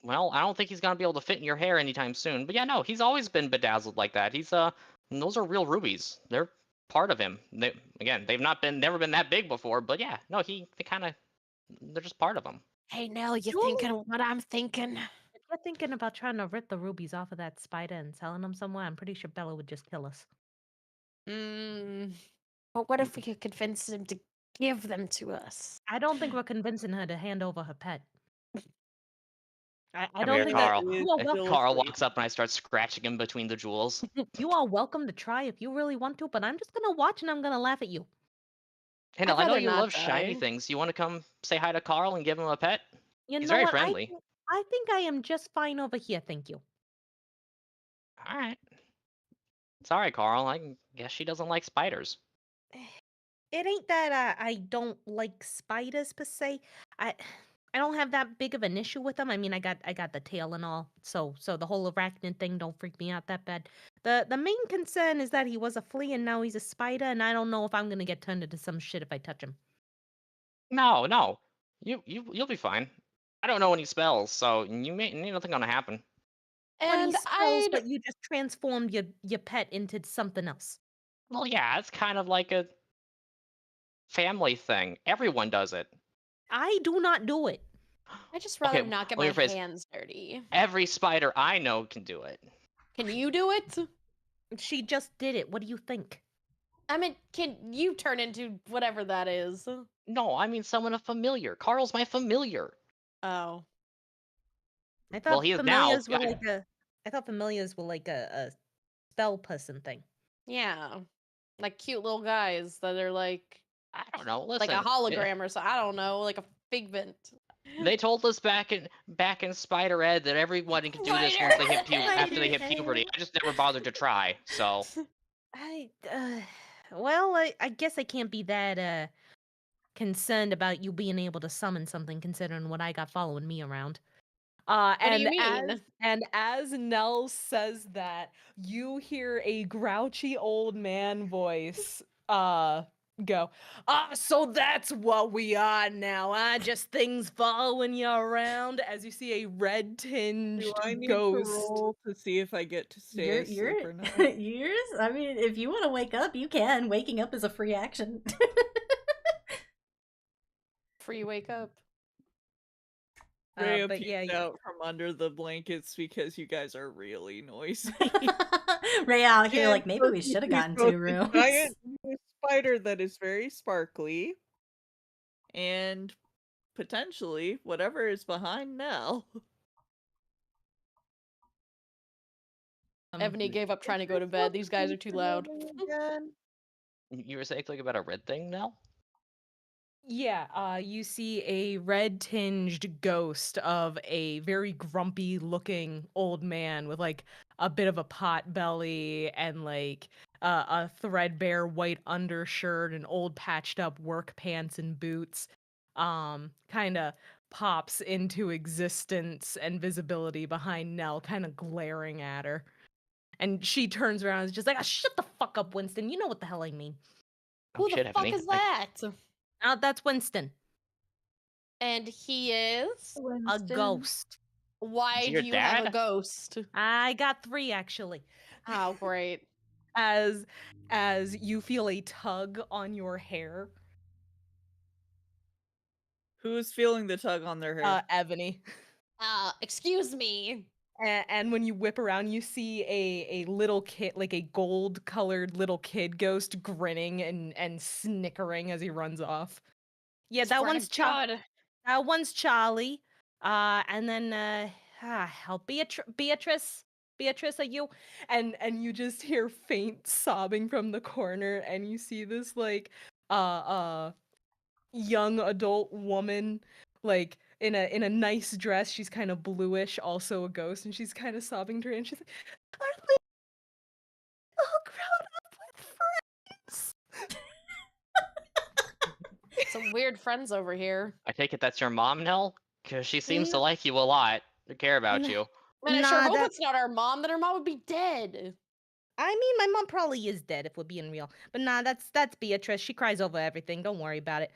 S4: Well, I don't think he's gonna be able to fit in your hair anytime soon. But yeah, no, he's always been bedazzled like that. He's those are real rubies. They're part of him. They've never been that big before. But yeah, no, they're just part of him.
S2: Hey Nell, you
S7: Julie?
S2: thinking what I'm thinking?
S7: If you're thinking about trying to rip the rubies off of that spider and selling them somewhere, I'm pretty sure Bella would just kill us.
S2: But what if we could convince him to give them to us?
S7: I don't think we're convincing her to hand over her pet. I
S4: Come
S7: don't
S4: here,
S7: think
S4: Carl.
S7: that you are,
S6: Still
S4: Carl
S6: asleep.
S4: walks up and I start scratching him between the jewels.
S7: you are welcome to try if you really want to, but I'm just gonna watch and I'm gonna laugh at you.
S4: Hey, no, I know
S2: rather
S4: you
S2: not
S4: love shiny
S2: die.
S4: things. You want to come say hi to Carl and give him a pet?
S7: You
S4: He's
S7: know
S4: very
S7: what?
S4: friendly.
S7: I think I am just fine over here, thank you.
S4: All right. Sorry, Carl. I guess she doesn't like spiders.
S7: It ain't that I don't like spiders per se. I don't have that big of an issue with them. I mean, I got the tail and all, so the whole arachnid thing don't freak me out that bad. The main concern is that he was a flea and now he's a spider, and I don't know if I'm gonna get turned into some shit if I touch him.
S4: No. You'll be fine. I don't know any spells, so nothing gonna happen.
S7: When he
S2: And
S7: spells,
S2: I'd
S7: but you just transformed your pet into something else.
S4: Well, yeah, it's kind of like a family thing. Everyone does it.
S7: I do not do it.
S2: just rather
S4: Okay,
S2: not get
S4: let me
S2: my
S4: rephrase.
S2: hands dirty.
S4: Every spider I know can do it.
S2: Can you do it?
S7: She just did it. What do you think?
S2: I mean, can you turn into whatever that is?
S4: No, I mean someone familiar. Carl's my familiar.
S2: Oh.
S7: I thought
S4: Well, he is now.
S7: familiars were like a spell person thing.
S2: Yeah. Like cute little guys that are like
S4: I don't know. Listen,
S2: a hologram or so. I don't know, like a figment.
S4: They told us back in Spider Ed that everyone can do this once they hit after they hit puberty. I just never bothered to try. So
S7: Well, I guess I can't be that concerned about you being able to summon something, considering what I got following me around.
S2: What do you mean?
S3: As Nell says that, you hear a grouchy old man voice go, so that's what we are now, just things following you around, as you see a red tinged
S6: Do I need
S3: ghost.
S6: to roll to see if I get to stay asleep or not?
S1: Yours? I mean, if you want to wake up, you can. Waking up is a free action.
S2: Before you wake up.
S6: Rhea
S7: but
S6: peeked
S7: yeah,
S6: out from under the blankets because you guys are really noisy.
S1: Ray out here,
S6: And
S1: like, maybe we
S6: so
S1: should have
S6: she's
S1: gotten
S6: both
S1: 2
S6: a
S1: rooms.
S6: giant new spider that is very sparkly, and potentially whatever is behind Nell.
S2: Ebony gave up trying to go to bed. These guys are too loud.
S4: you were saying something about a red thing, Nell?
S3: Yeah, you see a red tinged ghost of a very grumpy looking old man with like a bit of a pot belly and like a threadbare white undershirt and old patched up work pants and boots. Kind of pops into existence and visibility behind Nell, kind of glaring at her. And she turns around and is just like, shut the fuck up, Winston. You know what the hell I mean.
S2: Who the fuck is that?
S7: That's Winston.
S2: And he is
S7: A ghost.
S2: Why
S4: your
S2: do you have a
S4: dad?
S2: ghost?
S7: I got 3 actually.
S2: Oh, great.
S3: as you feel a tug on your hair.
S6: Who's feeling the tug on their hair?
S3: Ebony.
S2: Excuse me.
S3: And when you whip around, you see a little kid, like a gold-colored little kid ghost, grinning and snickering as he runs off. Yeah, that one's
S2: God.
S7: That one's Charlie. And then help Beatrice. Beatrice, are you?
S3: And you just hear faint sobbing from the corner, and you see this like young adult woman, like in a nice dress. She's kind of bluish, also a ghost, and she's kind of sobbing to her, and she's like, "Are we all grown up with friends?"
S2: Some weird friends over here.
S4: I take it that's your mom, Nell? Because she seems to like you a lot, to care about you.
S2: Man, I sure
S7: Nah,
S2: hope
S7: that-
S2: it's not our mom. Then our mom would be dead.
S7: I mean, my mom probably is dead if we're being real. But nah, that's Beatrice. She cries over everything. Don't worry about it.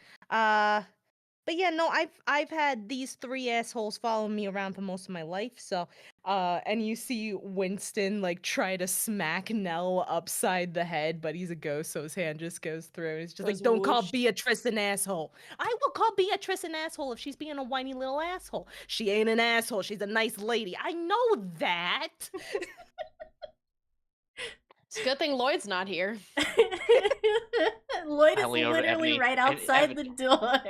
S7: But yeah, no, I've had these 3 assholes following me around for most of my life. So,
S3: And you see Winston like try to smack Nell upside the head, but he's a ghost, so his hand just goes through. And he's just like,
S2: Goes
S3: "Don't call
S2: whoosh.
S3: Beatrice an asshole."
S7: I will call Beatrice an asshole if she's being a whiny little asshole. She ain't an asshole. She's a nice lady. I know that.
S2: It's a good thing Lloyd's not here.
S1: Lloyd
S4: I
S1: is
S4: lean over to
S1: literally
S4: Ebony,
S1: right
S4: and
S1: outside the
S4: Ebony-
S1: door.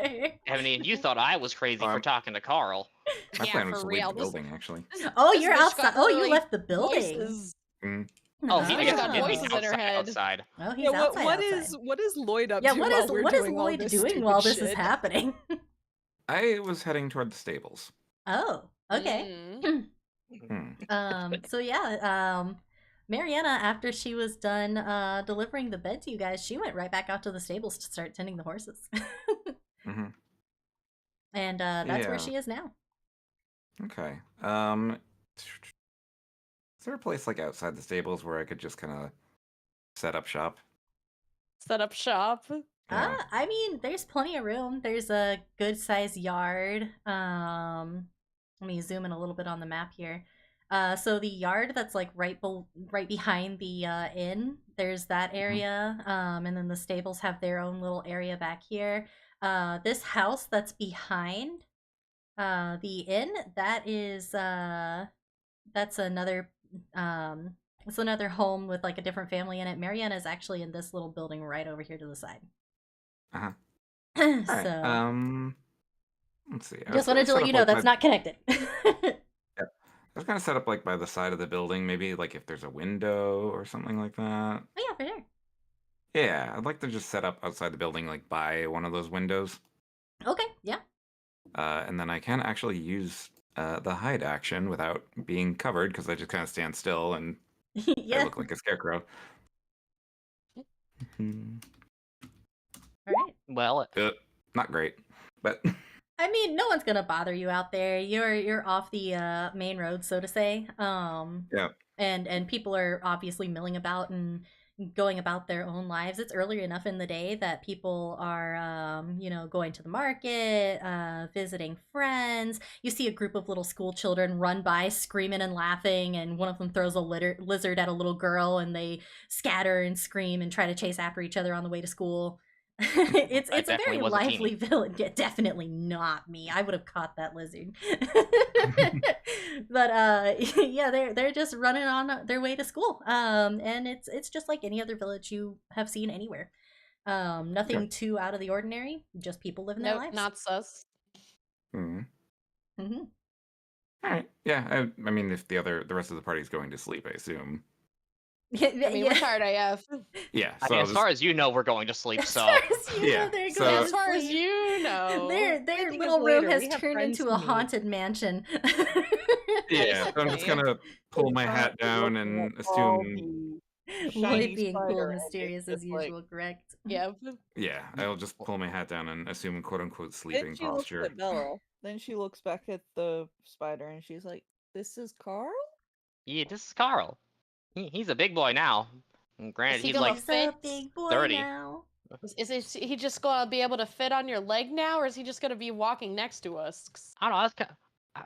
S4: Ebony, and you thought I was crazy for
S5: Um,
S4: talking to Carl.
S5: My
S2: Yeah,
S5: plan was
S2: for
S5: to leave
S2: real.
S5: the building, actually.
S1: Oh,
S2: This
S1: you're
S2: bitch
S1: outside.
S2: got
S1: Oh, you
S2: literally
S1: left the building.
S2: Voices.
S4: Oh, he
S2: I
S4: I
S2: guess
S4: guess
S2: got
S4: he
S2: voices
S4: means
S2: in her
S4: outside,
S2: head.
S4: outside.
S1: Oh, he's
S3: Yeah,
S1: outside.
S3: what
S1: outside.
S3: is Lloyd up
S1: Yeah,
S3: to
S1: what
S3: while
S1: is
S3: we're
S1: what is
S3: doing all
S1: Lloyd
S3: this
S1: doing
S3: stupid
S1: while this is
S3: shit?
S1: happening?
S5: I was heading toward the stables.
S1: Oh, okay.
S2: Mm.
S1: So yeah, Mariana, after she was done delivering the bed to you guys, she went right back out to the stables to start tending the horses.
S5: Hmm.
S1: And that's where
S5: Yeah.
S1: she is now.
S5: Okay. Is there a place like outside the stables where I could just kind of set up shop?
S2: Set up shop.
S5: Yeah.
S1: I mean, there's plenty of room. There's a good sized yard. Let me zoom in a little bit on the map here. So the yard that's like right behind the inn, there's that area. And then the stables have their own little area back here. This house that's behind the inn, that is that's another it's another home with like a different family in it. Mariana is actually in this little building right over here to the side.
S5: Uh-huh.
S1: So
S5: Alright, let's see. I was
S1: just
S5: gonna
S1: wanted to
S5: set
S1: let
S5: up,
S1: you know
S5: like,
S1: that's
S5: by-
S1: not connected.
S5: I was gonna set up like by the side of the building, maybe like if there's a window or something like that.
S1: Oh yeah, for sure.
S5: Yeah, I'd like to just set up outside the building, like by one of those windows.
S1: Okay, yeah.
S5: And then I can actually use the hide action without being covered because I just kind of stand still and I
S1: Yeah.
S5: look like a scarecrow. Mhm.
S1: All right.
S4: Well,
S5: Not great, but
S1: I mean, no one's gonna bother you out there. You're off the main road, so to say.
S5: Yeah.
S1: And people are obviously milling about and going about their own lives. It's early enough in the day that people are, going to the market, visiting friends. You see a group of little school children run by screaming and laughing, and one of them throws a lizard at a little girl, and they scatter and scream and try to chase after each other on the way to school. It's a
S4: definitely
S1: very
S4: was a
S1: lively
S4: teenie.
S1: village. Yeah, definitely not me. I would have caught that lizard. But yeah, they're just running on their way to school. And it's just like any other village you have seen anywhere. Nothing too out of the ordinary. Just people living their
S2: Nope,
S1: lives.
S2: not sus.
S5: Hmm.
S1: Mm-hmm.
S5: All right. Yeah. I mean, if the rest of the party's going to sleep, I assume.
S1: Yeah,
S2: I mean, we're tired AF.
S5: Yeah.
S4: I
S5: So
S4: mean,
S5: I'll
S4: as
S5: just-
S4: far as you know, we're going to sleep.
S1: As
S4: So
S1: far as you know,
S5: Yeah,
S1: they're
S5: so-
S1: going to
S2: As far as
S1: sleep.
S2: you know.
S1: Their
S3: Everything is
S1: little room
S3: later.
S1: has
S3: We have
S1: turned
S3: friends
S1: into
S3: to
S1: a
S3: meet.
S1: haunted mansion.
S5: yeah. So I'm just gonna pull my hat down and assume.
S1: Lloyd being cool and mysterious as usual, correct?
S2: Yep.
S5: Yeah, I'll just pull my hat down and assume a quote unquote
S6: Then
S5: sleeping
S6: she looks
S5: posture.
S6: at Bella. Then she looks back at the spider and she's like, "This is Carl?"
S4: yeah, this is Carl. He's a big boy now. And granted,
S2: Is he
S4: he's
S2: gonna
S4: like
S1: He's a
S2: fit?
S1: big boy
S4: 30.
S1: now.
S2: Is he just gonna be able to fit on your leg now, or is he just gonna be walking next to us? 'Cause
S4: I don't know.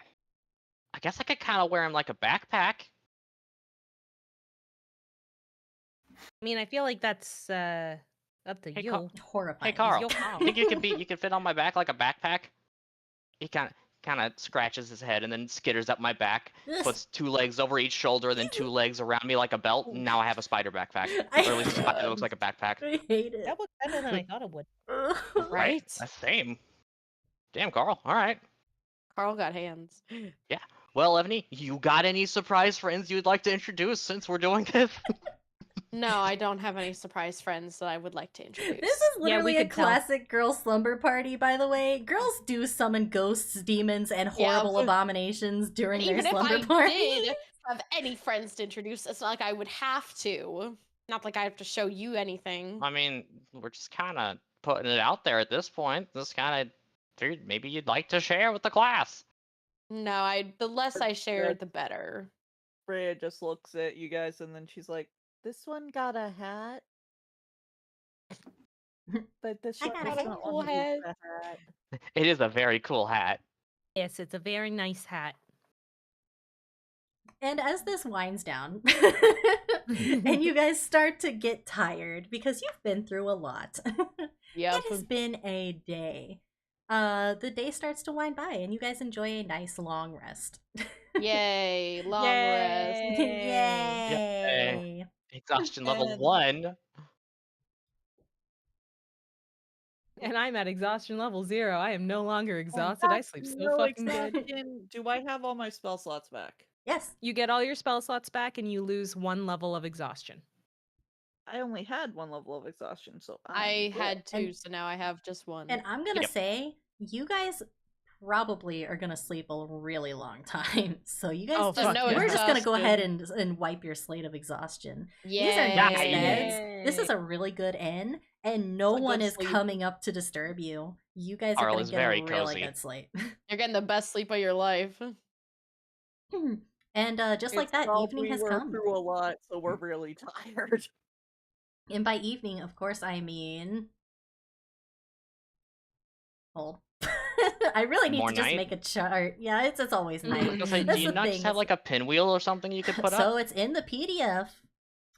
S4: I guess I could kind of wear him like a backpack.
S7: I mean, I feel like that's up to
S4: Hey,
S7: you.
S1: Horrifying.
S4: Hey, Carl.
S7: Your call.
S4: Think you could fit on my back like a backpack? He kind of scratches his head and then skitters up my back,
S1: Ugh.
S4: puts 2 legs over each shoulder, and then 2 legs around me like a belt. And now I have a spider backpack, or at least a spider that looks like a backpack.
S1: I hate it.
S7: That was better than I thought it would.
S2: Right?
S4: Same. Damn, Carl. All right.
S2: Carl got hands.
S4: Well, Evany, you got any surprise friends you'd like to introduce since we're doing this?
S2: No, I don't have any surprise friends that I would like to introduce.
S1: This is
S7: Yeah, we
S1: literally a
S7: could tell.
S1: classic girl slumber party, by the way. Girls do summon ghosts, demons, and
S2: Yeah,
S1: horrible
S2: but
S1: abominations during their
S2: Even if
S1: slumber
S2: I
S1: party.
S2: did have any friends to introduce, it's not like I would have to. Not like I have to show you anything.
S4: I mean, we're just kind of putting it out there at this point. Just kind of figured maybe you'd like to share with the class.
S2: No, the less I share,
S6: Good.
S2: the better.
S6: Freya just looks at you guys and then she's like, "This one got a hat, but this
S1: I
S6: one
S1: got a
S6: does not
S2: cool
S6: want to use
S2: hat."
S6: the hat."
S4: It is a very cool hat.
S7: Yes, it's a very nice hat.
S1: And as this winds down, and you guys start to get tired because you've been through a lot.
S2: Yep.
S1: It has been a day. The day starts to wind by, and you guys enjoy a nice long rest.
S2: Yay. Long rest.
S1: Yay!
S4: Exhaustion level
S6: And-
S4: 1.
S3: And I'm at exhaustion level 0. I am no longer exhausted. I sleep so
S6: No
S3: fucking good.
S6: exhaustion. Do I have all my spell slots back?
S1: Yes.
S3: You get all your spell slots back and you lose 1 level of exhaustion.
S6: I only had 1 level of exhaustion, so
S2: I
S6: I'm
S2: had 2,
S1: And-
S2: so now I have just 1.
S1: And I'm gonna
S4: Yep.
S1: say, you guys probably are gonna sleep a really long time. So you guys
S3: Oh,
S1: just,
S3: fuck yeah.
S1: we're just gonna go ahead
S2: Exhaustion.
S1: and wipe your slate of exhaustion.
S2: Yay.
S1: These are nice
S4: Yay.
S1: beds. This is a really good inn, and no
S2: It's a
S1: one
S2: good
S1: is
S2: sleep.
S1: coming up to disturb you. You guys are
S4: Arl
S1: gonna
S4: is
S1: get
S4: very
S1: a really
S4: cozy.
S1: good sleep.
S2: You're getting the best sleep of your life.
S1: And just like
S6: It's
S1: that,
S6: 'cause
S1: evening
S6: we
S1: has
S6: were
S1: come.
S6: through a lot, so we're really tired.
S1: And by evening, of course, I mean. Hold. I really need
S4: More
S1: to just
S4: night?
S1: make a chart. Yeah, it's always night.
S4: I was like,
S1: That's
S4: do you
S1: the
S4: not
S1: thing.
S4: just have like a pinwheel or something you could put up?
S1: So it's in the PDF,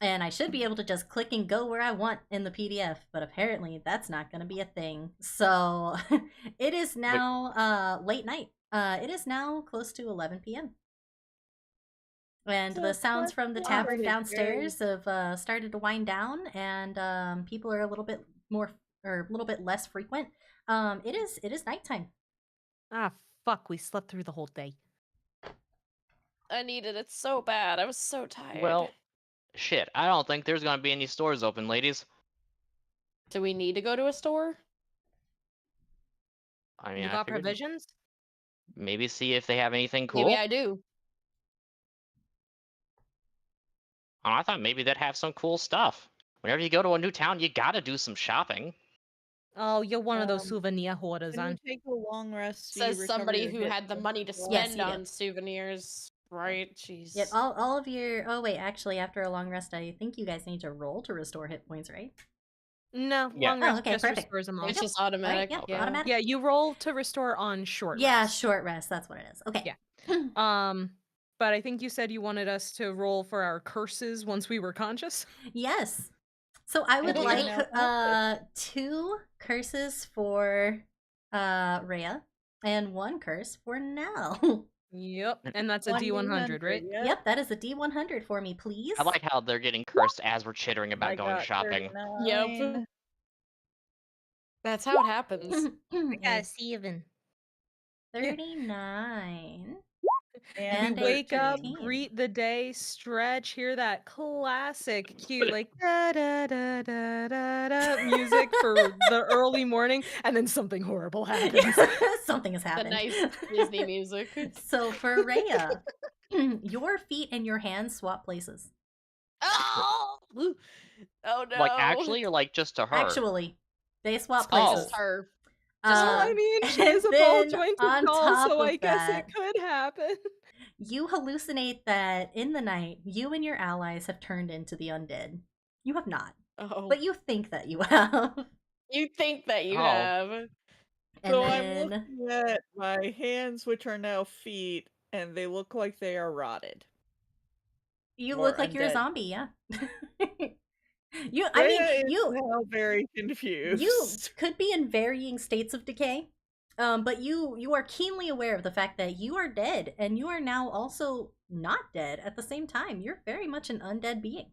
S1: and I should be able to just click and go where I want in the PDF, but apparently that's not going to be a thing. So it is now late night. It is now close to 11 p.m. And
S6: So
S1: the sounds from the
S6: wow.
S1: tavern
S6: Very-
S1: downstairs have started to wind down, and people are a little bit more or a little bit less frequent. It is nighttime.
S7: Ah, fuck, we slept through the whole day.
S2: I needed it so bad. I was so tired.
S4: Well, shit, I don't think there's gonna be any stores open, ladies.
S2: do we need to go to a store?
S4: I mean,
S7: You
S4: I
S7: got
S4: figured
S7: provisions?
S4: maybe see if they have anything cool.
S2: Maybe I do.
S4: Oh, I thought maybe they'd have some cool stuff. Whenever you go to a new town, you gotta do some shopping.
S7: Oh, you're one of those
S6: Um,
S7: souvenir hoarders,
S6: Can
S7: aren't
S6: you take a long rest? Do you
S2: Says
S6: recover
S2: somebody
S6: your
S2: who
S6: hit
S2: had the
S6: points
S2: money to
S6: as well?
S1: Yes,
S2: spend
S1: you do.
S2: on souvenirs. Right? Jeez.
S1: Yep, all of your. Oh wait, actually, after a long rest, I think you guys need to roll to restore hit points, right?
S7: No,
S4: Yeah.
S7: long
S1: Oh,
S7: rest
S1: okay,
S7: just
S1: perfect.
S7: restores them all.
S2: It's just
S1: All
S2: automatic.
S1: right, yep,
S2: yeah.
S1: automatic.
S3: Yeah, you roll to restore on short
S1: Yeah,
S3: rest.
S1: short rest. That's what it is. Okay.
S3: Yeah. But I think you said you wanted us to roll for our curses once we were conscious.
S1: Yes. So I would
S6: think I
S1: like
S6: now
S1: 2 curses for Rhea and 1 curse for Nell.
S3: Yep, and that's a D100, right?
S6: Yep.
S1: Yep, that is a D100 for me, please.
S4: I like how they're getting cursed as we're chittering
S6: I
S4: about going
S6: got
S4: shopping.
S6: 39.
S2: That's how it happens.
S7: I got a 7.
S1: 39.
S6: And
S3: We wake up,
S1: 13.
S3: greet the day, stretch, hear that classic cute like da da da da da da music for the early morning, and then something horrible happens.
S1: Something has
S2: The
S1: happened.
S2: nice Disney music.
S1: So for Rhea, your feet and your hands swap places.
S2: Oh! Oh no.
S4: Like actually, or like just to her?
S1: Actually, they swap
S4: Oh.
S1: places.
S2: Just her.
S3: Well, I
S1: Uh,
S3: mean, she
S1: and
S3: is a ball
S1: then
S3: jointed
S1: on
S3: doll,
S1: top
S3: so
S1: of
S3: I guess
S1: that-
S3: it could happen.
S1: You hallucinate that in the night, you and your allies have turned into the undead. You have not,
S2: Oh.
S1: but you think that you have.
S2: You think that you
S4: Oh.
S2: have.
S1: And
S6: So
S1: then,
S6: I'm looking at my hands, which are now feet, and they look like they are rotted.
S1: you
S6: Or
S1: look like you're a
S6: undead.
S1: zombie, yeah. I
S6: Rhea
S1: mean,
S6: is
S1: you
S6: now very confused.
S1: you could be in varying states of decay, but you are keenly aware of the fact that you are dead, and you are now also not dead at the same time. You're very much an undead being.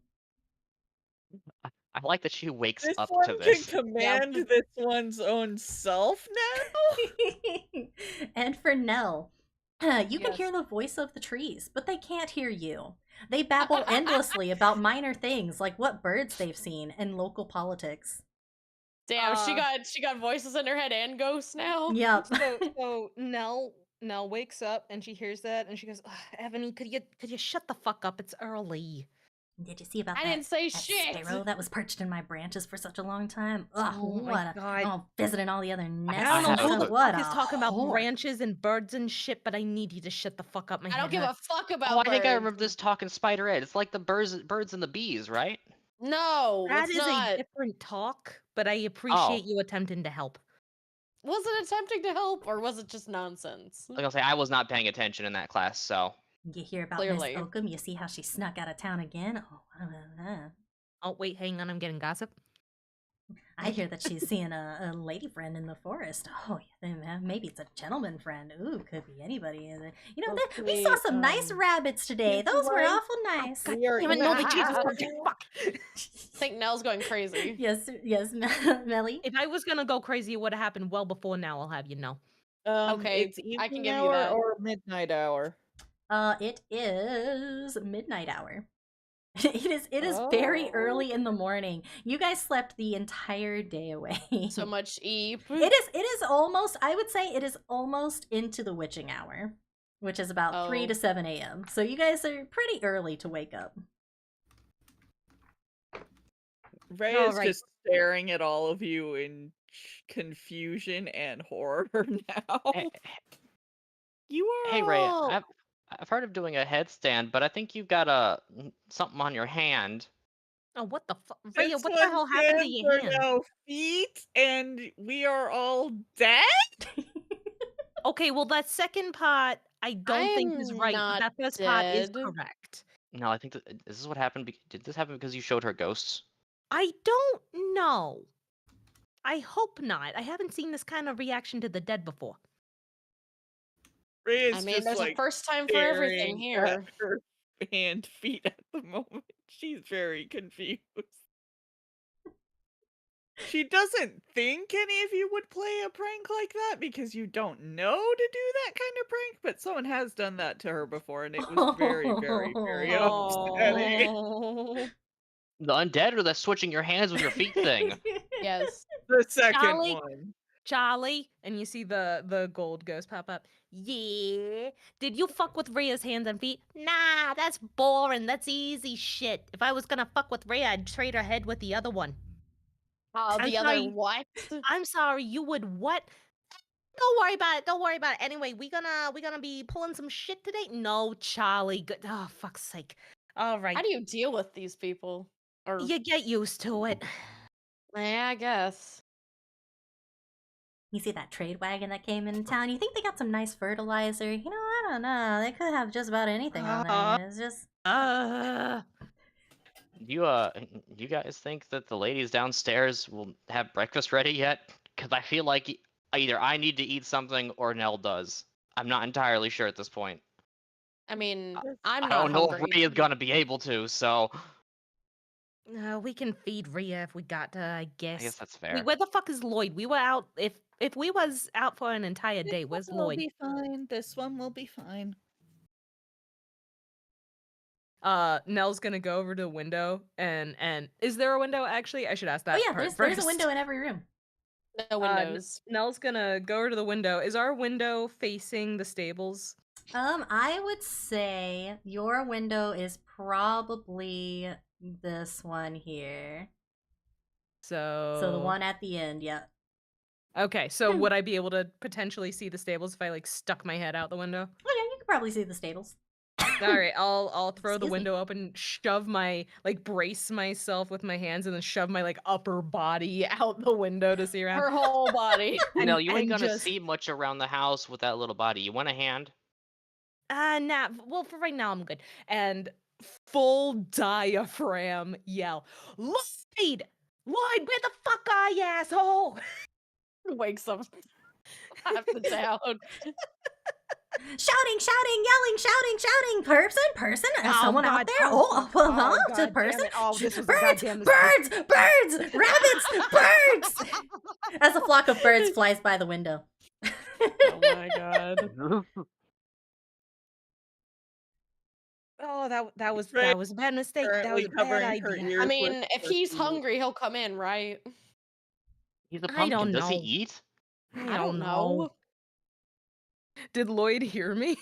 S4: I like that she wakes
S6: This
S4: up
S6: one
S4: to
S6: can
S4: this.
S6: command this one's own self now?
S1: And for Nell, you can
S2: Yes.
S1: hear the voice of the trees, but they can't hear you. They babble endlessly about minor things like what birds they've seen and local politics.
S2: Damn, she got voices in her head and ghosts now.
S1: Yep.
S3: So Nell wakes up and she hears that and she goes, "Ugh, Ebony, could you shut the fuck up? It's early."
S1: Did you see about
S2: I
S1: that,
S2: didn't say
S1: that
S2: shit.
S1: sparrow that was perched in my branches for such a long time? Ugh,
S3: Oh my
S1: what a...
S3: God.
S1: Oh, visiting all the other nests.
S3: I don't know
S4: have
S3: who
S1: and
S3: the
S1: stuff. What
S3: fuck
S1: a
S3: is talking about
S1: whore.
S3: branches and birds and shit, but I need you to shut the fuck up. My
S2: I
S3: head
S2: don't give a
S3: hurts.
S2: fuck about
S4: Oh, I think I
S2: birds.
S4: remember this talking Spider Ed. It's like the birds and the bees, right?
S2: No,
S3: That
S2: it's
S3: is
S2: not.
S3: a different talk, but I appreciate you attempting to help.
S2: Was it attempting to help, or was it just nonsense?
S4: Like I'll say, I was not paying attention in that class, so.
S1: You hear about
S2: Clearly.
S1: Miss Oakham? You see how she snuck out of town again? Oh,
S3: Oh, wait, hang on, I'm getting gossip.
S1: I hear that she's seeing a lady friend in the forest. Oh, yeah, maybe it's a gentleman friend. Ooh, could be anybody. You know, we saw
S6: Okay,
S1: some nice rabbits today.
S6: you know
S1: Those were
S6: what?
S1: awful nice.
S6: We are
S3: Damn it,
S6: in
S3: no,
S6: a-
S3: they changed the subject. Fuck.
S2: I think Nell's going crazy.
S1: Yes, Melly.
S3: If I was gonna go crazy, it would have happened well before now, I'll have you know.
S2: Okay,
S6: It's
S2: I can
S6: evening
S2: give you
S6: hour
S2: that.
S6: or midnight hour.
S1: It is midnight hour. It is very early in the morning. You guys slept the entire day away.
S2: So much E.
S1: It is almost, I would say it is almost into the witching hour, which is about 3 to 7 a.m. So you guys are pretty early to wake up.
S6: Ray is just staring at all of you in confusion and horror now. You are
S4: Hey Ray,
S6: all...
S4: I've heard of doing a headstand, but I think you've got something on your hand.
S3: Oh, what the fuck?
S6: This
S3: What the hell
S6: one's
S3: happened to
S6: hands
S3: your
S6: are
S3: hand?
S6: now feet, and we are all dead?
S3: Okay, well, that second part I don't think is
S2: I'm
S3: right, but
S2: not
S3: that first part is
S2: dead.
S3: correct.
S4: No, I think is this what happened? Did this happen because you showed her ghosts?
S3: I don't know. I hope not. I haven't seen this kind of reaction to the dead before.
S6: Ray is
S2: I mean,
S6: just
S2: there's
S6: like
S2: a first time for everything
S6: staring at
S2: here.
S6: her hand feet at the moment. She's very confused. She doesn't think any of you would play a prank like that because you don't know to do that kind of prank, but someone has done that to her before, and it was very, very, very upsetting.
S2: Oh.
S4: The undead or the switching your hands with your feet thing?
S2: Yes.
S6: The second
S3: Charlie?
S6: one.
S3: Charlie, and you see the gold ghost pop up. Yeah. Did you fuck with Rhea's hands and feet? Nah, that's boring. That's easy shit. If I was gonna fuck with Rhea, I'd trade her head with the other one. I'm
S2: The other
S3: sorry.
S2: what?
S3: I'm sorry, you would what? Don't worry about it. Don't worry about it. Anyway, we gonna be pulling some shit today? No, Charlie. Good. Oh, fuck's sake. All right.
S2: How do you deal with these people? Or
S3: You get used to it.
S2: yeah, I guess.
S1: You see that trade wagon that came in town? You think they got some nice fertilizer? You know, I don't know. They could have just about anything on there. It's just...
S4: You guys think that the ladies downstairs will have breakfast ready yet? Because I feel like either I need to eat something or Nell does. I'm not entirely sure at this point.
S2: I mean,
S4: I
S2: I'm not
S4: don't know
S2: hungry.
S4: if Rhea's gonna be able to, so
S3: We can feed Rhea if we got to, I guess.
S4: I guess that's fair.
S3: Where the fuck is Lloyd? We were out. If we was out for an entire day,
S6: This
S3: where's
S6: one will
S3: Lloyd?
S6: be fine. This one will be fine.
S3: Nell's gonna go over to the window and is there a window actually? I should ask that.
S1: Oh yeah,
S3: part
S1: there's a
S3: first.
S1: window in every room.
S2: No windows.
S3: Nell's gonna go over to the window. Is our window facing the stables?
S1: I would say your window is probably this one here.
S3: So
S1: So the one at the end, yeah.
S3: Okay, so would I be able to potentially see the stables if I like stuck my head out the window?
S1: Oh yeah, you can probably see the stables.
S3: All right, I'll throw the
S1: Excuse me.
S3: window up and shove my brace myself with my hands and then shove my upper body out the window to see around.
S2: Her whole body.
S4: No, you ain't
S3: and
S4: gonna
S3: just-
S4: see much around the house with that little body. You want a hand?
S3: Nah. Well, for right now I'm good. And full diaphragm yell. Lloyd! Lloyd, where the fuck are you, asshole?
S2: Wakes up half the town.
S1: Shouting, yelling, shouting. Person,
S7: Oh,
S1: someone out
S7: God,
S1: there?
S7: oh,
S1: Huh?
S7: God
S1: To
S7: damn
S1: person?
S7: it. Oh, this was a
S1: Birds,
S7: goddamn mistake.
S1: birds, rabbits, birds! As a flock of birds flies by the window.
S2: Oh my god.
S7: Oh, that was
S6: Right.
S7: a bad mistake. That
S6: Currently
S7: was a bad
S6: covering her
S7: idea.
S6: ears
S2: I
S6: with
S2: mean, if
S6: her
S2: he's
S6: feet.
S2: hungry, he'll come in, right?
S4: He's a
S7: I
S4: pumpkin.
S7: don't
S4: Does he
S7: know.
S4: eat?
S2: I don't know.
S3: Did Lloyd hear me?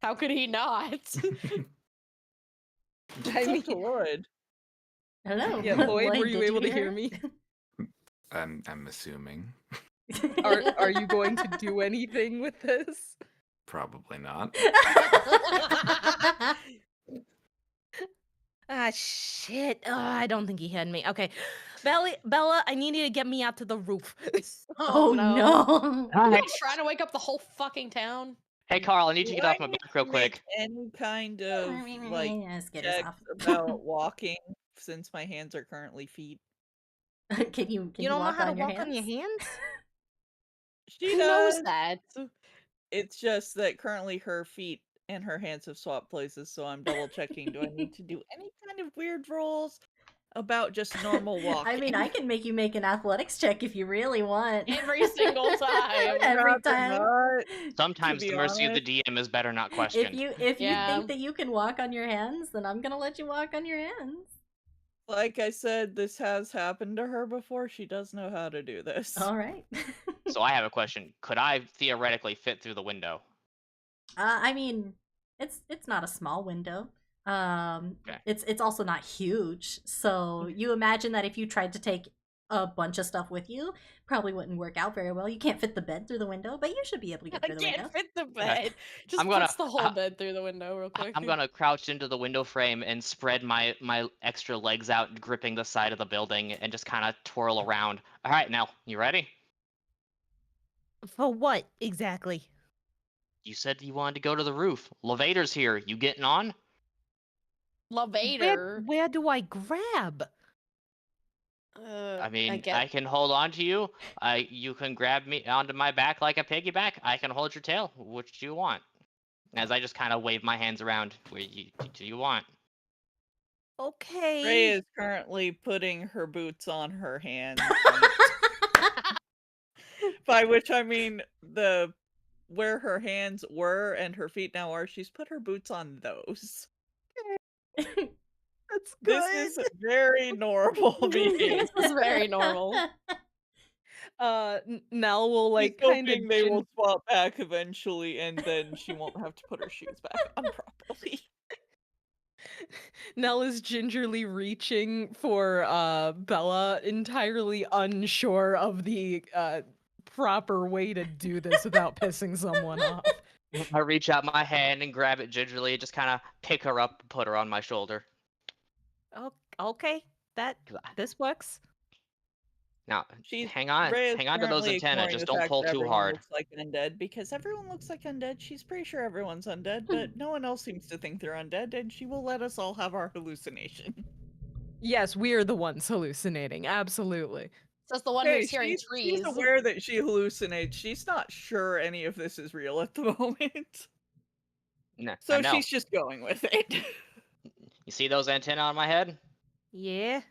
S2: How could he not?
S3: I
S6: It's
S3: mean,
S6: up to Lloyd.
S1: Hello,
S3: yeah, Lloyd, were
S1: did
S3: you able to hear
S1: her?
S3: me?
S5: I'm assuming.
S3: Are you going to do anything with this?
S5: Probably not.
S7: Ah, shit. I don't think he had me. Okay. Bella, I need you to get me out to the roof.
S1: Oh no.
S2: You're trying to wake up the whole fucking town.
S4: Hey, Carl, I need you to
S6: Do
S4: get off
S6: I
S4: my
S6: need
S4: back real
S6: to make
S4: quick.
S6: any kind of like
S1: Let's get us
S6: checks
S1: off.
S6: about walking since my hands are currently feet?
S1: Can you
S7: You don't know
S1: walk
S7: how to
S1: on your
S7: walk on your
S1: hands?
S7: hands?
S6: She
S2: Who knows
S6: does.
S2: that?
S6: It's just that currently her feet and her hands have swapped places, so I'm double checking. Do I need to do any kind of weird rules about just normal walking?
S1: I mean, I can make you make an athletics check if you really want.
S2: Every single time.
S1: Every
S6: Rather
S1: time.
S6: not,
S4: Sometimes
S6: be
S4: the mercy of
S6: honest.
S4: the DM is better not questioned.
S1: If you
S2: Yeah.
S1: think that you can walk on your hands, then I'm gonna let you walk on your hands.
S6: Like I said, this has happened to her before. She does know how to do this.
S1: All right.
S4: So I have a question. Could I theoretically fit through the window?
S1: I mean, it's not a small window.
S4: Okay.
S1: It's also not huge. So you imagine that if you tried to take a bunch of stuff with you, probably wouldn't work out very well. You can't fit the bed through the window, but you should be able to get
S2: I
S1: through the window.
S2: can't fit the bed. Just
S4: I'm gonna-
S2: puts the whole bed through the window real quick.
S4: I'm gonna crouch into the window frame and spread my extra legs out, gripping the side of the building, and just kind of twirl around. All right, Nell, you ready?
S7: For what exactly?
S4: You said you wanted to go to the roof. Levator's here. You getting on?
S2: Levator.
S7: Where do I grab?
S4: I mean,
S2: get-
S4: I can hold on to you. You can grab me onto my back like a piggyback. I can hold your tail. Which do you want? As I just kind of wave my hands around. Where do you want?
S7: Okay.
S6: Ray is currently putting her boots on her hands. By which I mean where her hands were and her feet now are, she's put her boots on those.
S7: That's good.
S6: This is very normal behavior.
S2: This is very normal.
S3: Nell will like
S6: She's
S3: kind of
S6: hoping they will swap back eventually, and then she won't have to put her shoes back on properly.
S3: Nell is gingerly reaching for Bella, entirely unsure of the proper way to do this without pissing someone off.
S4: I reach out my hand and grab it gingerly, just kind of pick her up and put her on my shoulder.
S7: Okay, this works.
S4: Now,
S6: She's
S4: hang on
S6: Ray is
S4: to those
S6: currently
S4: antennae.
S6: ignoring
S4: Just
S6: the
S4: don't
S6: fact
S4: pull
S6: that
S4: too
S6: everyone
S4: hard.
S6: Looks like undead because everyone looks like undead. She's pretty sure everyone's undead, but no one else seems to think they're undead, and she will let us all have our hallucination.
S3: Yes, we're the ones hallucinating. Absolutely.
S2: That's the one
S6: Hey,
S2: who's hearing trees.
S6: she's aware that she hallucinates. She's not sure any of this is real at the moment.
S4: No,
S6: So
S4: I know.
S6: she's just going with it.
S4: You see those antennae on my head?
S7: Yeah.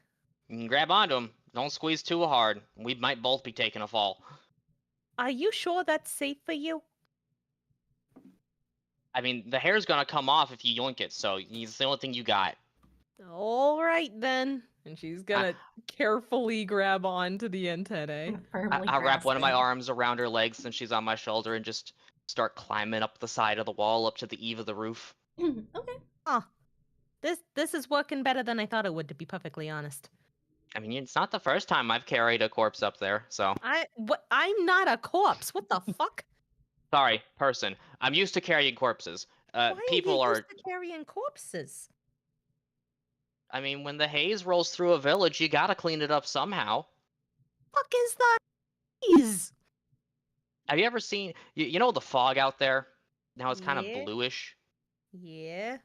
S4: You can grab onto them. Don't squeeze too hard. We might both be taking a fall.
S7: Are you sure that's safe for you?
S4: I mean, the hair's gonna come off if you yoink it, so it's the only thing you got.
S7: All right then.
S3: And she's gonna carefully grab onto the antennae.
S1: Firmly
S4: I'll wrap one of my
S1: grasping.
S4: arms around her legs since she's on my shoulder and just start climbing up the side of the wall up to the eave of the roof.
S1: Okay.
S7: This is working better than I thought it would, to be perfectly honest.
S4: I mean, it's not the first time I've carried a corpse up there, so.
S7: I'm not a corpse. What the fuck?
S4: Sorry, person. I'm used to carrying corpses.
S7: Why
S4: People
S7: are you
S4: are.
S7: used to carrying corpses?
S4: I mean, when the haze rolls through a village, you gotta clean it up somehow.
S7: Fuck is the haze?
S4: Have you ever seen? You know the fog out there? Now it's kind
S7: Yeah.
S4: of bluish.
S7: Yeah.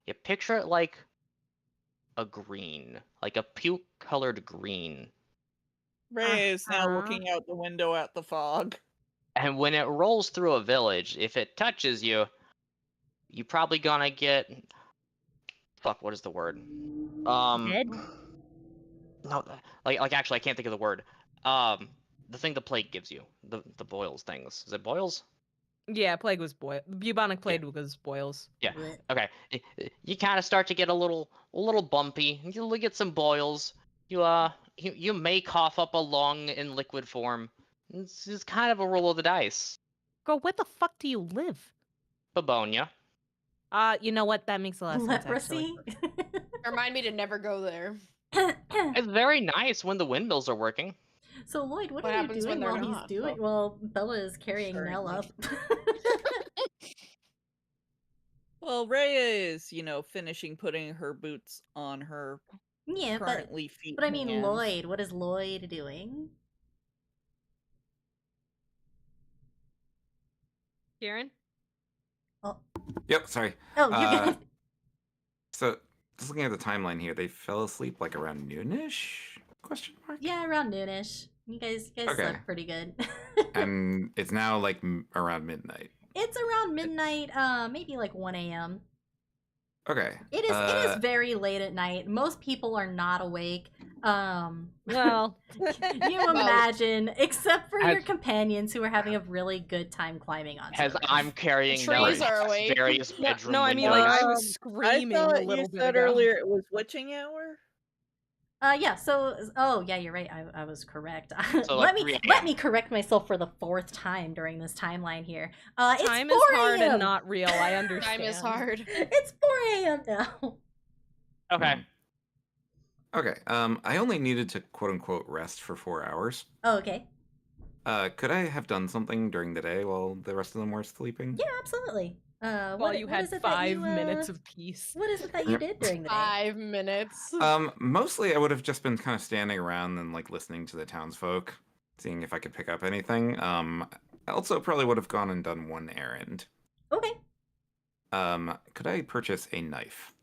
S4: You picture it like a green, like a puke-colored green.
S6: Ray is now
S7: Uh-huh.
S6: looking out the window at the fog.
S4: And when it rolls through a village, if it touches you, you probably gonna get... Fuck, what is the word?
S7: Dead?
S4: No, like actually, I can't think of the word. The thing the plague gives you, the boils things. Is it boils?
S3: Yeah, plague was bubonic plague was boils.
S4: Yeah.
S1: Blech.
S4: Okay. You kind of start to get a little bumpy. You get some boils. You may cough up a lung in liquid form. It's kind of a roll of the dice.
S7: Girl, where the fuck do you live?
S4: Babonia.
S7: You know what? That makes a lot of sense, actually.
S1: Leprosy.
S2: Remind me to never go there.
S4: It's very nice when the windmills are working.
S1: So Lloyd, what
S2: What
S1: are you
S2: happens when
S1: doing
S2: they're
S1: while
S2: not?
S1: he's doing? Well, Bella is carrying Nell up.
S6: Well, Rhea is, finishing putting her boots on her
S1: Yeah,
S6: currently feet.
S1: but I mean,
S6: hands.
S1: Lloyd. What is Lloyd doing?
S3: Kieran?
S5: Yep, sorry.
S1: Oh, you're
S5: Uh,
S1: good.
S5: So, just looking at the timeline here, they fell asleep like around noonish? Question mark.
S1: Yeah, around noonish. You guys
S5: Okay.
S1: slept pretty good.
S5: And it's now like around midnight.
S1: It's around midnight, maybe like 1 a.m.
S5: Okay.
S1: It is very late at night. Most people are not awake.
S3: Well,
S1: You imagine, except for your
S4: As-
S1: companions who are having a really good time climbing on
S4: As
S1: servers.
S4: I'm carrying Nell
S2: Trees
S4: in
S2: are awake.
S4: various bedroom
S3: no, I mean,
S4: windows.
S3: like, I was
S6: I
S3: screaming a
S6: thought
S3: little
S6: you
S3: bit
S6: said
S3: ago.
S6: earlier it was witching hour.
S1: Yeah, so oh yeah, you're right. I was correct.
S4: So,
S1: let
S4: like,
S1: me
S4: 3
S1: let me correct myself for the 4th time during this timeline here. It's
S3: Time
S1: 4
S3: is hard
S1: a.m.
S3: and not real. I understand.
S2: Time is hard.
S1: It's 4 a.m. now.
S4: Okay.
S5: Okay. I only needed to quote unquote rest for 4 hours.
S1: Oh, okay.
S5: Could I have done something during the day while the rest of them were sleeping?
S1: Yeah, absolutely.
S3: While
S1: What
S3: you
S1: what
S3: had
S1: is it
S3: 5
S1: that you,
S3: minutes of peace.
S1: What is it that you did during the day?
S2: 5 minutes.
S5: Mostly I would have just been kind of standing around and like listening to the townsfolk, seeing if I could pick up anything. I also probably would have gone and done one errand.
S1: Okay.
S5: Could I purchase a knife?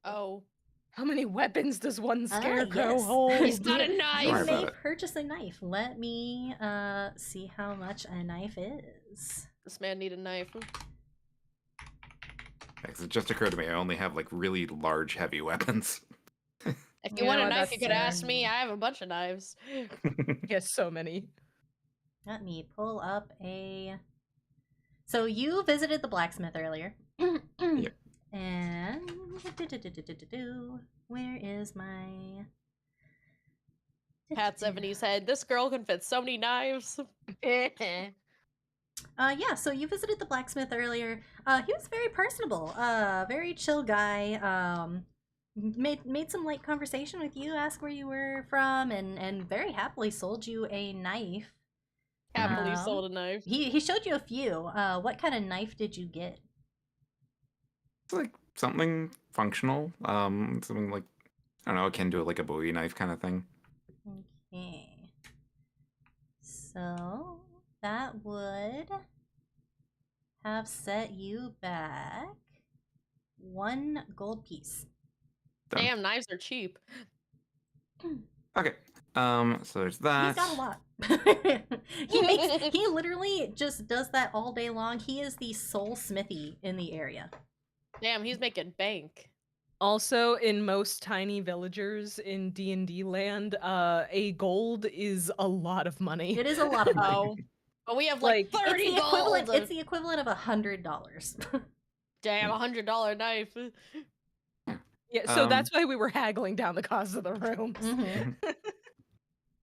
S2: Oh.
S3: How many weapons does one scarecrow
S1: yes.
S3: hold?
S2: He's got a
S1: You
S2: knife.
S5: Don't worry
S1: may
S5: about it.
S1: purchase a knife. Let me see how much a knife is.
S2: This man need a knife.
S5: Because it just occurred to me I only have like really large, heavy weapons.
S2: If
S3: You
S2: you want
S3: know
S2: a
S3: what,
S2: knife, you
S3: that's
S2: could ask
S1: fair.
S2: me. I have a bunch of knives.
S3: Yes, so many.
S1: Let me pull up a. So you visited the blacksmith earlier.
S5: Yep.
S1: And where is my
S2: Pat 70's head. This girl can fit so many knives.
S1: Yeah, so you visited the blacksmith earlier. He was very personable, very chill guy. Made some light conversation with you, asked where you were from, and very happily sold you a knife.
S2: Happily
S1: Um,
S2: sold a knife.
S1: He showed you a few. What kind of knife did you get?
S5: It's like something functional. Something like, I don't know, akin to like a Bowie knife kind of thing.
S1: Okay. So that would have set you back 1 gold piece.
S5: Done.
S2: Damn, knives are cheap.
S5: Okay. So there's that.
S1: He's got a lot. He literally just does that all day long. He is the sole smithy in the area.
S2: Damn, he's making bank.
S3: Also, in most tiny villagers in D&D land, a gold is a lot of money.
S1: It is a lot of money.
S2: Oh. But we have like,
S3: Like,
S2: 30
S1: It's the equivalent.
S2: gold.
S1: It's the equivalent of $100.
S2: Damn, $100 knife.
S3: Yeah, so
S5: Um,
S3: that's why we were haggling down the cost of the rooms.
S1: Mhm.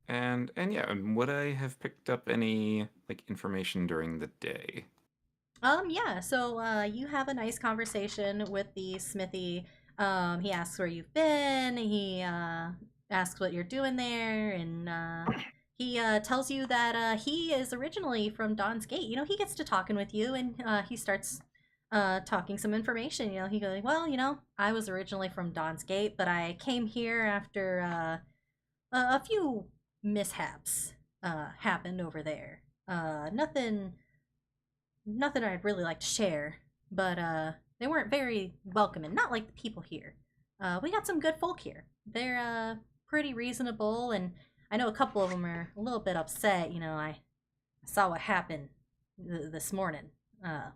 S5: And yeah, would I have picked up any like information during the day?
S1: Yeah, so you have a nice conversation with the smithy. He asks where you've been, he asks what you're doing there, and he tells you that he is originally from Dawn's Gate. You know, he gets to talking with you, and he starts talking some information. You know, he goes, well, you know, I was originally from Dawn's Gate, but I came here after a few mishaps happened over there. Nothing I'd really like to share, but they weren't very welcoming, not like the people here. We got some good folk here. They're pretty reasonable, and I know a couple of them are a little bit upset. You know, I saw what happened this morning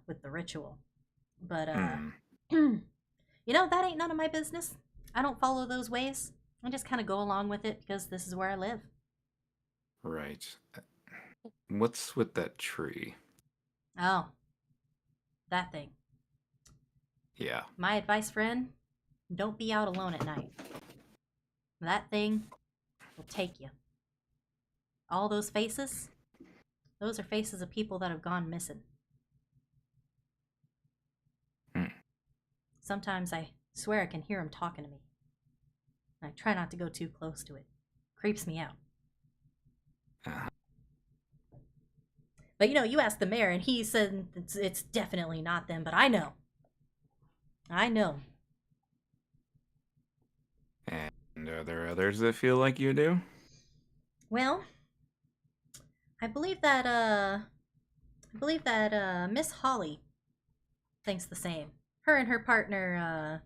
S1: with the ritual, but you know, that ain't none of my business. I don't follow those ways. I just kind of go along with it because this is where I live.
S5: Right. What's with that tree?
S1: Oh, that thing.
S5: Yeah.
S1: My advice, friend, don't be out alone at night. That thing will take you. All those faces, those are faces of people that have gone missing. Sometimes I swear I can hear them talking to me. I try not to go too close to it. Creeps me out. But you know, you asked the mayor and he said it's definitely not them, but I know. I know.
S5: And are there others that feel like you do?
S1: Well, I believe that Miss Holly thinks the same. Her and her partner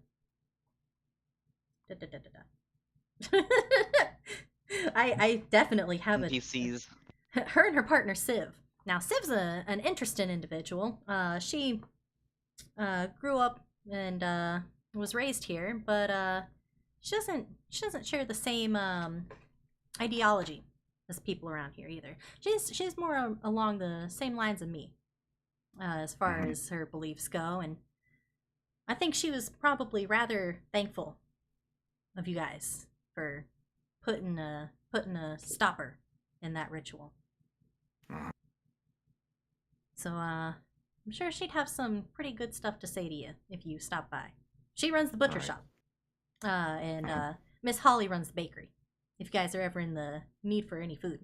S1: I definitely have it.
S4: NPCs.
S1: Her and her partner Civ. Now Civ's an interesting individual. She grew up and was raised here, but she doesn't share the same ideology as people around here either. She's more along the same lines of me as far as her beliefs go, and I think she was probably rather thankful of you guys for putting a stopper in that ritual. So I'm sure she'd have some pretty good stuff to say to you if you stop by. She runs the butcher shop, and Miss Holly runs the bakery. If you guys are ever in the need for any food.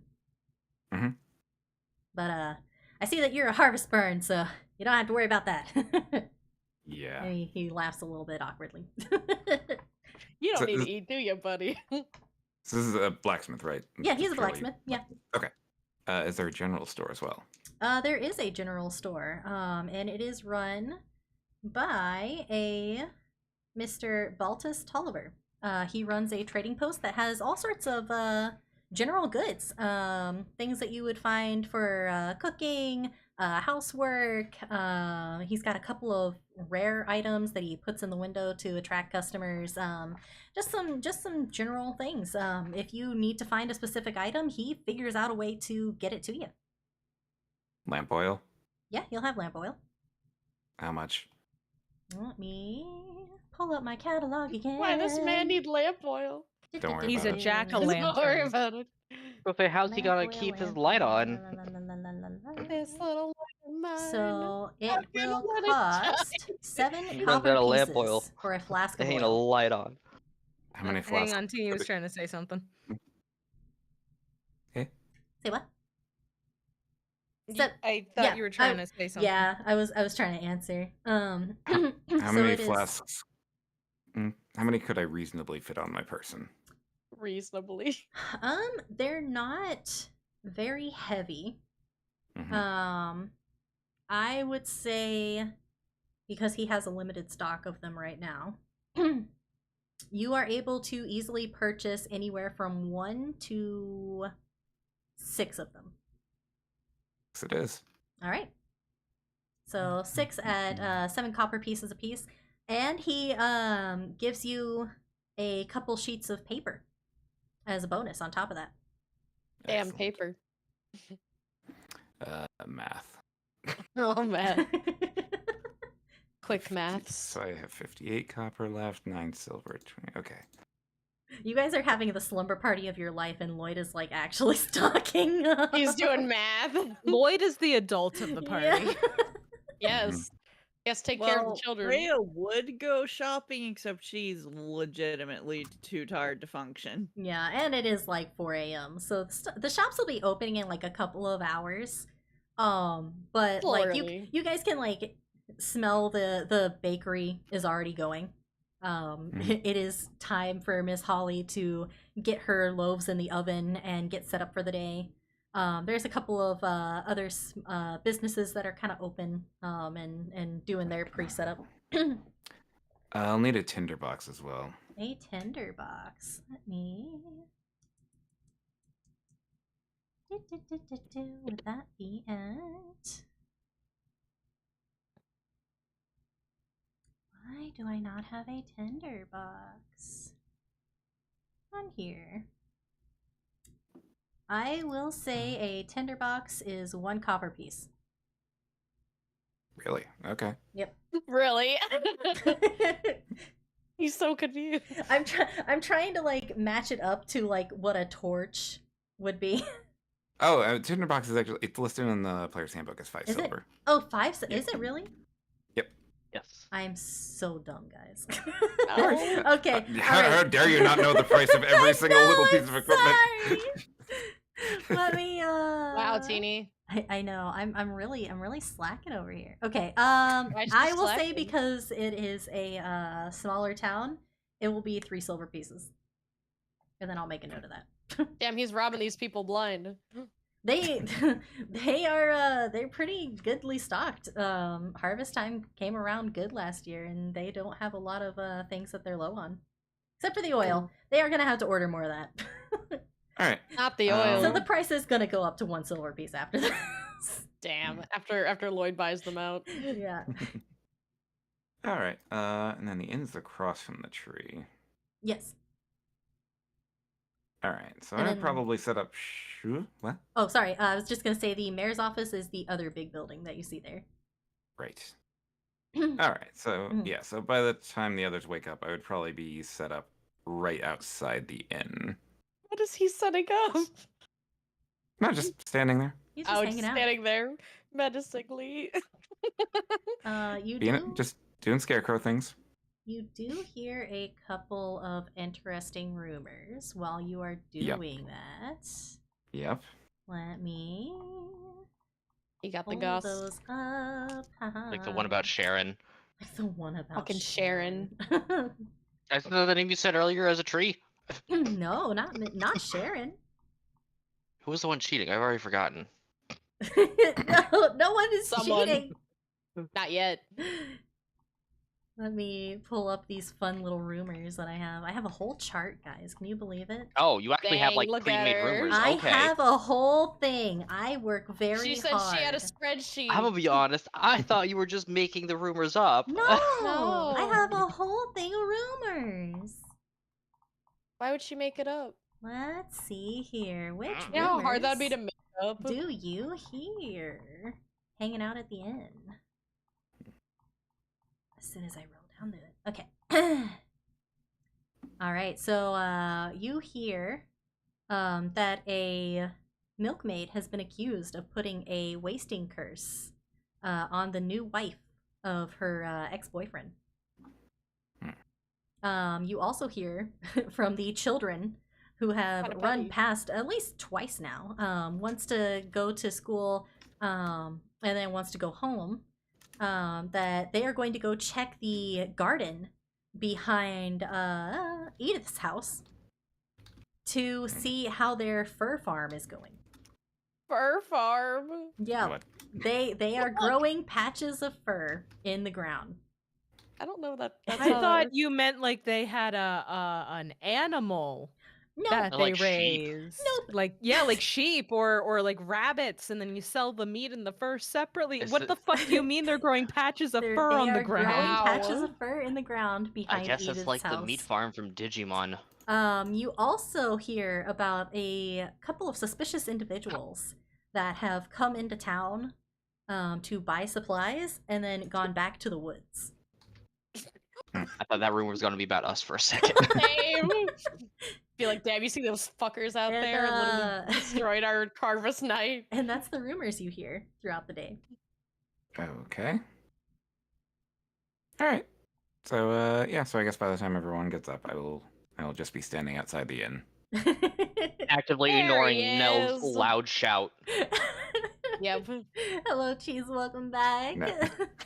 S1: But I see that you're a harvest burn, so you don't have to worry about that.
S5: Yeah.
S1: And he laughs a little bit awkwardly.
S2: You don't need to eat, do you, buddy?
S5: So this is a blacksmith, right?
S1: Yeah, he's a
S5: Purely-
S1: blacksmith. Yeah.
S5: Okay. Is there a general store as well?
S1: There is a general store, and it is run by a Mr. Baltus Tolliver. He runs a trading post that has all sorts of general goods, things that you would find for cooking, housework. He's got a couple of rare items that he puts in the window to attract customers. Just some general things. If you need to find a specific item, he figures out a way to get it to you.
S5: Lamp oil?
S1: Yeah, he'll have lamp oil.
S5: How much?
S1: Let me pull up my catalog again.
S2: Why does man need lamp oil?
S5: Don't worry
S3: He's
S5: about
S3: a
S5: it.
S3: jack-o'-lantern.
S2: Don't worry about it.
S4: So say, how's he gonna keep his light on?
S2: This little light of mine.
S1: So it
S2: I'm gonna
S1: will
S2: let it
S1: cost 7
S4: He runs
S1: copper
S4: out of
S1: pieces
S4: lamp oil.
S1: for a flask
S4: There
S1: of
S4: ain't a
S1: oil.
S4: light on.
S5: How many
S3: Hang
S5: flasks?
S3: on, T was trying to say something.
S1: Say what?
S3: I thought
S1: yeah,
S3: you were trying to say something.
S1: Yeah, I was trying to answer.
S5: How
S1: so
S5: many
S1: it is-
S5: flasks? How many could I reasonably fit on my person?
S2: Reasonably.
S1: They're not very heavy.
S5: Mhm.
S1: I would say because he has a limited stock of them right now, you are able to easily purchase anywhere from 1 to 6 of them.
S5: Yes, it is.
S1: All right. So 6 at 7 copper pieces apiece, and he gives you a couple sheets of paper as a bonus on top of that.
S2: Damn
S5: Excellent.
S2: paper.
S5: Math.
S2: Oh man. Quick maths.
S5: So I have 58 copper left, 9 silver, 20. Okay.
S1: You guys are having the slumber party of your life, and Lloyd is like actually stalking.
S2: He's doing math.
S3: Lloyd is the adult of the party.
S1: Yeah.
S2: Yes. Yes, take care of the children.
S6: Rhea would go shopping, except she's legitimately too tired to function.
S1: Yeah, and it is like 4 a.m. So the shops will be opening in like a couple of hours. But like
S2: Early.
S1: you guys can like smell the bakery is already going. It is time for Miss Holly to get her loaves in the oven and get set up for the day. There's a couple of other businesses that are kind of open and doing their pre-setup.
S5: I'll need a tinderbox as well.
S1: A tinderbox. Let me. Would that be it? Why do I not have a tinderbox on here? I will say a tinderbox is 1 copper piece.
S5: Really? Okay.
S1: Yep.
S2: Really? He's so confused.
S1: I'm trying to like match it up to like what a torch would be.
S5: Oh, tinderbox is actually it's listed in the player's handbook as 5
S1: Is it?
S5: silver.
S1: Oh, 5.
S5: Yeah.
S1: Is it really?
S4: Yes.
S1: I'm so dumb, guys.
S2: Oh.
S1: Okay.
S5: How dare you not know the price of every single little piece of equipment?
S1: Sorry. Let me.
S2: Wow, Teeny.
S1: I know. I'm really slacking over here. Okay.
S2: Why'd you
S1: I will say
S2: slacking?
S1: because it is a smaller town, it will be 3 silver pieces, and then I'll make a note of that.
S2: Damn, he's robbing these people blind.
S1: They they're pretty goodly stocked. Harvest time came around good last year, and they don't have a lot of things that they're low on, except for the oil. They are gonna have to order more of that.
S5: All right.
S2: Not the oil.
S1: So the price is gonna go up to 1 silver piece after this.
S2: Damn. After Lloyd buys them out.
S1: Yeah.
S5: All right. And then the inn's across from the tree.
S1: Yes.
S5: All right. So
S1: And
S5: I'd
S1: then-
S5: probably set up. What?
S1: Oh, sorry. I was just gonna say the mayor's office is the other big building that you see there.
S5: Right. All right. So
S1: Mhm.
S5: yeah. So by the time the others wake up, I would probably be set up right outside the inn.
S2: What is he setting up?
S5: Not just standing there.
S1: He's just
S2: Oh,
S1: hanging
S2: just
S1: out.
S2: standing there menacingly.
S1: You
S5: Being
S1: do
S5: just doing scarecrow things.
S1: you do hear a couple of interesting rumors while you are
S5: Yep.
S1: doing that.
S5: Yep.
S1: Let me
S2: He got the
S1: pull
S2: goss.
S1: those up.
S4: Like the one about Sharon.
S1: Like the one about
S2: Fucking Sharon.
S4: That's the name you said earlier as a tree.
S1: No, not Sharon.
S4: Who was the one cheating? I've already forgotten.
S1: No one is
S2: Someone.
S1: cheating.
S2: Not yet.
S1: Let me pull up these fun little rumors that I have. I have a whole chart, guys. Can you believe it?
S4: Oh, you actually have
S2: Dang,
S4: like
S2: look at
S4: pre-made
S2: her.
S4: rumors.
S1: I
S4: Okay.
S1: have a whole thing. I work very
S2: She said
S1: hard.
S2: she had a spreadsheet.
S4: I'm gonna be honest. I thought you were just making the rumors up.
S1: No, I
S2: No.
S1: have a whole thing of rumors.
S2: Why would she make it up?
S1: Let's see here. Which
S2: You know how hard that'd be
S1: rumors
S2: to make up?
S1: do you hear? Hanging out at the inn. As soon as I roll down to it. Okay. All right. So you hear that a milkmaid has been accused of putting a wasting curse on the new wife of her ex-boyfriend. You also hear from the children who have
S2: Kinda
S1: run
S2: petty.
S1: past at least twice now. Once to go to school, and then wants to go home. That they are going to go check the garden behind Edith's house to see how their fur farm is going.
S2: Fur farm.
S1: Yeah,
S5: What?
S1: they are growing patches of fur in the ground.
S2: I don't know that. That's
S3: I
S2: how that
S3: thought
S2: works.
S3: you meant like they had an animal
S1: No,
S3: that they
S4: Like sheep.
S3: raised.
S1: Nope.
S3: Like yeah, like sheep or like rabbits, and then you sell the meat and the fur separately.
S4: Is
S3: What
S4: it-
S3: the fuck do you mean they're growing patches of
S1: they
S3: fur on the
S1: are growing
S3: ground?
S1: patches
S2: Wow.
S1: of fur in the ground
S4: I
S1: behind
S4: guess
S1: Edith's
S4: it's like
S1: house.
S4: the meat farm from Digimon.
S1: You also hear about a couple of suspicious individuals that have come into town to buy supplies and then gone back to the woods.
S4: I thought that rumor was gonna be about us for a second.
S2: Same. Be like, damn, you see those fuckers out
S1: And,
S2: there literally destroyed our harvest night.
S1: And that's the rumors you hear throughout the day.
S5: Okay. All right. So yeah. So I guess by the time everyone gets up, I will just be standing outside the inn.
S4: Actively
S2: There
S4: ignoring
S2: he
S4: Nell's
S2: is.
S4: loud shout.
S2: Yep.
S1: Hello, cheese. Welcome back.
S5: No.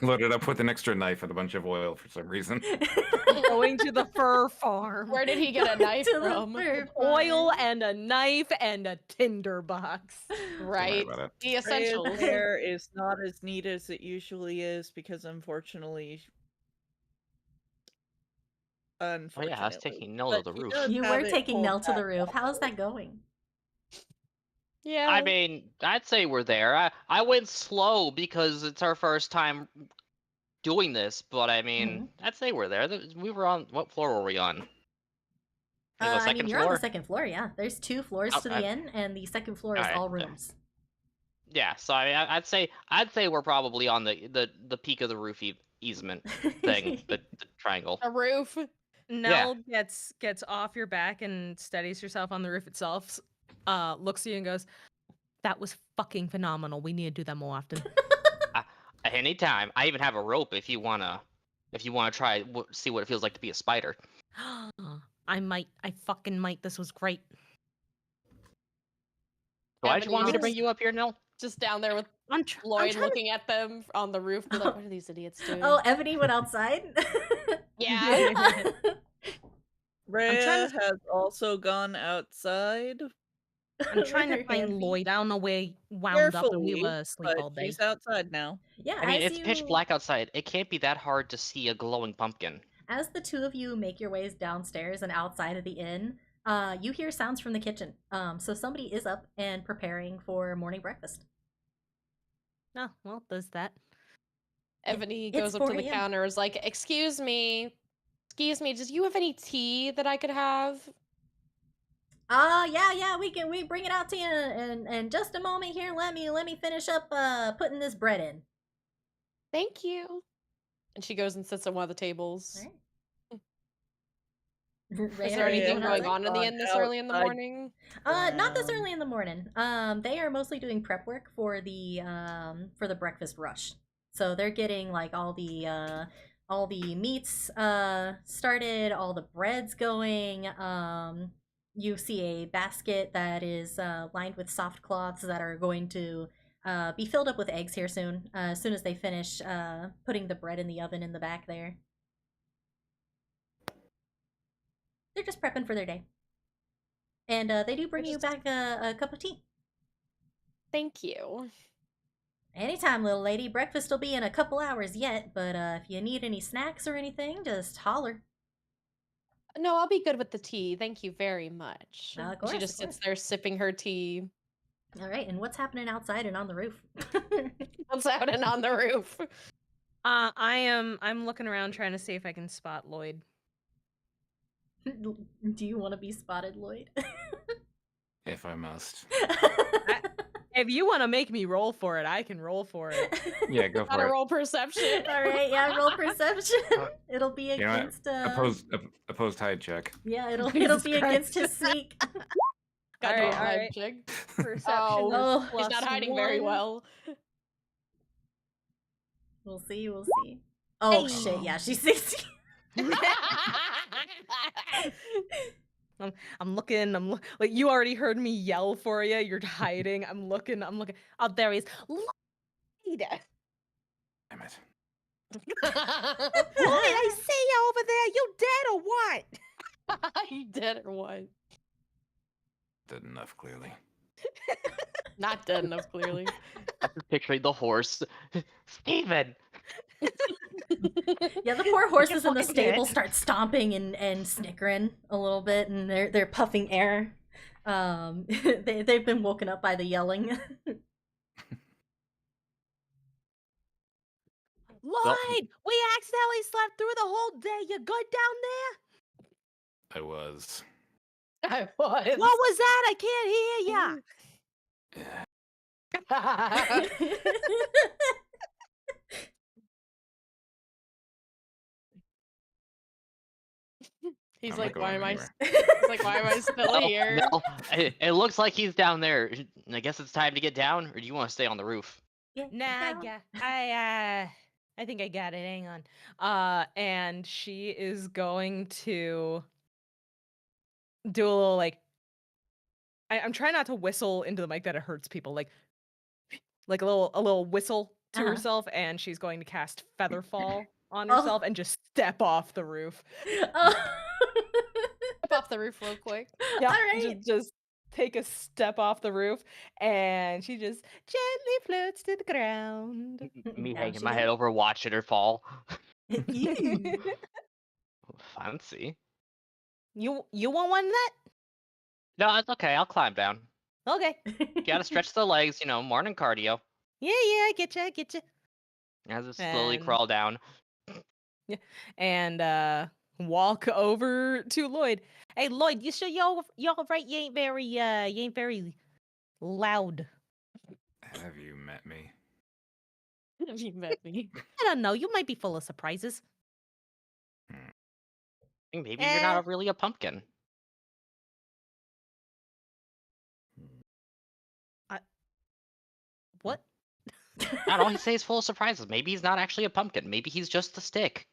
S5: Loaded up with an extra knife and a bunch of oil for some reason.
S3: Going to the fur farm.
S2: Where did he get a knife
S1: To the
S2: from?
S1: fur
S3: Oil
S1: farm.
S3: and a knife and a tinder box.
S5: Don't worry
S2: Right.
S5: about it.
S2: The
S6: Freya's
S2: essentials.
S6: hair is not as neat as it usually is because unfortunately
S4: Oh
S6: unfortunately.
S4: yeah, I was taking Nell
S6: But
S4: to the
S6: he
S4: roof.
S6: does
S1: You
S6: have
S1: were
S6: it
S1: taking
S6: pulled
S1: Nell to the
S6: back
S1: roof.
S6: up.
S1: How's that going?
S2: Yeah.
S4: I mean, I'd say we're there. I went slow because it's our first time doing this, but I mean, I'd say we're there. We were on, what floor were we on? I think the
S1: I mean,
S4: second
S1: you're on
S4: floor.
S1: the second floor, yeah. There's 2 floors to the inn, and the second floor is
S4: Alright,
S1: all
S4: yeah.
S1: rooms.
S4: Yeah, so I mean, I'd say we're probably on the peak of the roof easement thing, the triangle.
S2: A roof.
S3: Nell gets off your back and steadies herself on the roof itself. Looks at you and goes, "That was fucking phenomenal. We need to do that more often."
S4: Anytime. I even have a rope if you wanna try see what it feels like to be a spider.
S7: I fucking might. This was great.
S4: Why'd you want me to
S2: Ebony's
S4: bring you up here, Nell?
S2: just down there with
S7: I'm
S2: Lloyd
S7: trying to
S2: looking at them on the roof. Be like, what are these idiots doing?
S1: Oh, Ebony went outside?
S2: Yeah.
S6: Rhea has also gone outside.
S7: I'm trying to
S1: Her
S7: find
S1: hand feet.
S7: Lloyd. I don't know where he wound up and we
S6: Carefully,
S7: were asleep
S6: but
S7: all day.
S6: she's outside now.
S1: Yeah,
S4: I mean,
S1: as
S4: it's pitch black outside. It can't be that hard to see a glowing pumpkin.
S1: As the 2 of you make your ways downstairs and outside of the inn, you hear sounds from the kitchen. So somebody is up and preparing for morning breakfast.
S7: Oh, well, there's that.
S2: Ebony
S1: It's
S2: goes up to
S1: 4
S2: the
S1: a.m.
S2: counter, is like, excuse me, does you have any tea that I could have?
S1: Yeah, we bring it out to you in just a moment here. Let me finish up putting this bread in.
S2: Thank you. And she goes and sits at one of the tables.
S1: All right.
S2: Is
S1: Rhea,
S2: there
S1: are you
S2: anything
S1: going
S2: going
S1: outside?
S2: on in the inn this early in the
S6: Outside.
S2: morning?
S1: Not this early in the morning. They are mostly doing prep work for the breakfast rush. So they're getting like all the meats started, all the breads going. You see a basket that is lined with soft cloths that are going to be filled up with eggs here soon. As soon as they finish putting the bread in the oven in the back there. They're just prepping for their day. And they do bring you back a cup of tea.
S2: Thank you.
S1: Anytime, little lady. Breakfast will be in a couple hours yet, but if you need any snacks or anything, just holler.
S2: No, I'll be good with the tea. Thank you very much.
S1: Of
S2: And
S1: course,
S2: she just
S1: of
S2: sits there sipping her tea.
S1: All right, and what's happening outside and on the roof?
S2: What's out and on the roof?
S3: I'm looking around trying to see if I can spot Lloyd.
S1: Do you want to be spotted, Lloyd?
S5: If I must.
S3: If you want to make me roll for it, I can roll for it.
S5: Yeah, go
S2: Gotta
S5: for it.
S2: roll perception.
S1: All right, yeah, roll perception. It'll be
S5: You know what?
S1: against
S5: Opposed hide check.
S1: yeah, it'll
S3: Jesus
S1: be against his sneak.
S2: Got
S3: Alright,
S2: to
S3: alright.
S2: check.
S3: Perception.
S1: Oh,
S3: is
S2: He's not
S3: plus
S2: hiding very
S3: 1.
S2: well.
S1: We'll see. Oh
S7: Hey.
S1: shit! Yeah, she's 16.
S3: I'm looking. Like you already heard me yell for you. You're hiding. I'm looking. Oh, there he is. Lloyd!
S5: Damn it.
S7: Lloyd, I see you over there. You dead or what?
S2: He dead or what?
S5: Did enough, clearly.
S2: Not dead enough, clearly.
S4: I'm just picturing the horse. Steven!
S1: Yeah, the poor horses in the
S7: fucking
S1: stable
S7: dead.
S1: start stomping and snickering a little bit, and they're puffing air. They've been woken up by the yelling.
S7: Lloyd, we accidentally slept through the whole day. You good down there?
S5: I was.
S2: I was.
S7: What was that? I can't hear ya.
S2: He's
S5: I'm
S2: like,
S5: not
S2: why
S5: going
S2: am I?
S5: anywhere.
S2: He's like, why am I still here?
S4: No, it looks like he's down there. I guess it's time to get down, or do you want to stay on the roof?
S3: Nah, I think I got it. Hang on. And she is going to do a little like. I'm trying not to whistle into the mic that it hurts people. Like a little whistle to
S1: Uh-huh.
S3: herself, and she's going to cast Featherfall on
S1: Oh.
S3: herself and just step off the roof.
S1: Oh.
S2: Step off the roof real quick.
S3: Yeah,
S1: All right.
S3: just take a step off the roof, and she just gently floats to the ground.
S4: Me
S1: Down
S4: hanging
S1: she
S4: my
S1: goes.
S4: head over, watching her fall.
S1: Ew.
S4: Fancy.
S7: You want one of that?
S4: No, it's okay. I'll climb down.
S7: Okay.
S4: Gotta stretch the legs, morning cardio.
S7: Yeah, I get you.
S4: As I slowly
S3: And-
S4: crawl down.
S3: And walk over to Lloyd.
S7: Hey, Lloyd, you sure y'all right? You ain't very loud.
S5: Have you met me?
S2: Have you met me?
S7: I don't know. You might be full of surprises.
S4: I think maybe you're not
S7: Eh.
S4: really a pumpkin.
S7: What?
S4: I don't know. He says he's full of surprises. Maybe he's not actually a pumpkin. Maybe he's just the stick.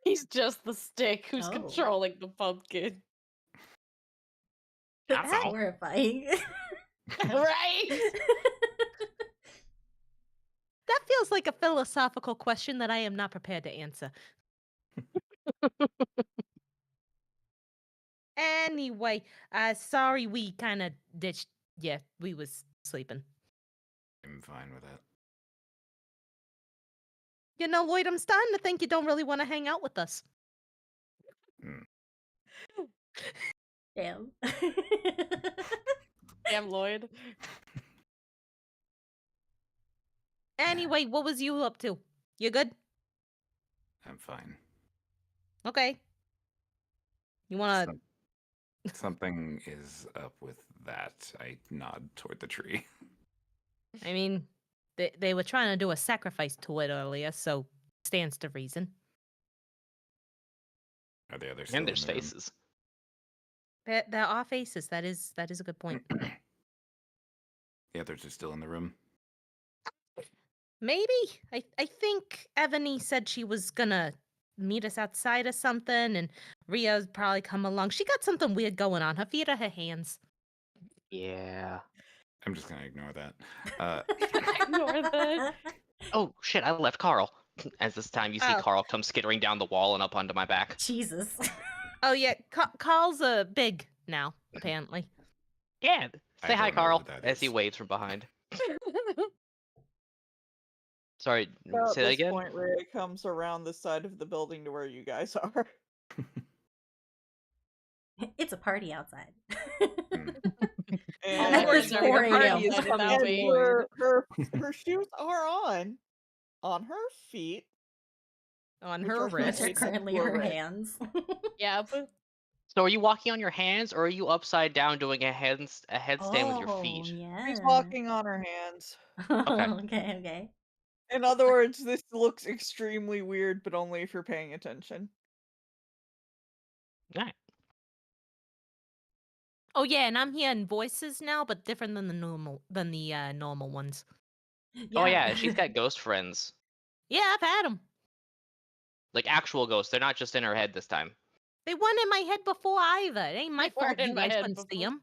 S2: He's just the stick who's
S1: Oh.
S2: controlling the pumpkin.
S1: That's
S4: Ow.
S1: horrifying.
S2: Right?
S7: That feels like a philosophical question that I am not prepared to answer. Anyway, sorry we kind of ditched. Yeah, we was sleeping.
S5: I'm fine with that.
S7: You know, Lloyd, I'm starting to think you don't really want to hang out with us.
S1: Damn.
S2: Damn, Lloyd.
S7: Anyway, what was you up to? You good?
S5: I'm fine.
S7: Okay. You wanna?
S5: Some- Something is up with that. I nod toward the tree.
S7: I mean, they were trying to do a sacrifice to it earlier, so stands to reason.
S5: Are the others still
S4: And
S5: in
S4: there's
S5: the room?
S4: faces.
S7: There are faces. That is a good point.
S5: The others are still in the room.
S7: Maybe. I think Ebony said she was gonna meet us outside or something, and Ria's probably come along. She got something weird going on. Her feet or her hands.
S4: Yeah.
S5: I'm just gonna ignore that.
S2: Ignore that.
S4: Oh, shit, I left Carl. As this time you see
S7: Oh.
S4: Carl come skittering down the wall and up onto my back.
S1: Jesus.
S7: Oh yeah, Carl's big now apparently.
S4: Yeah.
S5: I
S4: Say hi,
S5: don't know
S4: Carl,
S5: who that
S4: as he
S5: is.
S4: waves from behind. Sorry,
S6: So at
S4: say that
S6: this
S4: again?
S6: point, Rhea comes around the side of the building to where you guys are.
S1: It's a party outside.
S6: And
S1: At this
S2: Lords are
S1: 4
S2: gonna
S1: a.m.
S2: party
S6: is
S2: without
S6: coming
S2: me.
S6: in. Her shoes are on her feet.
S3: On
S6: Which
S3: her
S6: are
S1: Which
S3: wrist.
S1: are
S6: Wrist.
S1: currently
S6: We're
S1: her
S6: red.
S1: hands.
S2: Yep.
S4: So are you walking on your hands, or are you upside down doing a headstand with your feet?
S1: Yeah.
S6: She's walking on her hands.
S4: Okay.
S1: Okay.
S6: In other words, this looks extremely weird, but only if you're paying attention.
S4: Alright.
S7: Oh yeah, and I'm hearing voices now, but different than the normal ones.
S4: Oh yeah, she's got ghost friends.
S7: Yeah, I've had them.
S4: Like actual ghosts. They're not just in her head this time.
S7: They weren't in my head before either. It ain't my
S2: They
S7: fault
S2: weren't in
S7: you
S2: my
S7: guys
S2: head
S7: couldn't see
S2: before.
S7: them.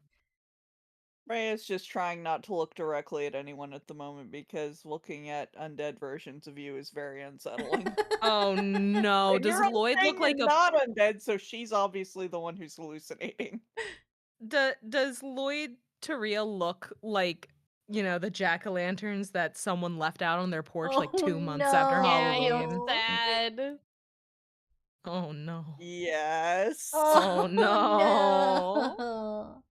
S6: Rhea's just trying not to look directly at anyone at the moment because looking at undead versions of you is very unsettling.
S3: Oh no!
S6: And
S3: Does
S6: you're
S3: Lloyd
S6: saying
S3: look like
S6: you're
S3: a?
S6: not undead, so she's obviously the one who's hallucinating.
S3: Does Lloyd to Rhea look like the jack-o'-lanterns that someone left out on their porch like 2 months after
S1: no.
S2: Yeah, he
S3: Halloween?
S2: looks sad.
S3: Oh no!
S6: Yes.
S3: Oh, no.
S1: no.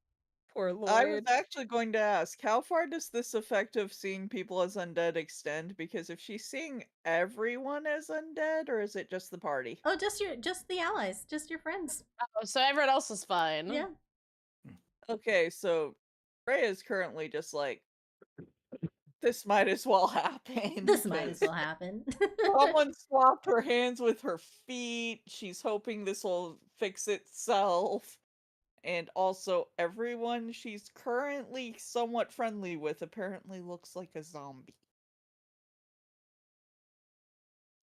S3: Poor
S6: I was
S3: Lloyd.
S6: actually going to ask, how far does this effect of seeing people as undead extend? Because if she's seeing everyone as undead, or is it just the party?
S1: Oh, just the allies, just your friends.
S2: Oh, so everyone else is fine.
S1: Yeah.
S6: Okay, so Rhea is currently just like, this might as well happen.
S1: This might as
S6: because
S1: well happen.
S6: Someone swapped her hands with her feet. She's hoping this will fix itself. And also, everyone she's currently somewhat friendly with apparently looks like a zombie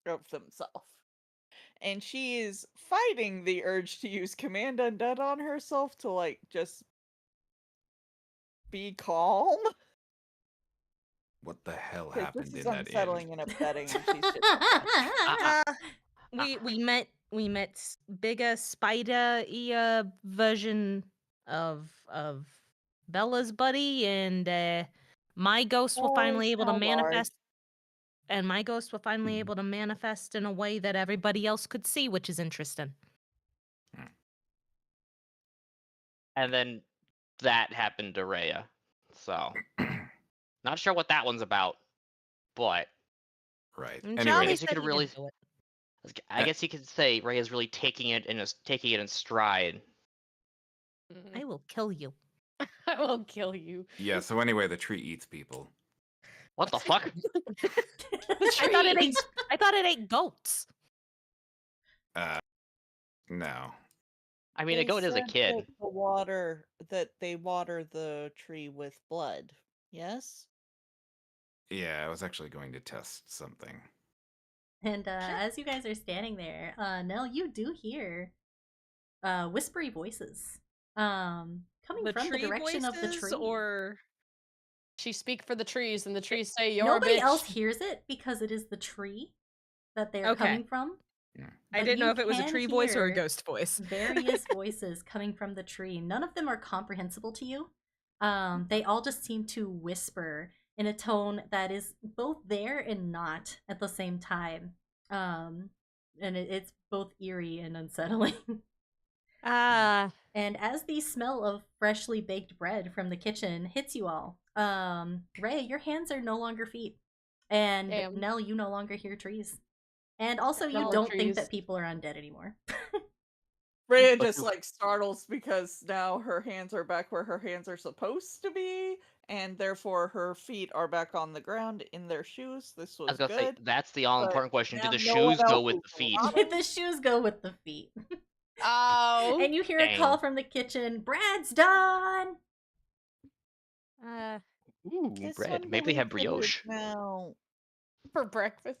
S6: of themselves. And she is fighting the urge to use Command Undead on herself to, like, just be calm.
S5: What the hell
S6: 'Cause
S5: happened
S6: this is
S5: in that
S6: unsettling
S5: inn?
S6: and upsetting, and she's just
S7: We met bigger spider version of Bella's buddy, and my ghosts were finally able to
S6: how large?
S7: manifest. And my ghosts were finally able to manifest in a way that everybody else could see, which is interesting.
S4: and then that happened to Rhea. So, not sure what that one's about, but
S5: Right.
S7: And
S5: Anyway,
S7: Charlie
S4: guess you
S7: said
S4: could
S7: he
S4: really-
S7: didn't do it.
S4: I guess you could say Rhea's really taking it in stride.
S7: I will kill you.
S2: I will kill you.
S5: yeah. So anyway, the tree eats people.
S4: What the fuck?
S7: I thought it ate goats.
S5: No.
S4: I mean, a goat is a
S6: said
S4: kid.
S6: that they water the tree with blood. Yes?
S5: Yeah, I was actually going to test something.
S1: And as you guys are standing there, Nell, you do hear whispery voices coming
S3: The
S1: from the
S3: tree
S1: direction of the
S3: voices,
S1: tree.
S3: or
S2: She speak for the trees, and the trees say, "You're
S1: Nobody
S2: bitch."
S1: else hears it because it is the tree that they're
S3: Okay.
S1: coming from.
S3: I
S1: But
S3: didn't know
S1: you
S3: if it was a
S1: can
S3: tree voice or a
S1: hear
S3: ghost voice.
S1: various voices coming from the tree. None of them are comprehensible to you. They all just seem to whisper in a tone that is both there and not at the same time. And it's both eerie and unsettling.
S7: Ah,
S1: And as the smell of freshly baked bread from the kitchen hits you all, Ray, your hands are no longer feet. And
S2: Damn.
S1: Nell, you no longer hear trees. And also, you
S2: No
S1: don't think
S2: trees.
S1: that people are undead anymore.
S6: Rhea
S4: But
S6: just
S4: you-
S6: like startles because now her hands are back where her hands are supposed to be, and therefore her feet are back on the ground in their shoes. This
S4: I
S6: was
S4: was gonna say
S6: good.
S4: that's the all important question. Do
S6: now
S4: the
S6: no one
S4: shoes go
S6: else
S4: with
S6: is
S4: the feet?
S6: allowed.
S1: The shoes go with the feet.
S2: Oh,
S1: And you hear a call
S4: Dang.
S1: from the kitchen, Brad's done!
S4: Ooh,
S6: This
S4: bread.
S6: one
S4: Maybe they have
S6: believes it is
S4: brioche.
S6: now.
S2: for breakfast.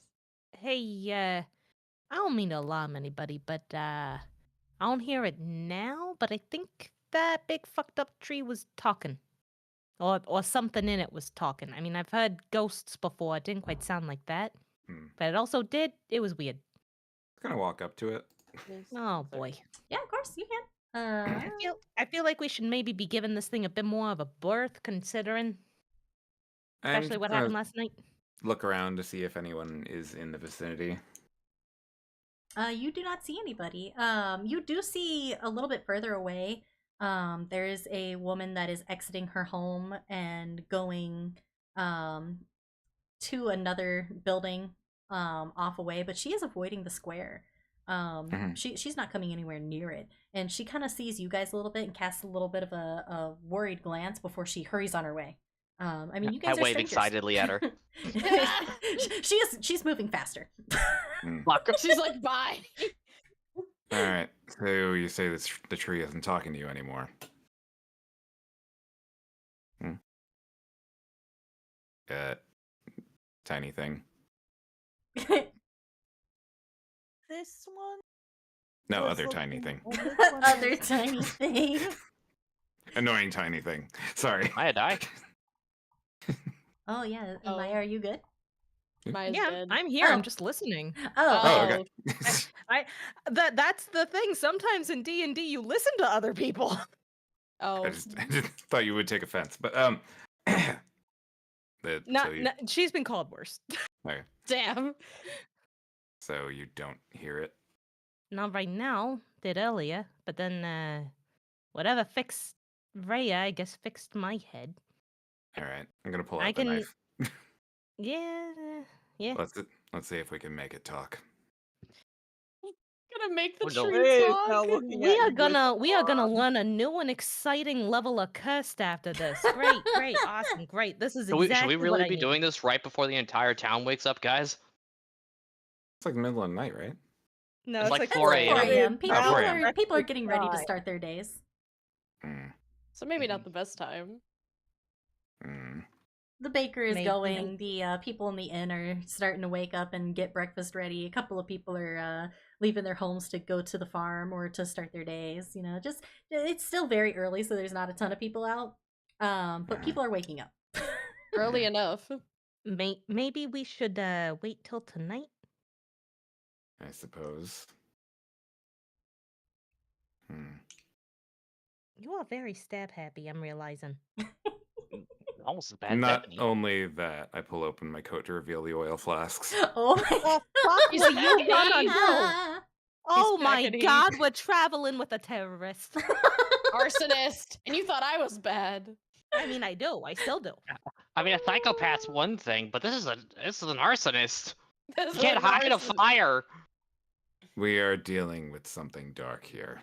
S7: hey, I don't mean to alarm anybody, but I don't hear it now, but I think that big fucked up tree was talking. Or something in it was talking. I mean, I've heard ghosts before. It didn't quite sound like that. But it also did. It was weird.
S5: I'm gonna walk up to it.
S7: Oh boy.
S1: Yeah, of course, you can.
S7: I feel like we should maybe be giving this thing a bit more of a berth, considering
S5: I'm
S7: especially what
S5: gonna
S7: happened last night.
S5: Look around to see if anyone is in the vicinity.
S1: You do not see anybody. You do see a little bit further away. There is a woman that is exiting her home and going to another building off away, but she is avoiding the square. She's not coming anywhere near it, and she kind of sees you guys a little bit and casts a little bit of a worried glance before she hurries on her way. I mean, you guys
S4: I
S1: are
S4: wave
S1: strangers.
S4: excitedly at her.
S1: She's moving faster.
S4: Fuck.
S2: She's like, "Bye."
S5: All right. So you say the tree isn't talking to you anymore. Tiny thing.
S6: This one?
S5: No,
S6: was
S5: other tiny
S6: looking-
S5: thing.
S6: well, this one
S1: Other
S6: is-
S1: tiny thing.
S5: Annoying tiny thing. Sorry.
S4: Maya die.
S1: Oh yeah,
S2: Oh.
S1: Maya, are you good?
S2: Maya's
S7: Yeah,
S2: dead.
S7: I'm here.
S1: Oh.
S7: I'm just listening.
S1: Oh,
S5: Oh,
S1: okay.
S5: okay.
S3: That's the thing. Sometimes in D&D you listen to other people.
S2: Oh,
S5: I just thought you would take offense, but
S3: She's been called worse.
S5: okay.
S2: damn.
S5: So you don't hear it.
S7: Not right now. Did earlier, but then whatever fixed Rhea, I guess fixed my head.
S5: All right, I'm gonna pull
S7: I
S5: out the
S7: can-
S5: knife.
S7: Yeah.
S5: Let's see if we can make it talk.
S2: Gonna make the
S4: Oh, no.
S2: tree
S6: Rhea is now
S2: talk.
S6: looking
S7: We
S6: at
S7: are
S6: you
S7: gonna
S6: with
S7: learn a new and exciting level of cursed after this. Great, awesome, great. This is
S4: Should
S7: exactly
S4: we
S7: what
S4: really
S7: I
S4: be
S7: need.
S4: doing this right before the entire town wakes up, guys?
S5: It's like the middle of the night, right?
S3: No,
S4: It's
S3: it's
S4: like
S3: like
S4: 4
S1: 4
S4: a.m.
S1: a.m. People,
S5: 4
S1: are,
S5: a.m.
S1: people are getting ready to
S6: Time.
S1: start their days.
S5: Mm,
S2: So maybe not the best time.
S5: mm.
S1: The baker is
S7: Maybe.
S1: going. The people in the inn are starting to wake up and get breakfast ready. A couple of people are leaving their homes to go to the farm or to start their days. You know, just it's still very early, so there's not a ton of people out. But people are waking up.
S2: Early enough.
S7: Maybe we should wait till tonight.
S5: I suppose.
S7: You are very stab happy, I'm realizing.
S4: Almost as bad as
S5: Not
S4: Ebony.
S5: only that, I pull open my coat to reveal the oil flasks.
S1: Oh my
S7: Oh, fuck
S2: He's
S7: will you
S2: back
S7: gonna
S2: in.
S7: do? Oh my
S2: back in
S7: god, we're traveling with a terrorist.
S2: Arsonist, and you thought I was bad.
S7: I mean, I do. I still do.
S4: I mean, a psychopath's one thing, but this is an arsonist.
S2: This
S4: You
S2: is
S4: can't
S2: an
S4: hide a
S2: arsonist.
S4: fire.
S5: We are dealing with something dark here.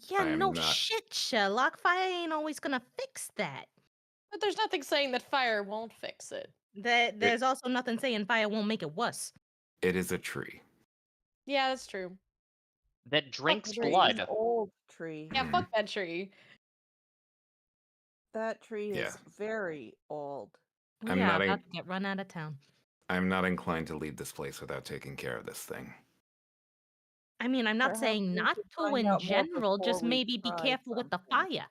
S7: Yeah,
S5: I am
S7: no
S5: not-
S7: shit, Sherlock. Fire ain't always gonna fix that.
S2: But there's nothing saying that fire won't fix it.
S7: There's also nothing saying fire won't make it worse.
S5: It is a tree.
S2: Yeah, that's true.
S4: That drinks
S6: Tree,
S4: blood.
S6: Old tree.
S2: Yeah, fuck that tree.
S6: That tree
S5: Yeah.
S6: is very old.
S7: We
S5: I'm
S7: are
S5: not
S7: about
S5: a-
S7: to get run out of town.
S5: I'm not inclined to leave this place without taking care of this thing.
S7: I mean, I'm not
S6: Perhaps
S7: saying
S6: we
S7: not
S6: should
S7: to
S6: find
S7: in
S6: out more
S7: general, just
S6: before we
S7: maybe be
S6: try
S7: careful with the
S6: something.
S7: fire.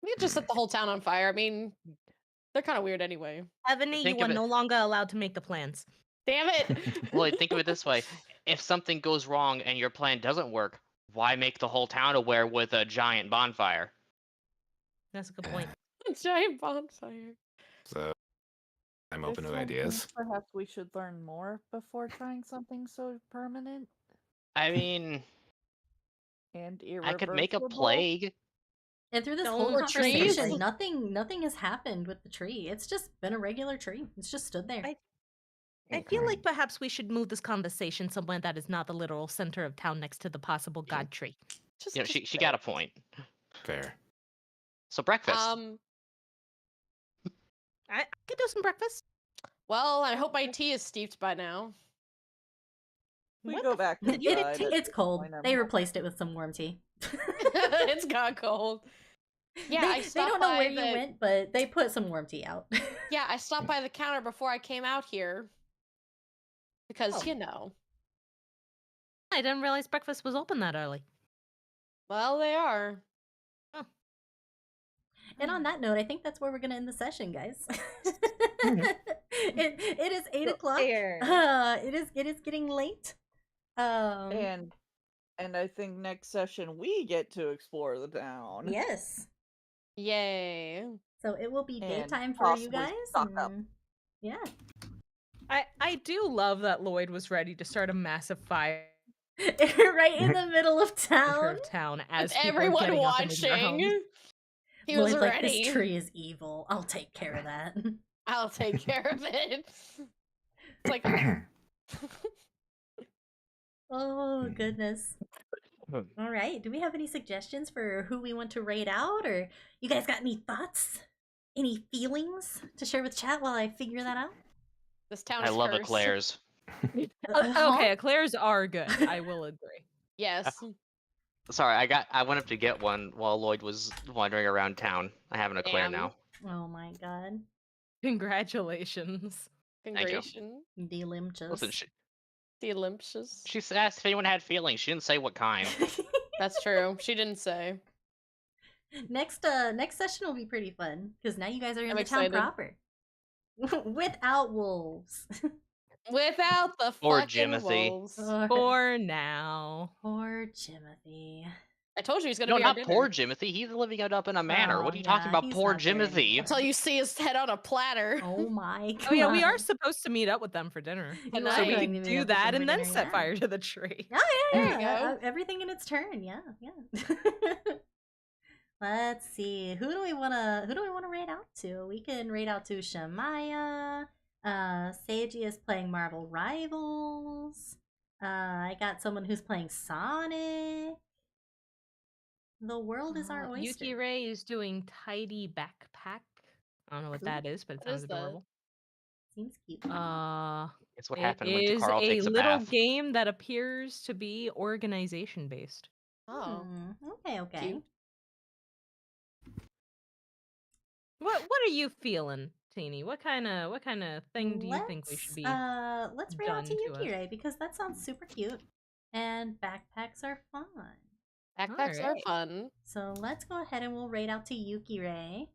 S2: We could just set the whole town on fire. I mean, they're kind of weird anyway.
S7: Ebony,
S4: Think
S7: you are
S4: of it-
S7: no longer allowed to make the plans.
S2: Damn it!
S4: Well, think of it this way: if something goes wrong and your plan doesn't work, why make the whole town aware with a giant bonfire?
S7: That's a good point.
S2: A giant bonfire.
S5: So I'm open
S6: This
S5: to
S6: one
S5: ideas.
S6: thinks Perhaps we should learn more before trying something so permanent
S4: I mean,
S6: and
S4: I
S6: irreversible.
S4: could make a plague.
S1: And through this
S7: Don't
S1: whole
S2: or trees.
S1: conversation, nothing has happened with the tree. It's just been a regular tree. It's just stood there.
S7: I feel like perhaps we should move this conversation somewhere that is not the literal center of town next to the possible god tree.
S2: Just,
S4: You know, she got a point.
S5: Fair.
S4: So breakfast.
S7: I could do some breakfast.
S2: Well, I hope my tea is steeped by now.
S6: We
S7: What
S6: go
S7: the
S6: back
S7: f-
S6: inside.
S7: you did
S6: at
S7: take-
S1: It's
S6: this
S1: cold.
S6: point, I'm
S1: They
S6: not-
S1: replaced it with some warm tea.
S2: It's got cold. Yeah, I
S1: they
S2: stopped
S1: don't know
S2: by
S1: where
S2: the...
S1: you went, but they put some warm tea out.
S2: Yeah, I stopped by the counter before I came out here. Because,
S7: Oh.
S2: you know.
S7: I didn't realize breakfast was open that early.
S2: Well, they are.
S1: And on that note, I think that's where we're gonna end the session, guys. it is 8 o'clock.
S6: Fair.
S1: It is getting late.
S6: And I think next session we get to explore the town.
S1: Yes.
S2: Yay.
S1: So it will be
S6: And
S1: daytime for you
S6: possibly
S1: guys.
S6: stock up.
S1: and- Yeah.
S3: I do love that Lloyd was ready to start a massive fire
S1: Right in the middle of
S3: in
S1: town.
S3: town
S2: With
S3: as people are
S2: everyone
S3: getting up and into their homes.
S2: watching. He was
S1: Lloyd's like,
S2: ready.
S1: this tree is evil. I'll take care of that.
S2: I'll take care of it. It's like,
S1: Oh goodness. All right. Do we have any suggestions for who we want to raid out, or you guys got any thoughts, any feelings to share with chat while I figure that out?
S2: this town
S4: I
S2: is
S4: love
S2: cursed.
S4: eclairs.
S3: Okay, eclairs are good. I will agree.
S2: Yes.
S4: Sorry, I went up to get one while Lloyd was wandering around town. I have an eclair
S2: Damn.
S4: now.
S1: Oh my god.
S3: Congratulations.
S4: you.
S2: Congratulations.
S1: Delicious.
S4: Listen,
S2: The Olympus.
S4: she asked if anyone had feelings. She didn't say what kind.
S2: That's true. She didn't say.
S1: Next session will be pretty fun because now you guys are in
S2: I'm
S1: the town
S2: excited.
S1: proper. Without wolves.
S2: Without the
S4: Or
S2: fucking
S4: Jimothy.
S2: wolves.
S3: For now.
S1: Poor Timothy.
S2: I told you he's gonna
S4: No,
S2: be our
S4: not
S2: dinner.
S4: poor Jimothy. He's living it up in a manor.
S1: Oh,
S4: What are you talking
S1: yeah,
S4: about,
S1: he's
S4: poor
S1: not there
S4: Jimothy?
S1: anymore.
S2: Until you see his head on a platter.
S1: Oh my god.
S3: Oh yeah, we are supposed to meet up with them for dinner.
S2: And
S1: You
S3: So
S1: are
S3: we
S2: Right.
S1: going
S3: can
S1: to meet
S3: do
S1: up with
S3: that
S1: them
S3: and
S1: for
S3: then
S1: dinner,
S3: set
S1: yeah.
S3: fire to the tree.
S1: Oh yeah,
S2: There you
S1: yeah.
S2: go.
S1: Everything in its turn. Yeah, yeah. Let's see. Who do we wanna raid out to? We can raid out to Shamaya. Seiji is playing Marvel Rivals. I got someone who's playing Sonic. The world is our oyster.
S7: Yuki Ray is doing tidy backpack. I don't know what
S1: Ooh,
S7: that is, but it
S2: what is
S7: sounds
S2: that?
S7: adorable.
S1: Seems cute.
S4: It's what
S7: It
S4: happened when
S7: is
S4: Carl
S7: a
S4: takes a
S7: little
S4: bath.
S7: game that appears to be organization based.
S2: Oh.
S1: Okay.
S2: Cute.
S7: What are you feeling, Teeny? What kind of thing do you think we should be?
S1: Let's raid out to
S7: done to
S1: Yuki
S7: us?
S1: Ray because that sounds super cute, and backpacks are fun.
S2: Backpacks are
S7: Alright.
S2: fun.
S1: So let's go ahead and we'll raid out to Yuki Ray.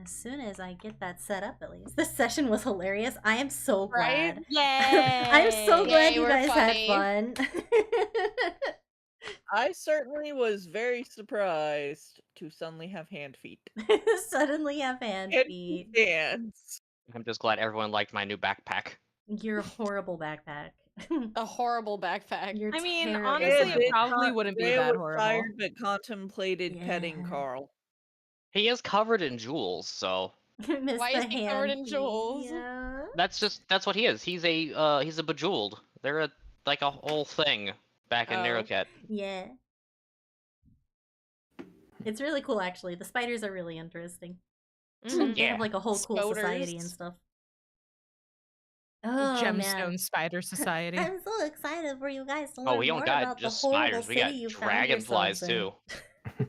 S1: As soon as I get that set up, at least. This session was hilarious. I am so
S2: Right?
S1: glad.
S7: Yay!
S1: I'm so glad
S2: Yay,
S1: you
S2: we're
S1: guys
S2: funny.
S1: had fun.
S6: I certainly was very surprised to suddenly have hand feet.
S1: Suddenly have hand
S6: And
S1: feet.
S6: hands.
S4: I'm just glad everyone liked my new backpack.
S1: Your horrible backpack.
S2: A horrible backpack.
S1: You're
S3: I mean,
S1: terrible.
S3: honestly, it
S6: did
S3: probably
S6: con-
S3: wouldn't be
S6: Rhea
S3: that
S6: was
S3: horrible.
S6: tired but contemplated petting
S1: Yeah.
S6: Carl.
S4: He is covered in jewels, so
S1: Miss
S2: Why
S1: the
S2: is he covered in
S1: hand
S2: jewels?
S1: Yeah.
S4: that's what he is. He's a bejeweled. They're like a whole thing back in
S2: Oh.
S4: Narrowcat.
S1: Yeah. It's really cool, actually. The spiders are really interesting.
S3: Mhm.
S1: They have like a whole cool society
S2: Spoders.
S1: and stuff. Oh
S3: Gemstone
S1: man,
S3: Spider Society.
S1: I'm so excited for you guys to learn
S4: Oh, we
S1: more
S4: don't got
S1: about
S4: just
S1: the horrible
S4: spiders. We
S1: city
S4: got
S1: you found
S4: dragonflies
S1: yourselves
S4: too.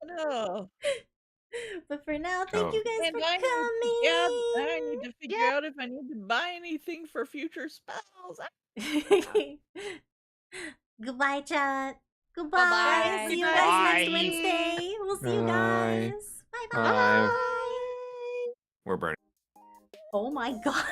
S6: No.
S1: in. But for now, thank
S5: Oh.
S1: you guys
S6: And
S1: for
S6: I
S1: coming.
S6: need to figure out if I need to buy anything for future spells.
S1: Goodbye, chat. Goodbye.
S2: Bye-bye.
S1: See you
S6: Bye.
S1: guys next
S4: Bye.
S1: Wednesday. We'll see you
S5: Bye.
S1: guys. Bye
S5: Bye.
S1: bye.
S5: We're burning.
S1: Oh my god.